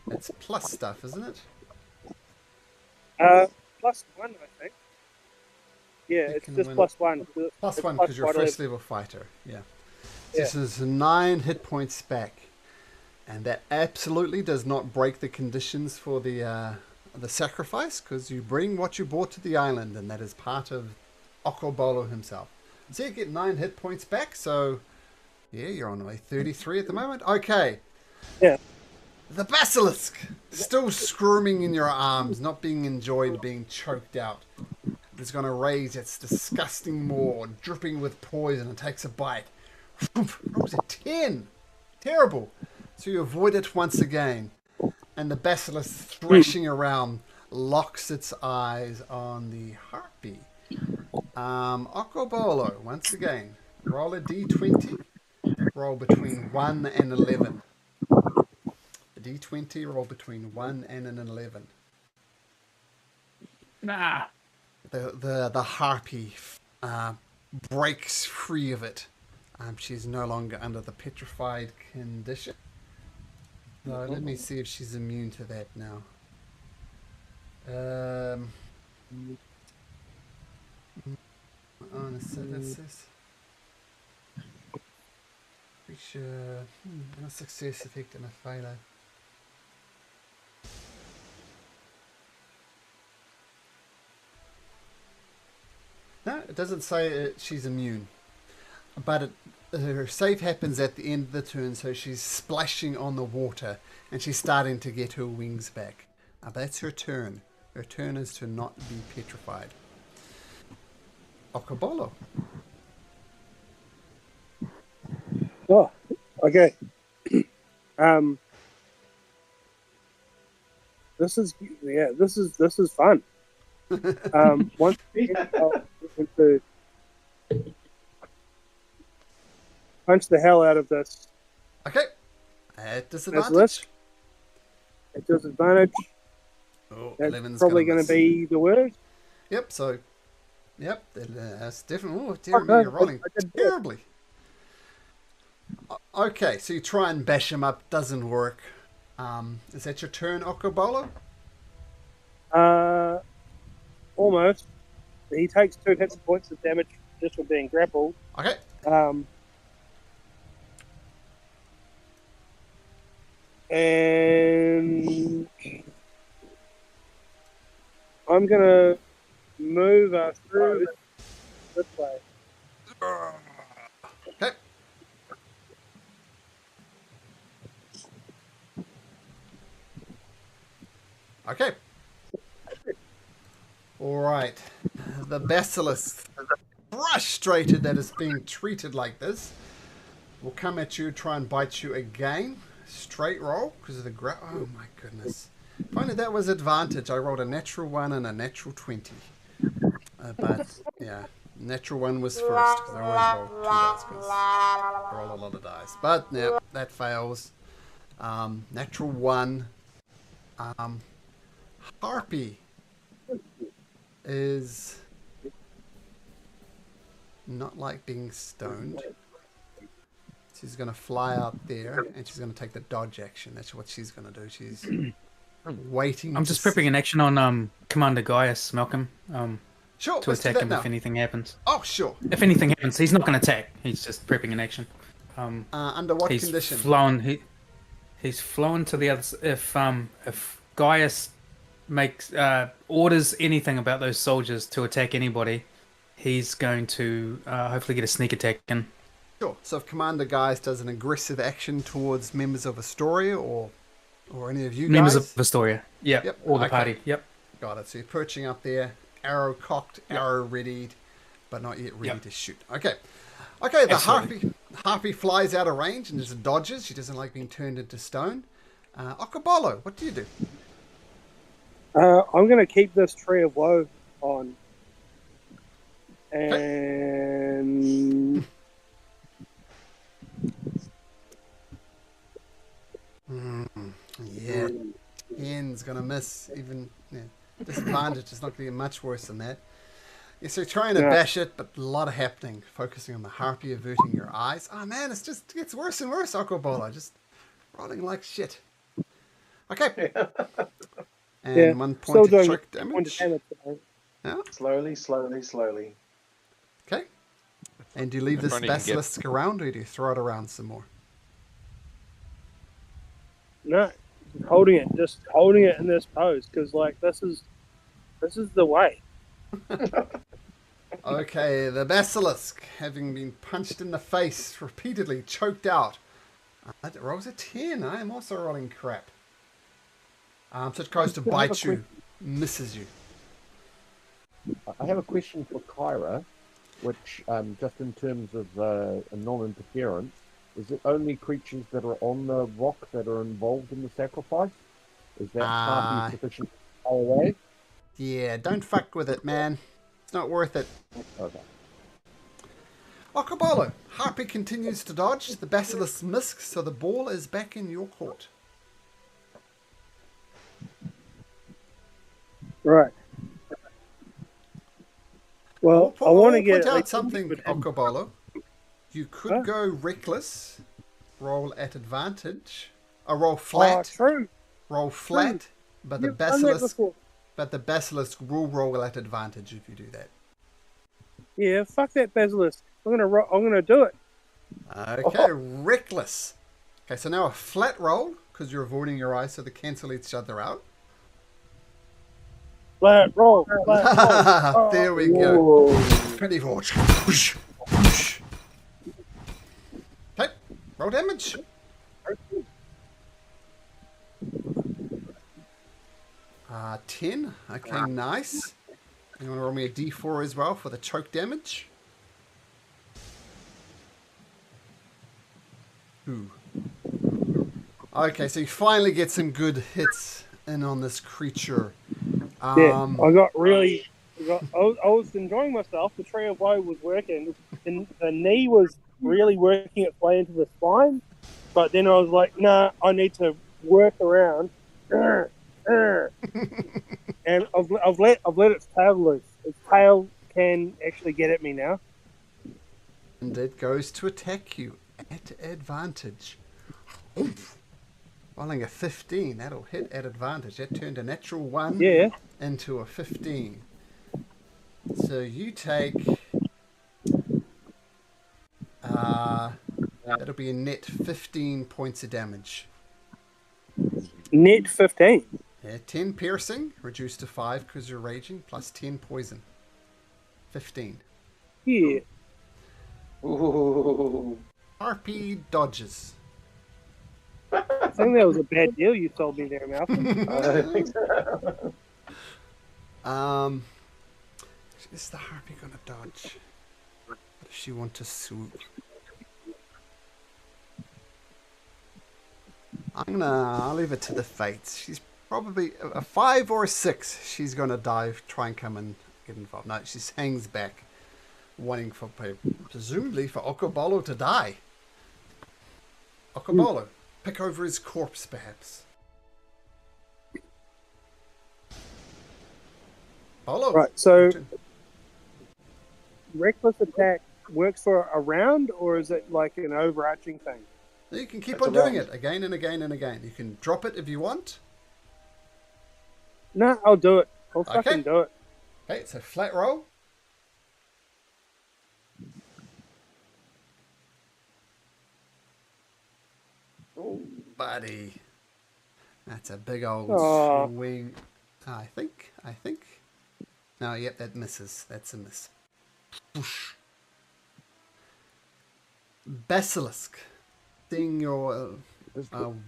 It's plus stuff, isn't it? +1, I think. Yeah, You it's can just win +1. Plus It's one because you're a whatever. first level fighter. Yeah. Yeah. This is 9 hit points back. And that absolutely does not break the conditions for the sacrifice, because you bring what you brought to the island, and that is part of Occo Bolo himself. So you get 9 hit points back, so yeah, you're on 33 at the moment. Okay. Yeah. The basilisk, still squirming in your arms, not being enjoyed, being choked out. It's going to raise its disgusting maw, dripping with poison, and takes a bite. Rolls a 10. Terrible. So you avoid it once again. And the basilisk, thrashing around, locks its eyes on the harpy. Occo Bolo, once again, roll a d20. Roll between 1 and 11. A d20, roll between 1 and an 11. Nah. The harpy breaks free of it. She's no longer under the petrified condition. No, let me see if she's immune to that now. Creature, a success effect and a failure. No, it doesn't say she's immune. But her save happens at the end of the turn, so she's splashing on the water, and she's starting to get her wings back. But that's her turn. Her turn is to not be petrified. Occo Bolo. Oh, okay. This is fun. Once again, I'll going to punch the hell out of this Okay. At disadvantage. basilisk, at disadvantage. Oh, That's 11's probably going going to to be the worst. Yep, so... Yep, that's different. Oh, dear me, Okay, you're rolling I did good. terribly. Okay, so you try and bash him up. Doesn't work. Is that your turn, Occo Bolo? Almost. He takes 2 hit points of damage just for being grappled. Okay. And I'm gonna move us through this way. Okay. Okay. All right. The basilisk, frustrated that it's being treated like this, will come at you, try and bite you again. Straight roll because of the oh my goodness. If only that was advantage. I rolled a natural 1 and a natural 20. But yeah, natural 1 was first because I always roll 2 dice because I roll a lot of dice. But yeah, that fails. Natural 1. Harpy is not like being stoned. She's going to fly out there and she's going to take the dodge action. That's what she's going to do. She's waiting. I'm just prepping an action on Commander Gaius, Malcolm, sure, to let's do attack that him now. if anything happens. Oh, sure. If anything happens, he's not going to attack. He's just prepping an action. Under what he's condition? He's flown to the other. If Gaius makes orders anything about those soldiers to attack anybody, he's going to hopefully get a sneak attack in. Sure. So if Commander Gaius does an aggressive action towards members of Astoria or any of you Members guys? of Astoria. Yep. All the okay. party. Yep. Got it. So you're perching up there, arrow cocked, arrow readied, but not yet ready to shoot. Okay. Okay, the harpy flies out of range and just dodges. She doesn't like being turned into stone. Occo Bolo, what do you do? I'm going to keep this Tree of Woe on. And... Yeah. Ian's going to miss. Even disadvantage is not going to be much worse than that. Yeah, so you're trying to bash it, but a lot of happening. Focusing on the harpy, averting your eyes. Oh man, it gets worse and worse, Occo Bolo. Just rolling like shit. Okay. And 1 point of choke damage. Yeah. Slowly. Okay. And do you leave this basilisk around, or do you throw it around some more? No, just holding it in this pose, because like this is the way. Okay, the basilisk, having been punched in the face, repeatedly choked out. It rolls a 10. I am also rolling crap. So it goes to bite you, misses you. I have a question for Kyra, which, just in terms of non-interference, is it only creatures that are on the rock that are involved in the sacrifice? Is that harpy sufficient to fly away? Yeah, don't fuck with it, man. It's not worth it. Okay. Occo Bolo, harpy continues to dodge. The basilisk missed, so the ball is back in your court. Right. Well, I want to get out something, Occo Bolo. You could go reckless, roll at advantage, or roll flat. True. Roll flat, true. But the basilisk will roll at advantage if you do that. Yeah, fuck that basilisk. I'm gonna do it. Okay, reckless. Okay, so now a flat roll because you're avoiding your eyes, so they cancel each other out. Flat roll. There we go. 24. Okay, roll damage. Uh, 10. Okay, nice. You want to roll me a d4 as well for the choke damage? Ooh. Okay, so you finally get some good hits in on this creature. Yeah, I was enjoying myself. The Tree of Woe was working, and the knee was really working its way into the spine. But then I was like, nah, I need to work around And I've let its tail loose. Its tail can actually get at me now. And it goes to attack you at advantage. Oomph. Rolling a 15, that'll hit at advantage. That turned a natural 1 Yeah. into a 15. So you take... that'll be a net 15 points of damage. Net 15. Yeah, 10 piercing, reduced to 5 because you're raging, plus 10 poison. 15. Yeah. Ooh. Harpy dodges. I think that was a bad deal you told me there, Malcolm. I think so. Is the harpy gonna dodge? Or does she want to swoop? I'll leave it to the fates. She's probably a 5 or a 6. She's gonna dive, try and come and get involved. No, she hangs back, wanting for presumably for Occo Bolo to die. Occo Bolo, pick over his corpse, perhaps. Bolo. Right, so reckless attack works for a round, or is it like an overarching thing? You can keep That's on a doing round. it again and again and again. You can drop it if you want. No, I'll do it. I'll Okay. fucking do it. Okay, it's a flat roll. Ooh. Buddy. That's a big old Aw. swing. I think. No, yep, that misses. That's a miss. Whoosh. Basilisk. Seeing your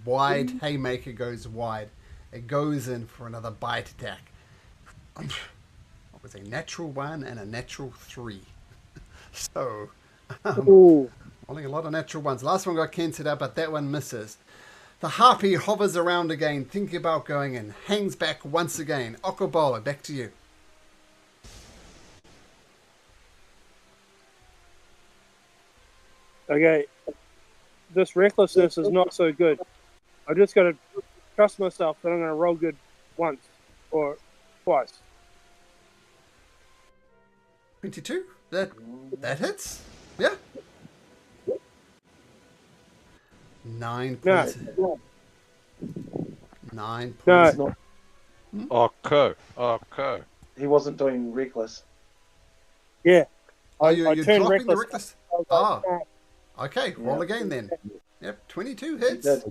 wide haymaker goes wide. It goes in for another bite attack. It was a natural 1 and a natural 3. So, Ooh. rolling a lot of natural ones. Last one got cancelled out, but that one misses. The harpy hovers around again, thinking about going in. Hangs back once again. Occo Bolo, back to you. Okay. This recklessness is not so good. I just got to trust myself that I'm going to roll good once or twice. 22? That hits? Yeah. 9 points. No. 9 No. points. It's not, Okay. he wasn't doing reckless. Yeah. Oh, you're turned dropping the reckless. reckless? I was Ah, like, okay. Roll again then. Yep, 22 hits. That's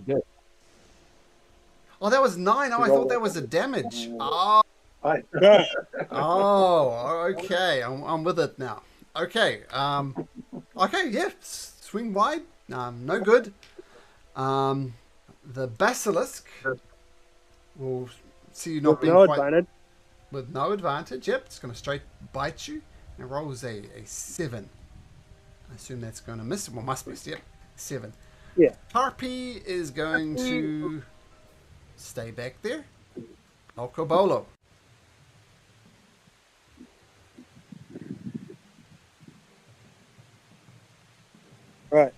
Oh, that was 9. Oh, I thought that was a damage. Oh, I, no. oh, okay. I'm with it now. Okay. Okay, yeah. Swing wide. No good. The basilisk will see you not being No quite advantage. with no advantage. Yep, it's going to straight bite you. And it rolls a 7. I assume that's going to miss. Well, must miss. Yep, 7. Yeah. Harpy is going to stay back there. Occo Bolo. Right.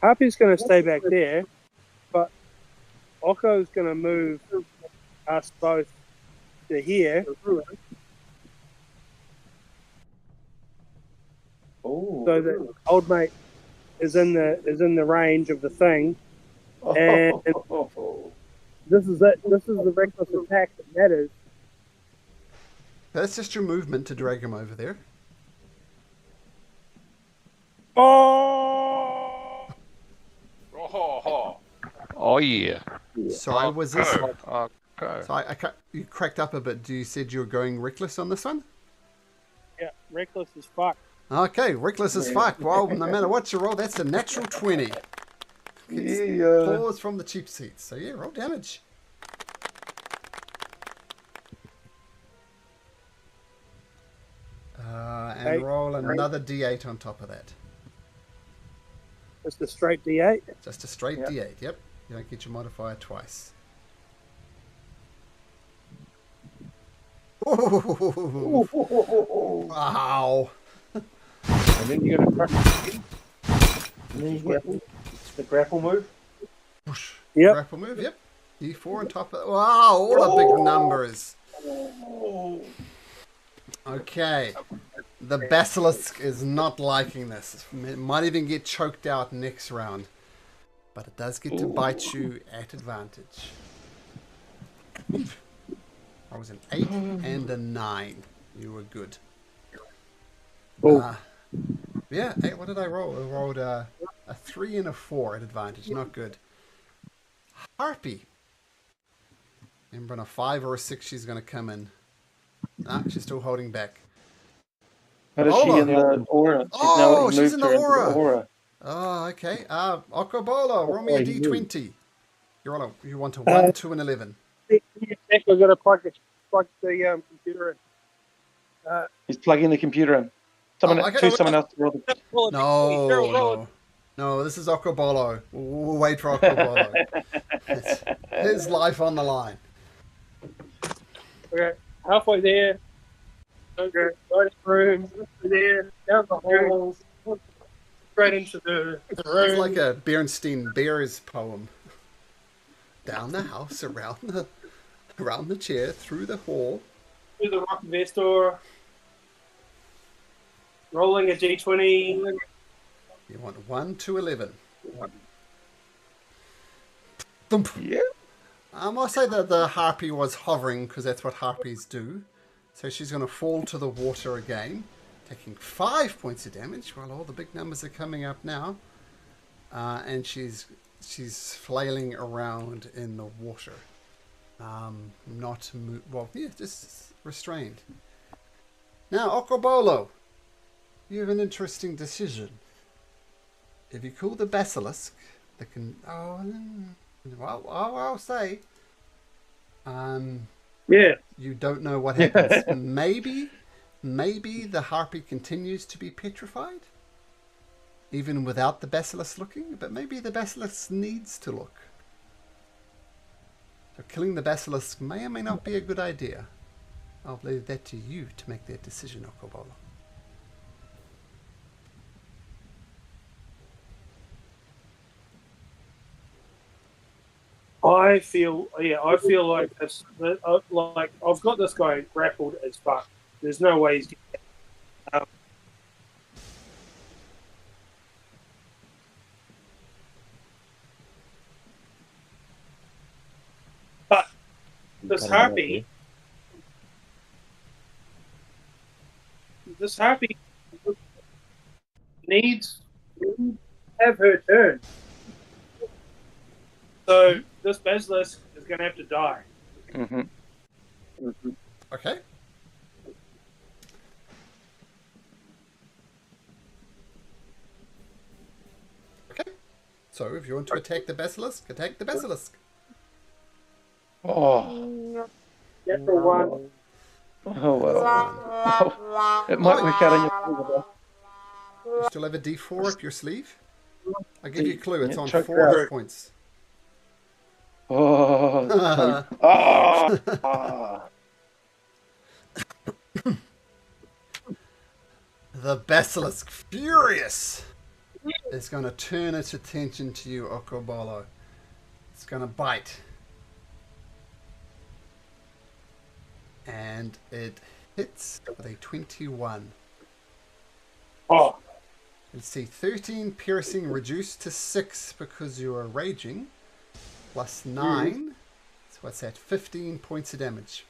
Harpy's going to stay back there, but Occo's going to move us both to here. oh. So that old mate is in the range of the thing. And this is it. This is the reckless attack that matters. That's just your movement to drag him over there. Oh! Oh yeah. Sorry, was this? Okay. So you cracked up a bit. You said you were going reckless on this one? Yeah, reckless as fuck. Okay, reckless as fuck. Well, no matter what you roll, that's a natural 20. Yeah. Pause from the cheap seats. So yeah, roll damage. And Eight. roll another D8 on top of that. Just a straight D8. Just a straight Yep. D8. Yep. You don't get your modifier twice. Ooh. Wow. And then you're going to crush it again. The grapple move. Whoosh. Yep. Grapple move, yep. D4 on top of... Wow, all the big numbers. Okay. The basilisk is not liking this. It might even get choked out next round. But it does get to bite you at advantage. I was an 8 and a 9. You were good. Yeah, hey, what did I roll? I rolled a 3 and a 4 at advantage. Not good. Harpy. Remember, on a 5 or a 6, she's going to come in. Ah, she's still holding back. But is she in the aura? She's in the aura. Oh, okay. Occo Bolo, roll me a d20. You want a 1, 2, and 11. We've got to plug the computer in. He's plugging the computer in. Someone else to roll the... No, this is Occo Bolo. We'll wait for Occo Bolo. It's his life on the line. Okay, halfway there. Okay, right room, there, down the halls, straight into the room. It's like a Bernstein Bears poem. Down the house, around the chair, through the hall. Through the rock investor. Rolling a d20. You want 1 to 11. Thump. Yeah. I must say that the harpy was hovering because that's what harpies do. So she's going to fall to the water again, taking 5 points of damage while all the big numbers are coming up now. And she's flailing around in the water. Just restrained. Now, Occo Bolo, you have an interesting decision. If you call the basilisk, they can... I'll say... you don't know what happens. Maybe the harpy continues to be petrified, even without the basilisk looking, but maybe the basilisk needs to look. So killing the basilisk may or may not be a good idea. I'll leave that to you to make that decision, Occo Bolo. I feel like it's like I've got this guy grappled as fuck. There's no way he's getting but this harpy needs to have her turn. So this basilisk is going to have to die. Mm-hmm. Mm-hmm. Okay. Okay. So if you want to attack the basilisk, attack the basilisk. Oh. Natural one. Oh well. It might work out in your favor. You still have a D4 up your sleeve? I'll give you a clue. It's on check 4 out. hit points. Oh. The basilisk, furious, is going to turn its attention to you, Occo Bolo. It's going to bite. And it hits with a 21. Oh. Let's see, 13 piercing reduced to 6 because you are raging. Plus 9. So what's that? 15 points of damage.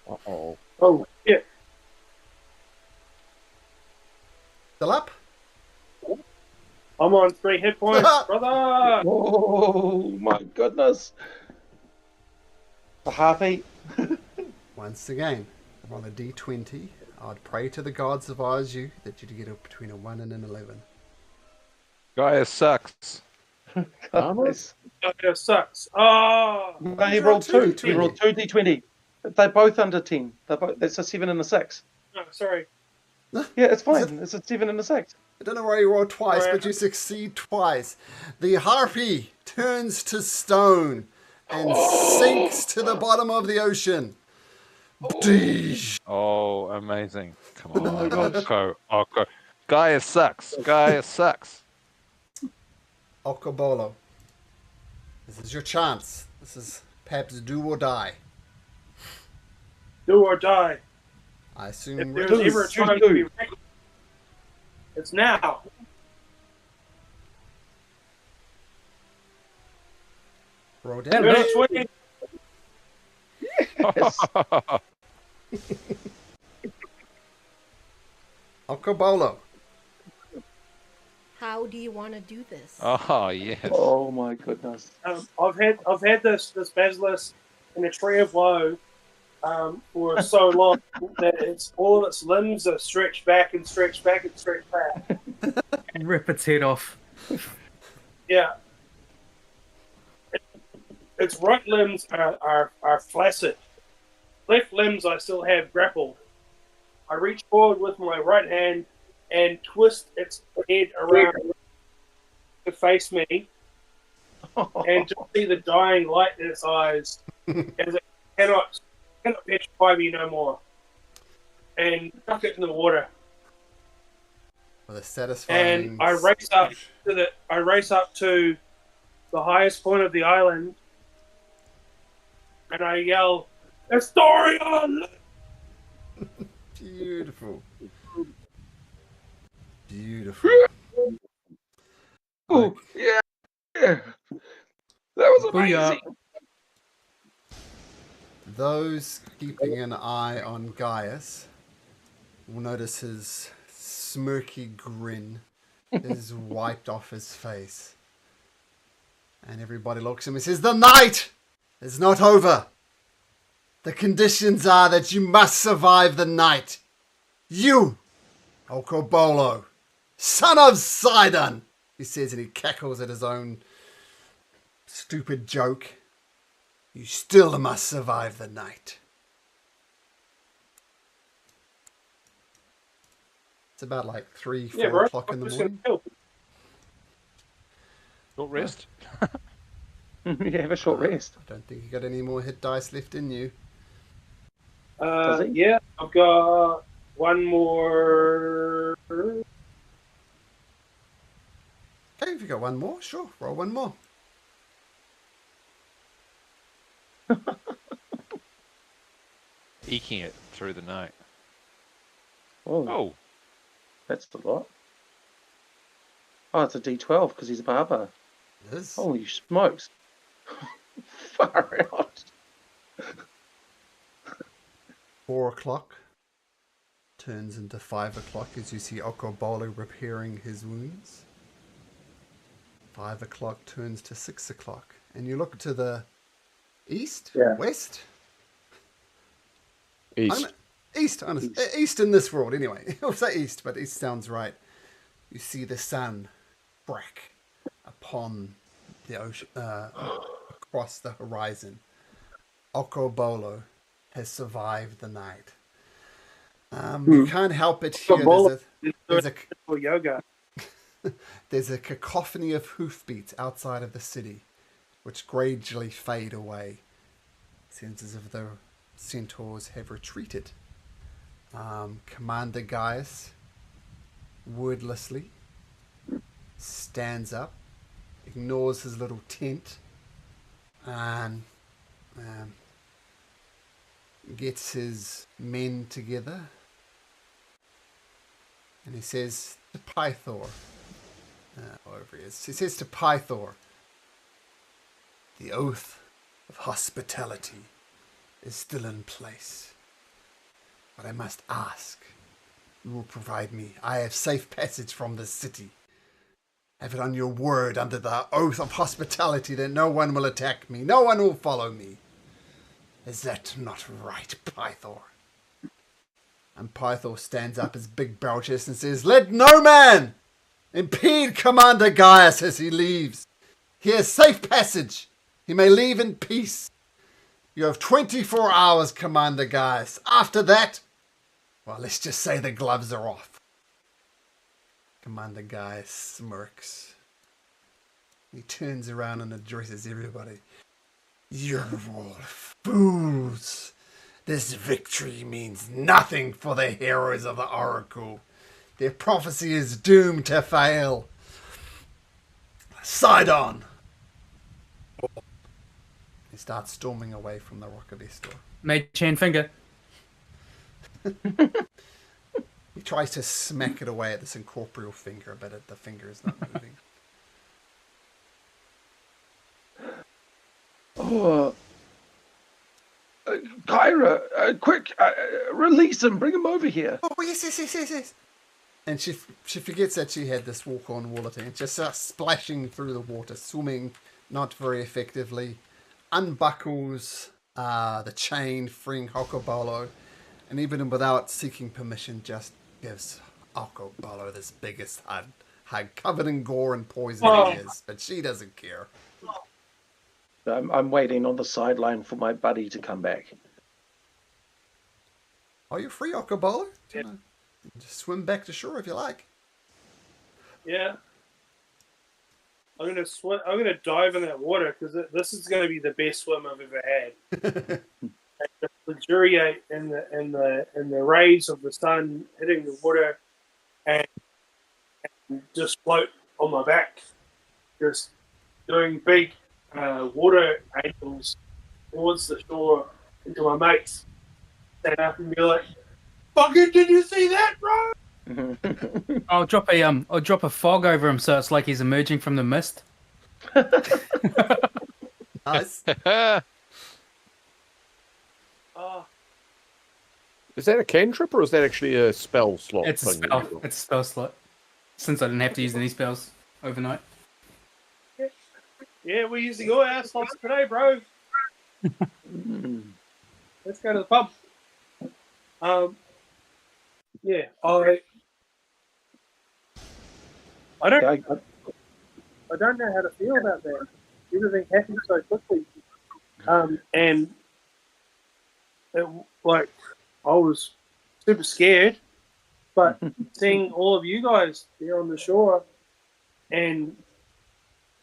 Uh-oh. Oh, yeah. Still up? I'm on 3 hit points, brother. Oh my goodness. The harpy. Once again, roll a d20. I'd pray to the gods if I was you that you'd get up between a 1 and an 11. Gaia sucks. Nice. It sucks. Oh. No, he rolled 2. He rolled 2 d20. They're both under 10. It's a 7 and a 6. Oh, sorry. Yeah, it's fine. It's a 7 and a 6. I don't know why you rolled twice, but you succeed twice. The harpy turns to stone and sinks to the bottom of the ocean. Oh, amazing. Come on, Occo. Gaia sucks. Gaia sucks. Occo Bolo. This is your chance. This is perhaps do or die. Do or die. I If assume there's Rick. ever a Choose time to be do. ready, it's now. Roll Yeah, damage. First swing. Yes. Occo Bolo. How do you want to do this? Oh yes. Oh my goodness. I've had this basilisk in a tree of woe for so long that it's all of its limbs are stretched back and stretched back and stretched back. Rip its head off. Yeah. Its right limbs are flaccid. Left limbs I still have grappled. I reach forward with my right hand and twist its head around to face me and just see the dying light in its eyes as it cannot petrify me no more. And chuck it in the water. With a satisfying. And I race up to the highest point of the island and I yell, Astorion! Beautiful. Beautiful. Oh, yeah. That was Booyah. amazing. Those keeping an eye on Gaius will notice his smirky grin is wiped off his face. And everybody looks at him and says, "The night is not over. The conditions are that you must survive the night. You, Occo Bolo, son of Sidon," he says, and he cackles at his own stupid joke. "You still must survive the night." It's about like 3, 4 o'clock in the morning. Short rest. Yeah, have a short rest. I don't think you got any more hit dice left in you. Does he? Yeah, I've got one more. Okay, if you got one more, sure, roll one more. Eking it through the night. Oh, Oh, that's a lot. Oh, it's a D12 because he's a barber. It is. Holy smokes. Far out. 4 o'clock turns into 5 o'clock as you see Occo Bolo repairing his wounds. 5 o'clock turns to 6 o'clock. And you look to the east? Yeah. West? East. East, honestly. East in this world, anyway. I'll say east, but east sounds right. You see the sun crack upon the ocean, across the horizon. Occo Bolo has survived the night. You can't help but hear For yoga. there's a cacophony of hoofbeats outside of the city, which gradually fade away. It seems as if the centaurs have retreated. Commander Gaius, wordlessly, stands up, ignores his little tent, and gets his men together. And he says to Pythor, wherever he is, he says to Pythor, "The oath of hospitality is still in place. But I must ask, you will provide me. I have safe passage from this city. Have it on your word under the oath of hospitality that no one will attack me, no one will follow me. Is that not right, Pythor?" And Pythor stands up his big barrel chest and says, "Let no man impede Commander Gaius as he leaves. He has safe passage. He may leave in peace. You have 24 hours, Commander Gaius. After that, well, let's just say the gloves are off." Commander Gaius smirks. He turns around and addresses everybody. "You're all fools. This victory means nothing for the heroes of the Oracle. Their prophecy is doomed to fail. Sidon! He starts storming away from the Rock of Estor. Mage chain finger. He tries to smack it away at this incorporeal finger, but the finger is not moving. Oh, Kyra, quick, release him, bring him over here. Oh, yes. And she forgets that she had this walk-on walleting. It just starts splashing through the water, swimming not very effectively, unbuckles the chain, freeing Occo Bolo, and even without seeking permission, just gives Occo Bolo this biggest hug, covered in gore and poison he is, but she doesn't care. I'm waiting on the sideline for my buddy to come back. Are you free, Occo Bolo? Yeah. Just swim back to shore if you like. Yeah. I'm gonna dive in that water because this is gonna be the best swim I've ever had. Luxuriate in the rays of the sun hitting the water, and just float on my back, just doing big water angels towards the shore into my mates. Stand up and be like, "Fucking, did you see that, bro?" I'll drop a fog over him so it's like he's emerging from the mist. Nice. Is that a cantrip or is that actually a spell slot? It's a thing? spell. It's a spell slot. Since I didn't have to use any spells overnight. Yeah, we're using all our slots today, bro. Let's go to the pub. Yeah, I don't know how to feel about that. Everything happened so quickly, and I was super scared. But seeing all of you guys there on the shore, and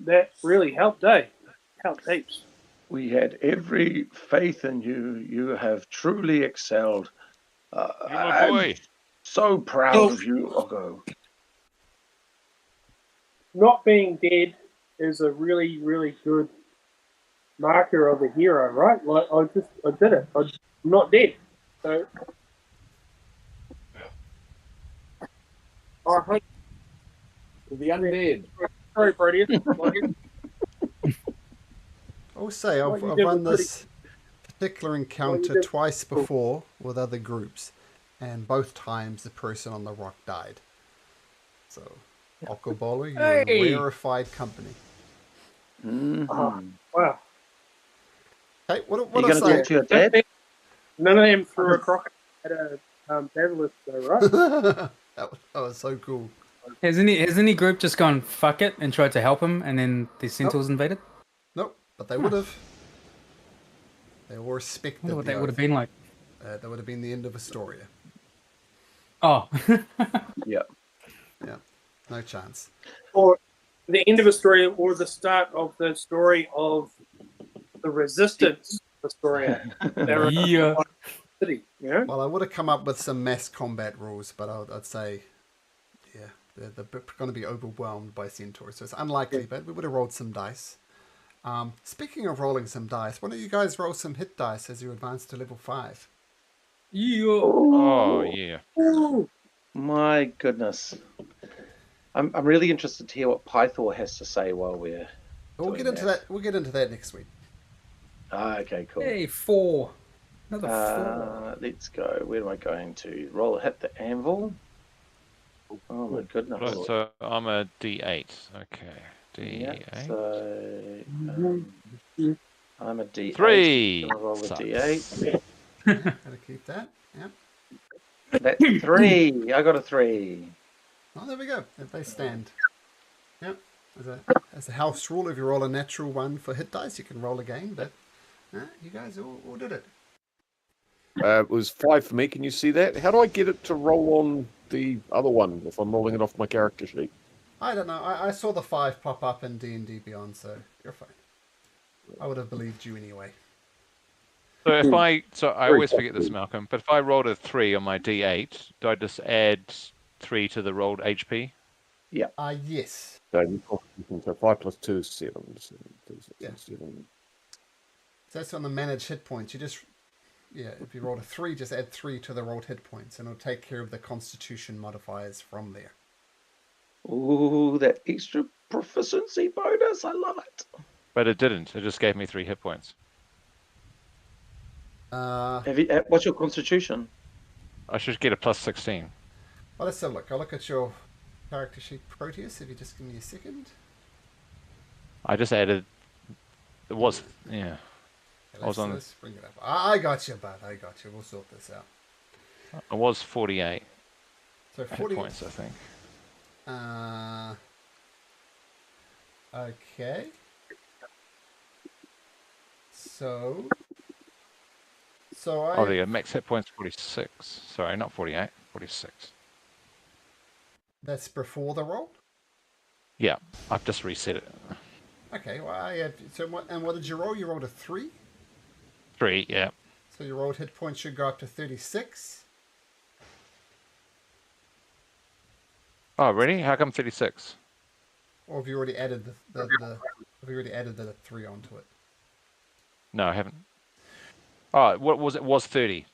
that really helped, helped heaps. We had every faith in you. You have truly excelled. You're my boy. I'm so proud of you, Occo. Not being dead is a really, really good marker of a hero, right? Like I did it. I'm not dead. So I hope The undead. sorry, Proteus. I will say, I've What you did run was this particular encounter did- twice before with other groups, and both times the person on the rock died. So, Occo Bolo, you're in Hey! rarefied company. Wow. Hey, what Are I you going to say? talk to your dad? None of them threw a crocodile at a basilisk, though, right? that was so cool. Has any group just gone fuck it and tried to help him and then the centaurs invaded? Nope, but they would have. They all I respected wonder what the that would have oath. been like. That would have been the end of Astoria. Oh. Yeah. Yeah, no chance. Or the end of a story, or the start of the story of the resistance of Astoria. They were Yeah. city, you know? Well, I would have come up with some mass combat rules, but I'd say, yeah, they're going to be overwhelmed by centaurs, so it's unlikely, but we would have rolled some dice. Speaking of rolling some dice, why don't you guys roll some hit dice as you advance to level 5? Yeah. Oh yeah. Ooh. My goodness. I'm really interested to hear what Pythor has to say while we're. We'll doing get into that. We'll get into that next week. Okay, cool. Hey, 4. Another 4. Let's go. Where am I going to? Roll, hit the anvil. Oh my goodness. Right, so I'm a D8. Okay. Yeah, D8. so I'm a D8. 3. Gonna roll a Sucks. D8. Gotta keep that. Yep. That's 3. I got a 3. Oh, there we go. They stand. Yep. As a house rule, if you roll a natural 1 for hit dice, you can roll again. But you guys all did it. It was 5 for me. Can you see that? How do I get it to roll on the other one if I'm rolling it off my character sheet? I don't know. I saw the 5 pop up in D&D Beyond, so you're fine. I would have believed you anyway. So I always forget this, Malcolm. But if I rolled a 3 on my D8, do I just add 3 to the rolled HP? Yes. So you constitution, so 5 plus 2 is 7. 7, 3, 6, Yeah. 7. So that's on the managed hit points. You just, if you rolled a 3, just add 3 to the rolled hit points, and it'll take care of the constitution modifiers from there. Ooh, that extra proficiency bonus. I love it. But it didn't. It just gave me 3 hit points. What's your constitution? I should get a plus 16. Well, let's have a look. I'll look at your character sheet, Proteus, if you just give me a second. I just added. It was, yeah. Okay, I was on- let's bring it up. I got you, bud. I got you. We'll sort this out. It was 48 So hit 40 points, I think. Okay. So Oh, yeah, max hit points 46. Sorry, not 48, 46. that's before the roll. Yeah, I've just reset it. Okay. Well, what did you roll? You rolled a 3. 3, yeah. So your rolled hit points should go up to 36. Oh, really? How come 36? Or have you already added the 3 onto it? No, I haven't. Oh, what was it? Was 30.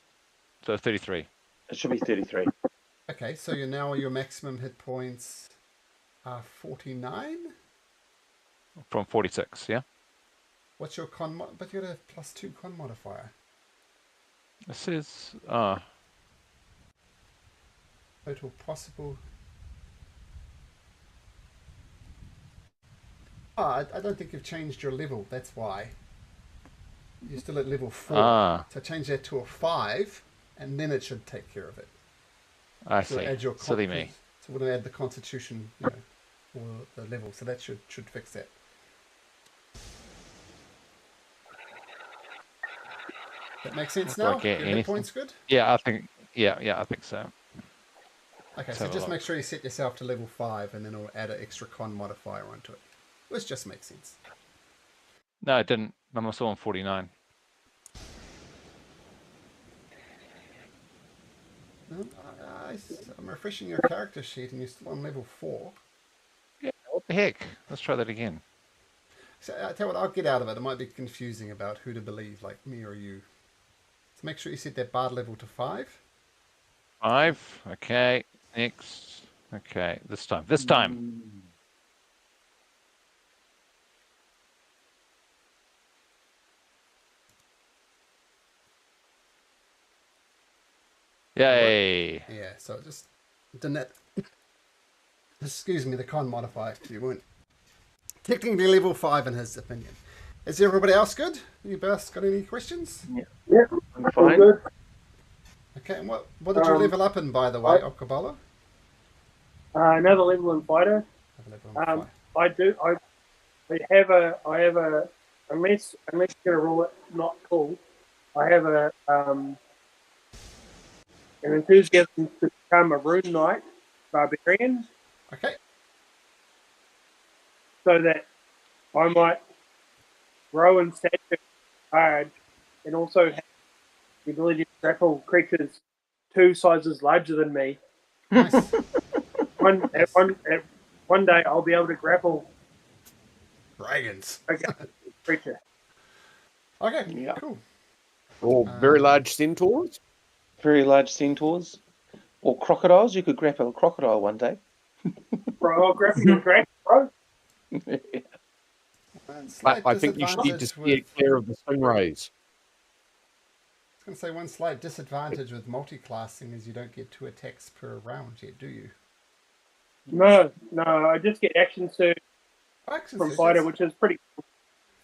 So 33. It should be 33. Okay, so your maximum hit points are 49. From 46, yeah? What's your con mod? But you got a +2 con modifier. It says, Total possible. I don't think you've changed your level. That's why. You're still at level 4. So change that to a 5, and then it should take care of it. I So see. add your Silly me. So we're going to add the constitution, for the level. So that should fix that. That makes sense now? Like, yeah, Your hit anything. points good? Yeah, I think, yeah, I think so. Okay, Let's so have a just look. make sure you set yourself to level 5, and then it'll add an extra con modifier onto it. Which just makes sense. No, it didn't. I'm still on 49. I'm refreshing your character sheet, and you're still on level 4. Yeah, what the heck? Let's try that again. So I tell you what, I'll get out of it. It might be confusing about who to believe, like me or you. So make sure you set that bard level to 5. 5. Okay. Next. Okay. This time. This time. Yay. Yeah, so just didn't that. Excuse me, the con modifier. You weren't technically level 5 in his opinion. Is everybody else good? Anybody else got any questions? Yeah, I'm all fine. good. Okay, and what did you level up in, by the way, Occo Bolo? Another level in fighter. I do. I have a. Unless you're gonna rule it not cool, I have an enthusiasm to become a rune knight barbarian, Okay. so that I might grow in stature hard, and also have the ability to grapple creatures 2 sizes larger than me. Nice. One day I'll be able to grapple Dragons. a creature. Okay, Yeah. cool. Or very large centaurs. Very large centaurs. Or crocodiles. You could grapple a crocodile one day. Bro, I'll grapple your dragon, bro. And I slight think you should need to disadvantage steer with- clear of the stingrays. I was going to say one slight disadvantage with multi-classing is you don't get 2 attacks per round yet, do you? No, I just get action surge Action from surge, fighter, yes. which is pretty cool.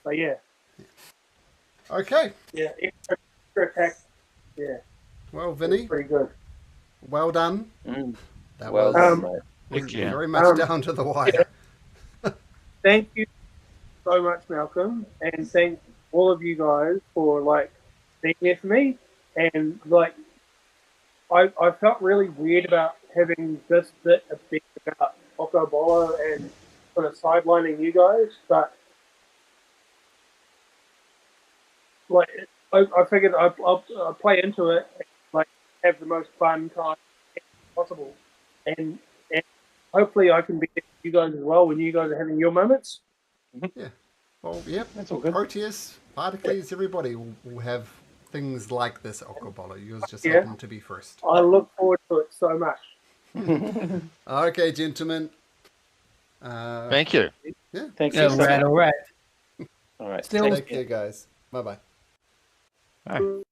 So yeah, Okay. extra attack. Yeah, Well, Vinny, pretty good. well done. That Well was done, mate. Thank you. very much down to the wire. Thank you so much, Malcolm, and thank all of you guys for being there for me. And I felt really weird about having this bit of thing about Occo Bolo and sort of sidelining you guys, but I figured I'll play into it and have the most fun time possible, and hopefully I can be with you guys as well when you guys are having your moments. Well, yep. That's all good. Proteus, Particles, everybody will have things like this Occo Bolo. Yours just Yeah. happened to be first. I look forward to it so much. Okay, gentlemen. Thank you. Thank All you. right, all right. All right. Still- Take Take care, guys. Bye-bye. Bye.